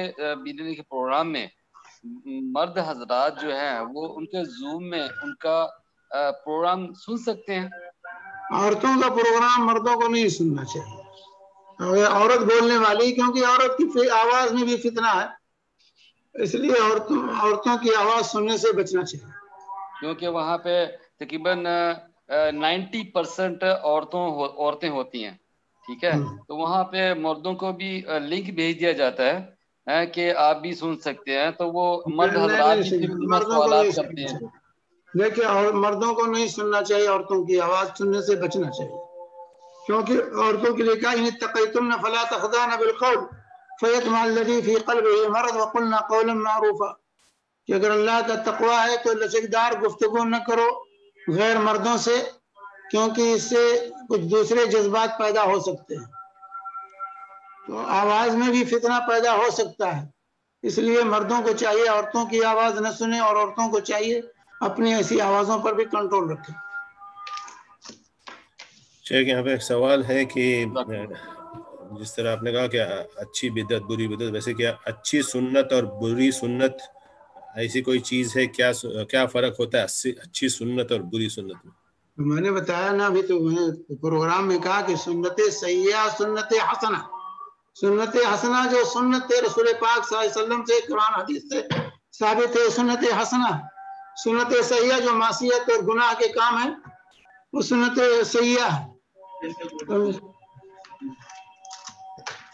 [SPEAKER 6] بیداری کے پروگرام میں مرد حضرات جو ہیں وہ ان کے زوم میں ان کا پروگرام سن سکتے ہیں؟
[SPEAKER 2] عورتوں کا پروگرام مردوں کو نہیں سننا چاہیے، عورت بولنے والی، کیونکہ عورت کی آواز میں بھی فتنہ ہے، اس لیے عورتوں کی آواز سننے سے بچنا چاہیے،
[SPEAKER 6] کیونکہ وہاں پہ تقریباً 90% عورتیں ہوتی ہیں، ٹھیک ہے، تو وہاں پہ مردوں کو بھی لنک بھیج دیا جاتا ہے کہ آپ بھی سن سکتے ہیں، تو وہ مرد حضرات بھی پھر ان میں سوالات کرتے ہیں۔
[SPEAKER 2] دیکھیں مردوں کو نہیں سننا چاہیے، عورتوں کی آواز سننے سے بچنا چاہیے، کیونکہ عورتوں کے لیے کہا ان اتقیتن فلا تخضعن بالقول فیطمع الذی فی قلبہ مرض وقلن قولا معروفا، کہ اگر اللہ کا تقوی ہے تو لچکدار گفتگو نہ کرو غیر مردوں سے، کیونکہ اس سے کچھ دوسرے جذبات پیدا ہو سکتے ہیں، تو آواز میں بھی فتنہ پیدا ہو سکتا ہے، اس لیے مردوں کو چاہیے عورتوں کی آواز نہ سنیں، اور عورتوں کو چاہیے اپنی ایسی آوازوں پر بھی کنٹرول رکھیں۔
[SPEAKER 4] شیخ یہاں پہ ایک سوال ہے کہ جس طرح آپ نے کہا کہ اچھی بدعت بری بدعت، ویسے کیا اچھی سنت اور بری سنت ایسی کوئی چیز ہے؟ کیا فرق ہوتا ہے اچھی سنت اور بری سنت
[SPEAKER 2] میں نے بتایا نا ابھی تو، میں نے پروگرام میں کہا کہ سنت سیئہ سنت حسنہ، سنت حسنہ جو سنت رسول پاک صلی اللہ علیہ وسلم سے قرآن حدیث سے ثابت ہے سنت حسنہ، سنت سیئہ جو معصیت اور گناہ کے کام ہیں وہ سنت سیئہ ہے،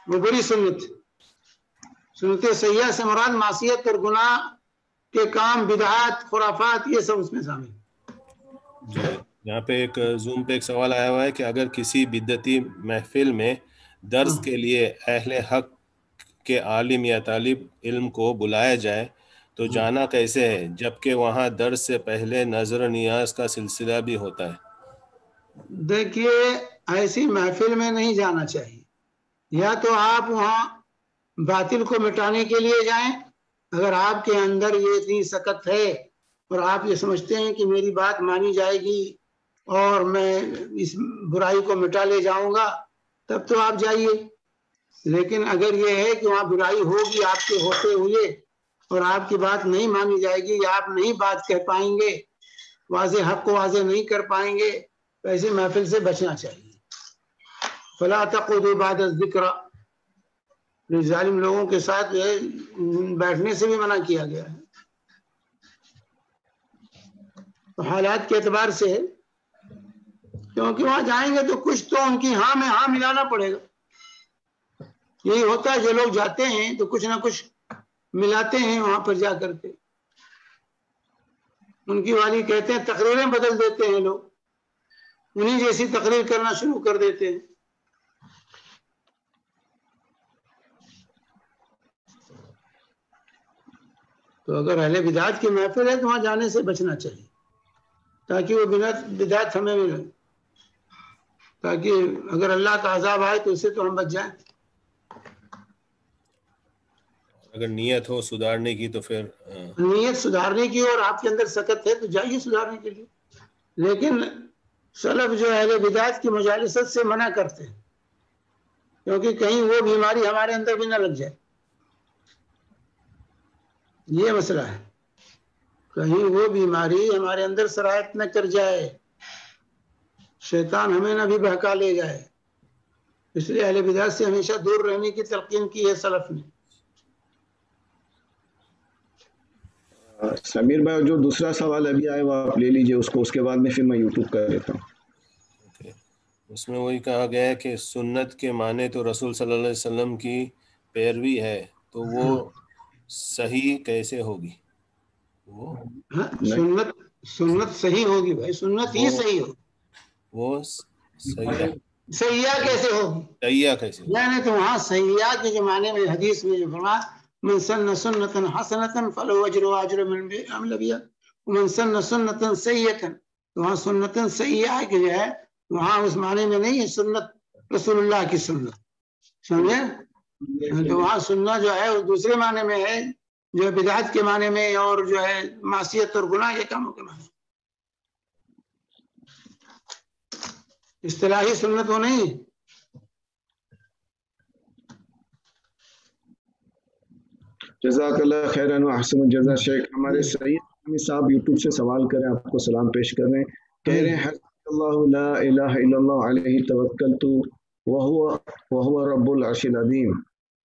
[SPEAKER 2] وہ بری سنت۔ سنت سیئہ سے مراد معصیت اور گناہ کے کام، بدعات، خرافات، یہ سب اس میں شامل۔
[SPEAKER 4] جی یہاں پہ ایک زوم پہ ایک سوال آیا ہوا ہے کہ اگر کسی بدعتی محفل میں درس کے لیے اہل حق کے عالم یا طالب علم کو بلایا جائے تو جانا کیسے ہے، جبکہ وہاں درس سے پہلے نظر و نیاز کا سلسلہ بھی ہوتا ہے؟
[SPEAKER 2] دیکھیے ایسی محفل میں نہیں جانا چاہیے، یا تو آپ وہاں باطل کو مٹانے کے لیے جائیں، اگر آپ کے اندر یہ اتنی سکت ہے اور آپ یہ سمجھتے ہیں کہ میری بات مانی جائے گی اور میں اس برائی کو مٹا لے جاؤں گا، تب تو آپ جائیے۔ لیکن اگر یہ ہے کہ وہاں برائی ہوگی آپ کے ہوتے ہوئے اور آپ کی بات نہیں مانی جائے گی، یا آپ نہیں بات کہہ پائیں گے، واضح حق کو واضح نہیں کر پائیں گے، تو ایسی محفل سے بچنا چاہیے۔ فلا تقعدوا بعد الذکر، ظالم لوگوں کے ساتھ بیٹھنے سے بھی منع کیا گیا ہے۔ تو حالات کے اعتبار سے، کیونکہ وہاں جائیں گے تو کچھ تو ان کی ہاں میں ہاں ملانا پڑے گا۔ یہی ہوتا ہے، جو لوگ جاتے ہیں تو کچھ نہ کچھ ملاتے ہیں وہاں پر جا کر کے۔ ان کی والی کہتے ہیں تقریریں بدل دیتے ہیں لوگ، انہیں جیسی تقریر کرنا شروع کر دیتے ہیں۔ تو اگر اہل بدعت کی محفل ہے تو وہاں جانے سے بچنا چاہیے، تاکہ وہ بدعت ہمیں ملے، تاکہ اگر اللہ کا عذاب آئے تو اسے تو ہم بچ جائیں۔
[SPEAKER 4] اگر نیت ہو سدھارنے کی تو پھر
[SPEAKER 2] نیت سدھارنے کی اور آپ کے اندر سکت ہے تو جائیے سدھارنے کے لیے، لیکن سلف جو اہل بدعت کی مجالست سے منع کرتے ہیں، کیونکہ کہیں وہ بیماری ہمارے اندر بھی نہ لگ جائے، یہ مسئلہ ہے، کہیں وہ بیماری ہمارے اندر سرایت نہ کر جائے، شیطان ہمیں نہ بھی بہکا لے جائے۔ اس لیے اہل بدعت سے ہمیشہ دور رہنے کی تلقین کی ہے سلف نے۔
[SPEAKER 1] سمیر بھائی جو دوسرا سوال ابھی آئے وہ آپ لے لیجئے اس کو، اس کے بعد میں پھر میں یوٹیوب کر لیتا ہوں۔
[SPEAKER 4] اس میں وہی کہا گیا ہے کہ سنت کے معنی تو رسول صلی اللہ علیہ وسلم کی پیروی ہے، تو وہ صحیح کیسے ہوگی؟ وہ
[SPEAKER 2] سنت صحیح ہوگی بھائی، سنت ہی صحیح ہوگی،
[SPEAKER 4] وہ
[SPEAKER 2] سیاح کیسے ہوگی؟
[SPEAKER 4] سیاح کیسے ہوگی؟
[SPEAKER 2] نہیں تو وہاں سیاح کے جو معنی میں حدیث میں جو فرمایا من سن سنتا حسنتا فلو اجر واجر من عمل بها ومن سن سنتا سیئتا، تو وہاں سنتا سیاح کے جو ہے وہاں اس معنی میں نہیں ہے سنت رسول اللہ کی سنت، سمجھے؟ تو وہاں سننا جو ہے وہ دوسرے معنی میں ہے، جو ہے بدعت کے معنی میں اور جو ہے معصیت اور گناہ کے کاموں کے معنی۔ اصطلاحی سنت وہ نہیں ہے۔
[SPEAKER 1] جزاک اللہ خیرن و احسن الجزا۔ شیخ ہمارے سعید صاحب یوٹیوب سے سوال کریں، آپ کو سلام پیش کر رہے ہیں، کہہ رہے ہیں حسبی اللہ لا الہ الا اللہ علیہ توکلت وہو رب العرش العظیم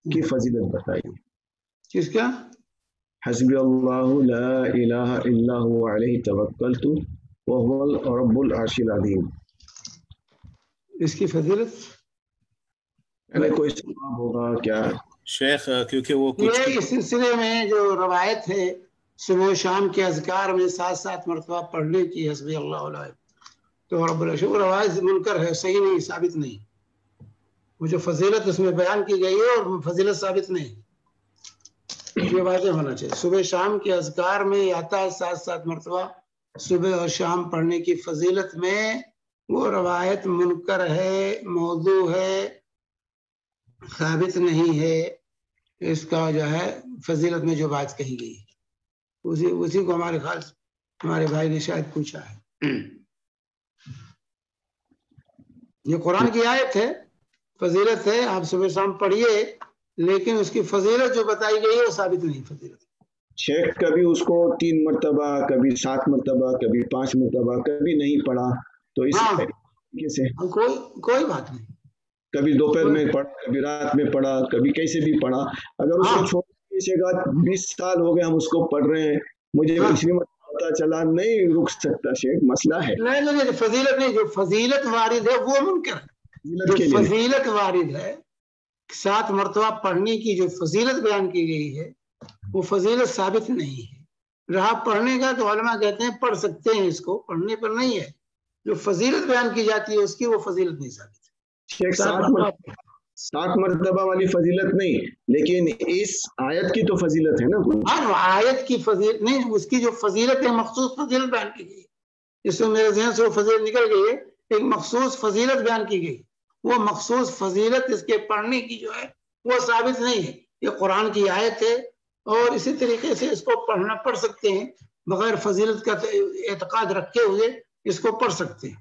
[SPEAKER 1] کی فضیلت بتائیے۔
[SPEAKER 2] کس کا؟
[SPEAKER 1] حسبی اللہ لا الہ الا هو علیہ توکلت وہو رب العرش العظیم،
[SPEAKER 2] اس کی فضیلت
[SPEAKER 1] یعنی کوئی ثواب ہوگا کیا؟
[SPEAKER 4] شیخ کیونکہ وہ کچھ
[SPEAKER 2] یہ اس سلسلے میں جو روایت ہے صبح و شام کے اذکار میں 7 مرتبہ پڑھنے کی حسبی اللہ علیہ تو رب العرش، وہ روایت منکر ہے، صحیح نہیں، ثابت نہیں، وہ جو فضیلت اس میں بیان کی گئی ہے اور فضیلت ثابت نہیں، یہ واضح ہونا چاہیے۔ صبح شام کے اذکار میں آتا ہے 7 مرتبہ صبح اور شام پڑھنے کی فضیلت میں، وہ روایت منکر ہے، موضوع ہے، ثابت نہیں ہے، اس کا جو ہے فضیلت میں جو بات کہی گئی اسی کو ہمارے خیال ہمارے بھائی نے شاید پوچھا ہے. یہ قرآن کی آیت ہے، فضیلت ہے، آپ صبح شام پڑھیے، لیکن اس کی فضیلت جو بتائی گئی ہے وہ ثابت نہیں فضیلت.
[SPEAKER 1] شیخ کبھی اس کو 3 مرتبہ، کبھی 7 مرتبہ، کبھی 5 مرتبہ، کبھی نہیں پڑھا تو اس طریقے سے
[SPEAKER 2] کوئی بات نہیں.
[SPEAKER 1] کبھی دوپہر میں پڑھا، کبھی رات میں پڑھا، کبھی کیسے بھی پڑھا. اگر اس کو چھوڑ دیجیے گا 20 سال ہو گئے ہم اس کو پڑھ رہے ہیں، مجھے پچھلی مرتبہ پتا چلا، نہیں رک سکتا شیخ، مسئلہ ہے.
[SPEAKER 2] نہیں فضیلت نہیں، جو فضیلت وارد ہے وہ منکر ہے. جو فضیلت وارد ہے 7 مرتبہ پڑھنے کی جو فضیلت بیان کی گئی ہے وہ فضیلت ثابت نہیں ہے. رہا پڑھنے کا تو علماء کہتے ہیں پڑھ سکتے ہیں، اس کو پڑھنے پر نہیں ہے. جو فضیلت بیان کی جاتی ہے اس کی وہ فضیلت نہیں ثابت ہے.
[SPEAKER 1] 7 مرتبہ والی فضیلت نہیں، لیکن اس آیت کی تو فضیلت ہے نا.
[SPEAKER 2] آیت کی فضیلت نہیں، اس کی جو فضیلت ہے مخصوص فضیلت بیان کی گئی. اس میں میرے ذہن سے وہ فضیلت نکل گئی ہے، ایک مخصوص فضیلت بیان کی گئی. وہ مخصوص فضیلت اس کے پڑھنے کی جو ہے وہ ثابت نہیں ہے. یہ قرآن کی آیت ہے اور اسی طریقے سے اس کو پڑھ سکتے ہیں، بغیر فضیلت کا اعتقاد رکھے ہوئے اس کو پڑھ سکتے ہیں.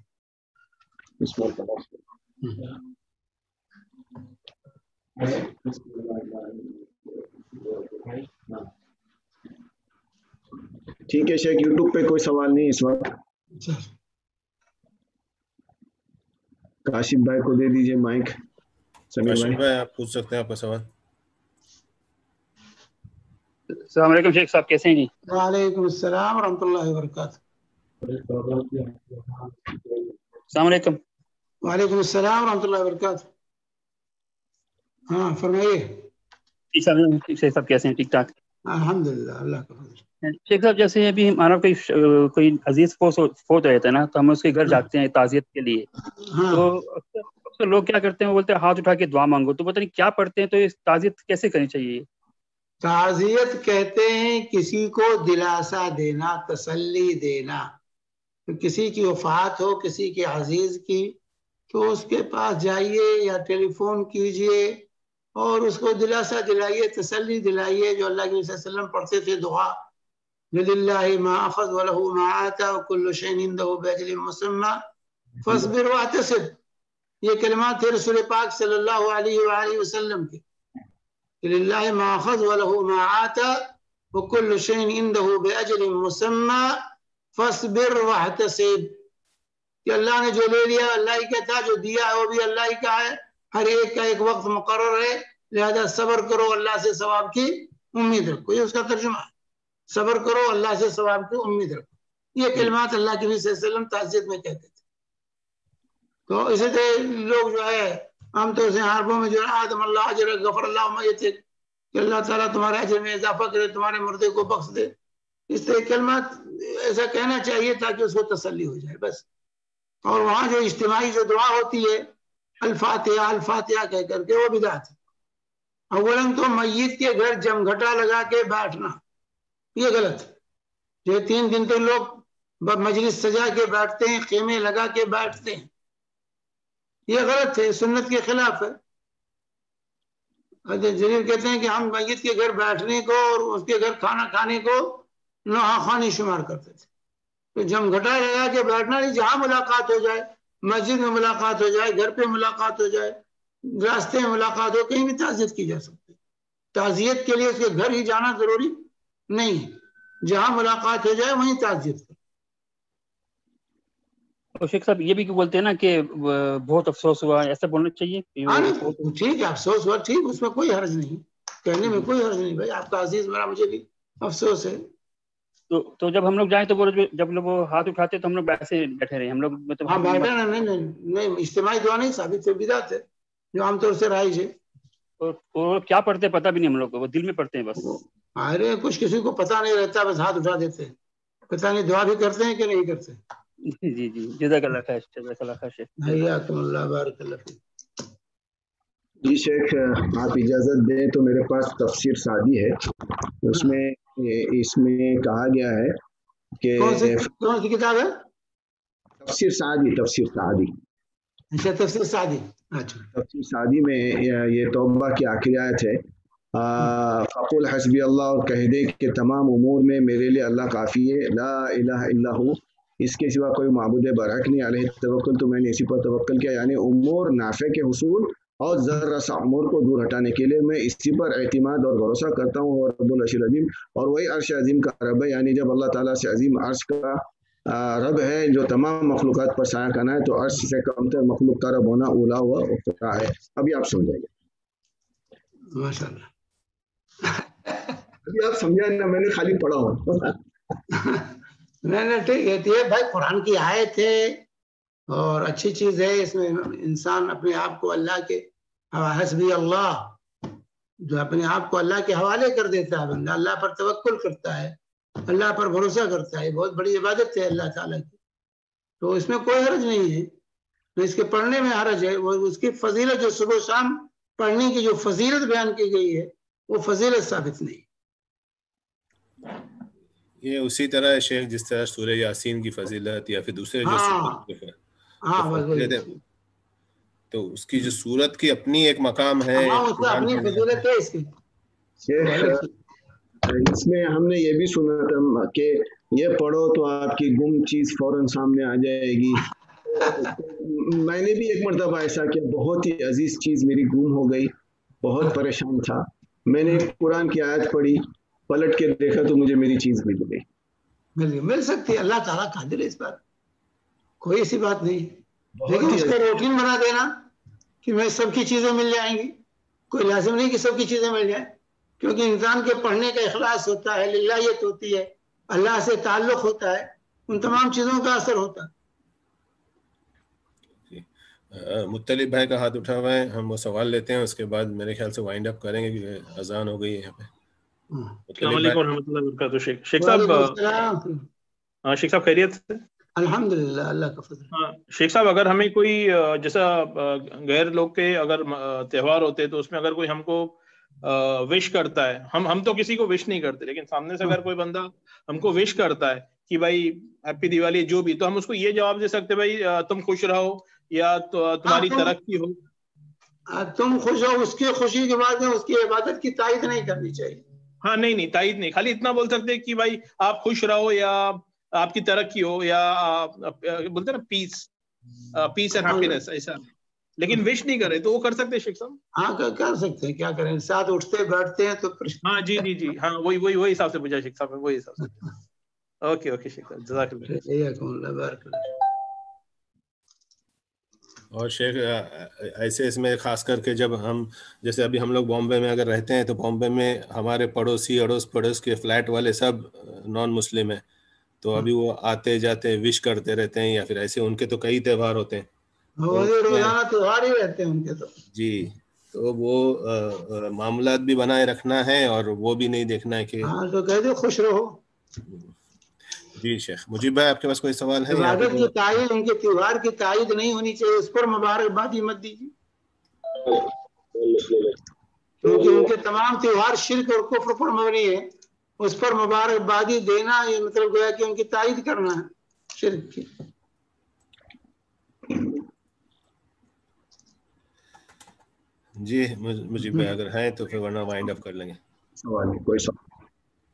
[SPEAKER 1] ٹھیک ہے شیخ، یوٹیوب پہ کوئی سوال نہیں اس وقت. کاشف بھائی کو دے دیجئے مائک.
[SPEAKER 4] کاشف بھائی آپ پوچھ سکتے ہیں آپ کا سوال.
[SPEAKER 7] السلام علیکم شیخ صاحب، کیسے ہیں جی؟
[SPEAKER 2] وعلیکم السلام ورحمۃ اللہ وبرکاتہ.
[SPEAKER 7] السلام علیکم.
[SPEAKER 2] وعلیکم السلام ورحمۃ اللہ وبرکاتہ. ہاں فرمائیے.
[SPEAKER 7] شیخ صاحب کیسے ہیں؟ ٹھیک ٹھاک
[SPEAKER 2] الحمدللہ، اللہ کا فضل.
[SPEAKER 7] شیخ صاحب جیسے ابھی ہمارا کوئی عزیز فوت رہتا ہے نا، تو ہم اس کے گھر جاتے ہیں تعزیت کے لیے. تو اکثر لوگ کیا کرتے ہیں، وہ بولتے ہیں ہاتھ اٹھا کے دعا مانگو. تو پتہ نہیں کیا پڑھتے ہیں، تو یہ تعزیت کیسے کرنی چاہیے؟
[SPEAKER 2] تعزیت کہتے ہیں کسی کو دلاسا دینا، تسلی دینا. کسی کی وفات ہو کسی کے عزیز کی، تو اس کے پاس جائیے یا ٹیلی فون کیجئے اور اس کو دلاسا دلائیے، تسلی دلائیے. جو اللہ کے صلی اللہ علیہ وسلم پڑھتے تھے دعا، لِلَّهِ مَا أَخَذَ وَلَهُ مَا آتَى وَكُلُّ شَيْءٍ عِندَهُ بِأَجَلٍ مُّسَمًّى فَاصْبِرْ وَاحْتَسِبْ. یہ کلمات تھے رسول پاک صلی اللہ علیہ وآلہ وسلم کے. لِلَّهِ مَا أَخَذَ وَلَهُ مَا آتَى وَكُلُّ شَيْءٍ عِندَهُ بِأَجَلٍ مُّسَمًّى فَاصْبِرْ وَاحْتَسِبْ. کہ اللہ نے جو لے لیا اللہ ہی کا تھا، جو دیا ہے وہ بھی اللہ ہی کا ہے. ہر ایک کا ایک وقت مقرر ہے، لہذا صبر کرو، اللہ سے ثواب کی امید رکھو. یہ اس کا ترجمہ ہے، صبر کرو، اللہ سے ثواب کی امید رکھو. یہ کلمات اللہ کے نبی صلی اللہ علیہ وسلم تعزیت میں کہتے تھے. تو اسی طرح لوگ جو ہے عام طور سے عربوں میں جو ہے آدم اللہ اجر غفر اللہ میتک، کہ اللہ تعالیٰ تمہارے اجر میں اضافہ کرے، تمہارے مردے کو بخش دے. اس طرح کلمات ایسا کہنا چاہیے تاکہ اس کو تسلی ہو جائے بس. اور وہاں جو اجتماعی جو دعا ہوتی ہے الفاتحہ الفاتحہ کہہ کر کے، وہ بدعت ہے. اولاً تو میت کے گھر جمگھٹا لگا کے بیٹھنا یہ غلط ہے. جو 3 دن تو لوگ مجلس سجا کے بیٹھتے ہیں، خیمے لگا کے بیٹھتے ہیں، یہ غلط ہے، سنت کے خلاف ہے. جلیل کہتے ہیں کہ ہم میت کے گھر بیٹھنے کو اور اس کے گھر کھانا کھانے کو نوحہ شمار کرتے تھے. تو جمگھٹا لگا کے بیٹھنا نہیں، جہاں ملاقات ہو جائے، مسجد میں ملاقات ہو جائے، گھر پہ ملاقات ہو جائے، راستے میں ملاقات ہو، کہیں بھی تعزیت کی جا سکتی ہے. تعزیت کے لیے اس کے گھر ہی جانا ضروری نہیں ہے، جہاں ملاقات ہو جائے وہیں تعزیت کرو.
[SPEAKER 7] اور شیخ صاحب یہ بھی بولتے ہیں نا کہ بہت افسوس ہوا، ایسا بولنا چاہیے؟
[SPEAKER 2] ٹھیک ہے، افسوس ہوا ٹھیک، اس میں کوئی حرج نہیں، کہنے میں کوئی حرج نہیں. بھائی آپ کا عزیز میرا، مجھے بھی افسوس ہے.
[SPEAKER 7] تو جب ہم لوگ جائیں تو جب لوگ وہ ہاتھ اٹھاتے تو ہم لوگ ایسے بیٹھے رہے، ہم لوگ مطلب
[SPEAKER 2] ہاں بیٹھے نا. نہیں اجتماعی دعا نہیں ثابت ہے، بدعت ہے جو عام طور سے رائج ہے.
[SPEAKER 7] اور کیا پڑھتے پتہ بھی نہیں ہم لوگ کو، وہ دل میں پڑھتے ہیں بس.
[SPEAKER 2] ارے کچھ کسی کو پتہ نہیں رہتا، بس ہاتھ اٹھا دیتے ہیں، پتہ نہیں دعا بھی کرتے ہیں کہ نہیں کرتے.
[SPEAKER 7] جی جی جزاک اللہ خیر. جزاک اللہ خیر شیخ.
[SPEAKER 2] حیاکم اللہ، بارک اللہ فیک.
[SPEAKER 1] جی شیخ آپ اجازت دیں تو میرے پاس تفسیر سعدی ہے، اس میں کہا گیا ہے کہ
[SPEAKER 2] کون سی کتاب ہے؟
[SPEAKER 1] تفسیر سعدی.
[SPEAKER 2] اچھا تفسیر سعدی. اچھا
[SPEAKER 1] تفسیر سعدی میں یہ توبہ کی آخری آیت ہے، فقل حسبی اللہ، اور کہہ دے کہ تمام امور میں میرے لیے اللہ کافی ہے، لا الہ الا ہو، اس کے سوا کوئی معبود برحق نہیں، علیہ توکل، تو میں نے اسی پر توکل کیا، یعنی امور نافع کے حصول اور ذرا سا امور کو دور ہٹانے کے لیے میں اسی پر اعتماد اور بھروسہ کرتا ہوں، اور رب العرش العظیم، اور وہی عرش عظیم کا رب ہے، یعنی جب اللہ تعالیٰ سے عظیم عرش کا رب ہے جو تمام مخلوقات پر سایہ کرنا ہے، تو عرش سے کم تر مخلوق کا رب ہونا اولا ہوا اختراع ہے۔ ابھی آپ سمجھائیں گے،
[SPEAKER 2] ماشاء اللہ،
[SPEAKER 1] ابھی آپ سمجھا نا، میں نے خالی پڑھا ہوں۔
[SPEAKER 2] نہیں ٹھیک ہے بھائی، قرآن کی آیت ہے اور اچھی چیز ہے، اس میں انسان اپنے آپ کو اللہ کے حسبی اللہ، جو اپنے آپ کو اللہ کے حوالے کر دیتا ہے، بندہ اللہ پر توکل کرتا ہے، اللہ پر بھروسہ کرتا ہے، بہت بڑی عبادت ہے اللہ تعالیٰ کی، تو اس میں کوئی حرج نہیں ہے، اس کے پڑھنے میں حرج ہے، وہ اس کی فضیلت جو صبح و شام پڑھنے کی جو فضیلت بیان کی گئی ہے وہ فضیلت ثابت نہیں۔
[SPEAKER 4] یہ اسی طرح ہے شیخ جس طرح سورہ یاسین کی فضیلت یا پھر دوسرے جو تو اس کی جو سورت کی اپنی ایک مقام ہے،
[SPEAKER 2] اس کی اپنی فضیلت ہے۔ اس کی
[SPEAKER 1] اس میں ہم نے یہ بھی سنا تھا کہ یہ پڑھو تو آپ کی گم چیز فوراً سامنے آ جائے گی۔ میں نے بھی ایک مرتبہ ایسا کیا، بہت ہی عزیز چیز میری گم ہو گئی، بہت پریشان تھا، میں نے قرآن کی آیت پڑھی، پلٹ کے دیکھا تو مجھے میری چیز مل گئی۔
[SPEAKER 2] مل سکتی ہے، اللہ تعالیٰ قادر ہے اس بات، کوئی ایسی بات نہیں، لیکن اس کا روٹین بنا دینا کہ میں سب کی چیزیں مل جائیں گی، کوئی لازم نہیں کہ سب کی چیزیں مل جائیں، کیونکہ انسان کے پڑھنے کا اخلاص ہوتا ہے، للہیت ہوتی ہے، اللہ سے تعلق ہوتا ہے، ان تمام چیزوں کا اثر ہوتا ہے۔
[SPEAKER 4] مطلب بھائی کا ہاتھ اٹھا ہوا ہے، ہم وہ سوال لیتے ہیں، اس کے بعد میرے خیال سے وائنڈ اپ کریں گے کیونکہ اذان ہو گئی ہے یہاں پہ۔
[SPEAKER 5] السلام علیکم ورحمۃ اللہ وبرکاتہ۔ شیخ صاحب، ہاں شیخ صاحب خیریت سے؟
[SPEAKER 2] الحمدللہ، اللہ کا فضل۔
[SPEAKER 5] ہاں شیخ صاحب، اگر ہمیں کوئی جیسا غیر لوگ کے اگر تہوار ہوتے تو اس میں اگر کوئی ہم کو وش کرتا ہے، ہم تو کسی کو وش نہیں کرتے، لیکن سامنے سے اگر کوئی بندہ ہم کو وش کرتا ہے کہ بھائی ہیپی دیوالی جو بھی، تو ہم اس کو یہ جواب دے سکتے بھائی تم خوش رہو یا تمہاری ترقی ہو؟
[SPEAKER 2] تم خوش ہو، اس کی خوشی کے بعد میں اس کی عبادت کی تائید نہیں کرنی چاہیے۔
[SPEAKER 5] ہاں نہیں تائید نہیں، خالی اتنا بول سکتے کہ بھائی آپ خوش رہو یا آپ کی ترقی ہو یا بولتے نا پیس اینڈ ہیپینس، ایسا، لیکن وش نہیں کرے تو وہ کر سکتے شیخ صاحب؟
[SPEAKER 2] ہاں کر سکتے ہیں، کیا کریں، ساتھ اٹھتے بیٹھتے ہیں تو
[SPEAKER 5] ہاں جی ہاں وہی حساب سے پوچھا شیخ صاحب، وہی حساب سے۔ اوکے شیخ صاحب، جزاک اللہ، بارک اللہ۔
[SPEAKER 4] اور شیخ ایسے اس میں خاص کر کے جب ہم جیسے ابھی ہم لوگ بامبے میں اگر رہتے ہیں تو بامبے میں ہمارے پڑوسی اڑوس پڑوس کے فلیٹ والے سب نان مسلم ہیں، تو ابھی وہ آتے جاتے وش کرتے رہتے ہیں، یا پھر ایسے ان کے تو کئی تہوار ہوتے ہیں،
[SPEAKER 2] روزانہ تہوار ہی رہتے ہیں ان کے تو
[SPEAKER 4] جی، تو وہ معاملات بھی بنائے رکھنا ہے اور وہ بھی نہیں دیکھنا ہے کہ
[SPEAKER 2] ہاں تو کہہ دے خوش رہو۔
[SPEAKER 4] جی شیخ مجیب بھائی، آپ کے پاس کوئی سوال ہے؟
[SPEAKER 2] عبادت کی تائید، ان کے تہوار کی تائید نہیں ہونی چاہیے، اس پر مبارکبادی مت دیجیے، کیونکہ ان کے تمام تہوار شرک اور کفر پر مبنی ہے، اس پر مبارکبادی دینا یہ مطلب گویا کہ ان کی تائید کرنا ہے شرک کی۔
[SPEAKER 4] جی مجیب بھائی اگر ہیں تو پھر ورنہ وائنڈ اپ کر لیں گے۔
[SPEAKER 1] کوئی سوال؟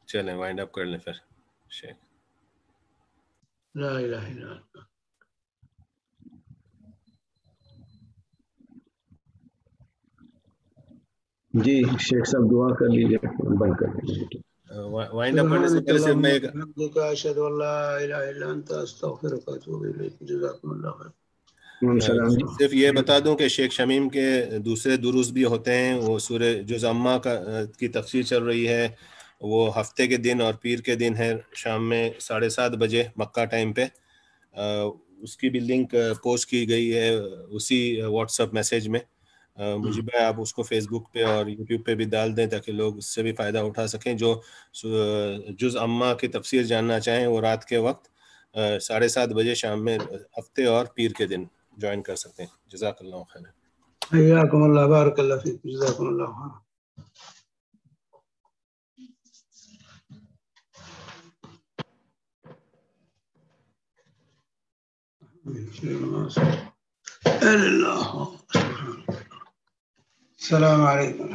[SPEAKER 4] چلیں وائنڈ اپ کر لیں پھر شیخ۔
[SPEAKER 2] لا الہ الا اللہ۔
[SPEAKER 1] جی شیخ صاحب دعا کر لیجیے، بند کر لیجیے۔
[SPEAKER 4] وائنڈ اپ کرنے سے پہلے صرف میں ایک
[SPEAKER 2] اشہد ان لا الہ الا انت استغفرک واتوب الیک، جزاکم اللہ خیر۔
[SPEAKER 4] صرف یہ بتا دوں کہ شیخ شمیم کے دوسرے دروس بھی ہوتے ہیں، وہ سورہ جز اما کی تفسیر چل رہی ہے، وہ ہفتے کے دن اور پیر کے دن ہے، شام میں 7:30 بجے مکہ ٹائم پہ، اس کی بھی لنک پوسٹ کی گئی ہے اسی واٹس ایپ میسیج میں۔ مجھے بھائی آپ اس کو فیس بک پہ اور یوٹیوب پہ بھی ڈال دیں تاکہ لوگ اس سے بھی فائدہ اٹھا سکیں، جو جز اما کی تفسیر جاننا چاہیں وہ رات کے وقت 7:30 بجے شام میں ہفتے اور پیر کے دن جوائن کر سکتے ہیں۔ جزاک اللہ خیر۔
[SPEAKER 2] حیاکم اللہ، بارک اللہ فیک، جزاکم اللہ خیر۔ السلام علیکم۔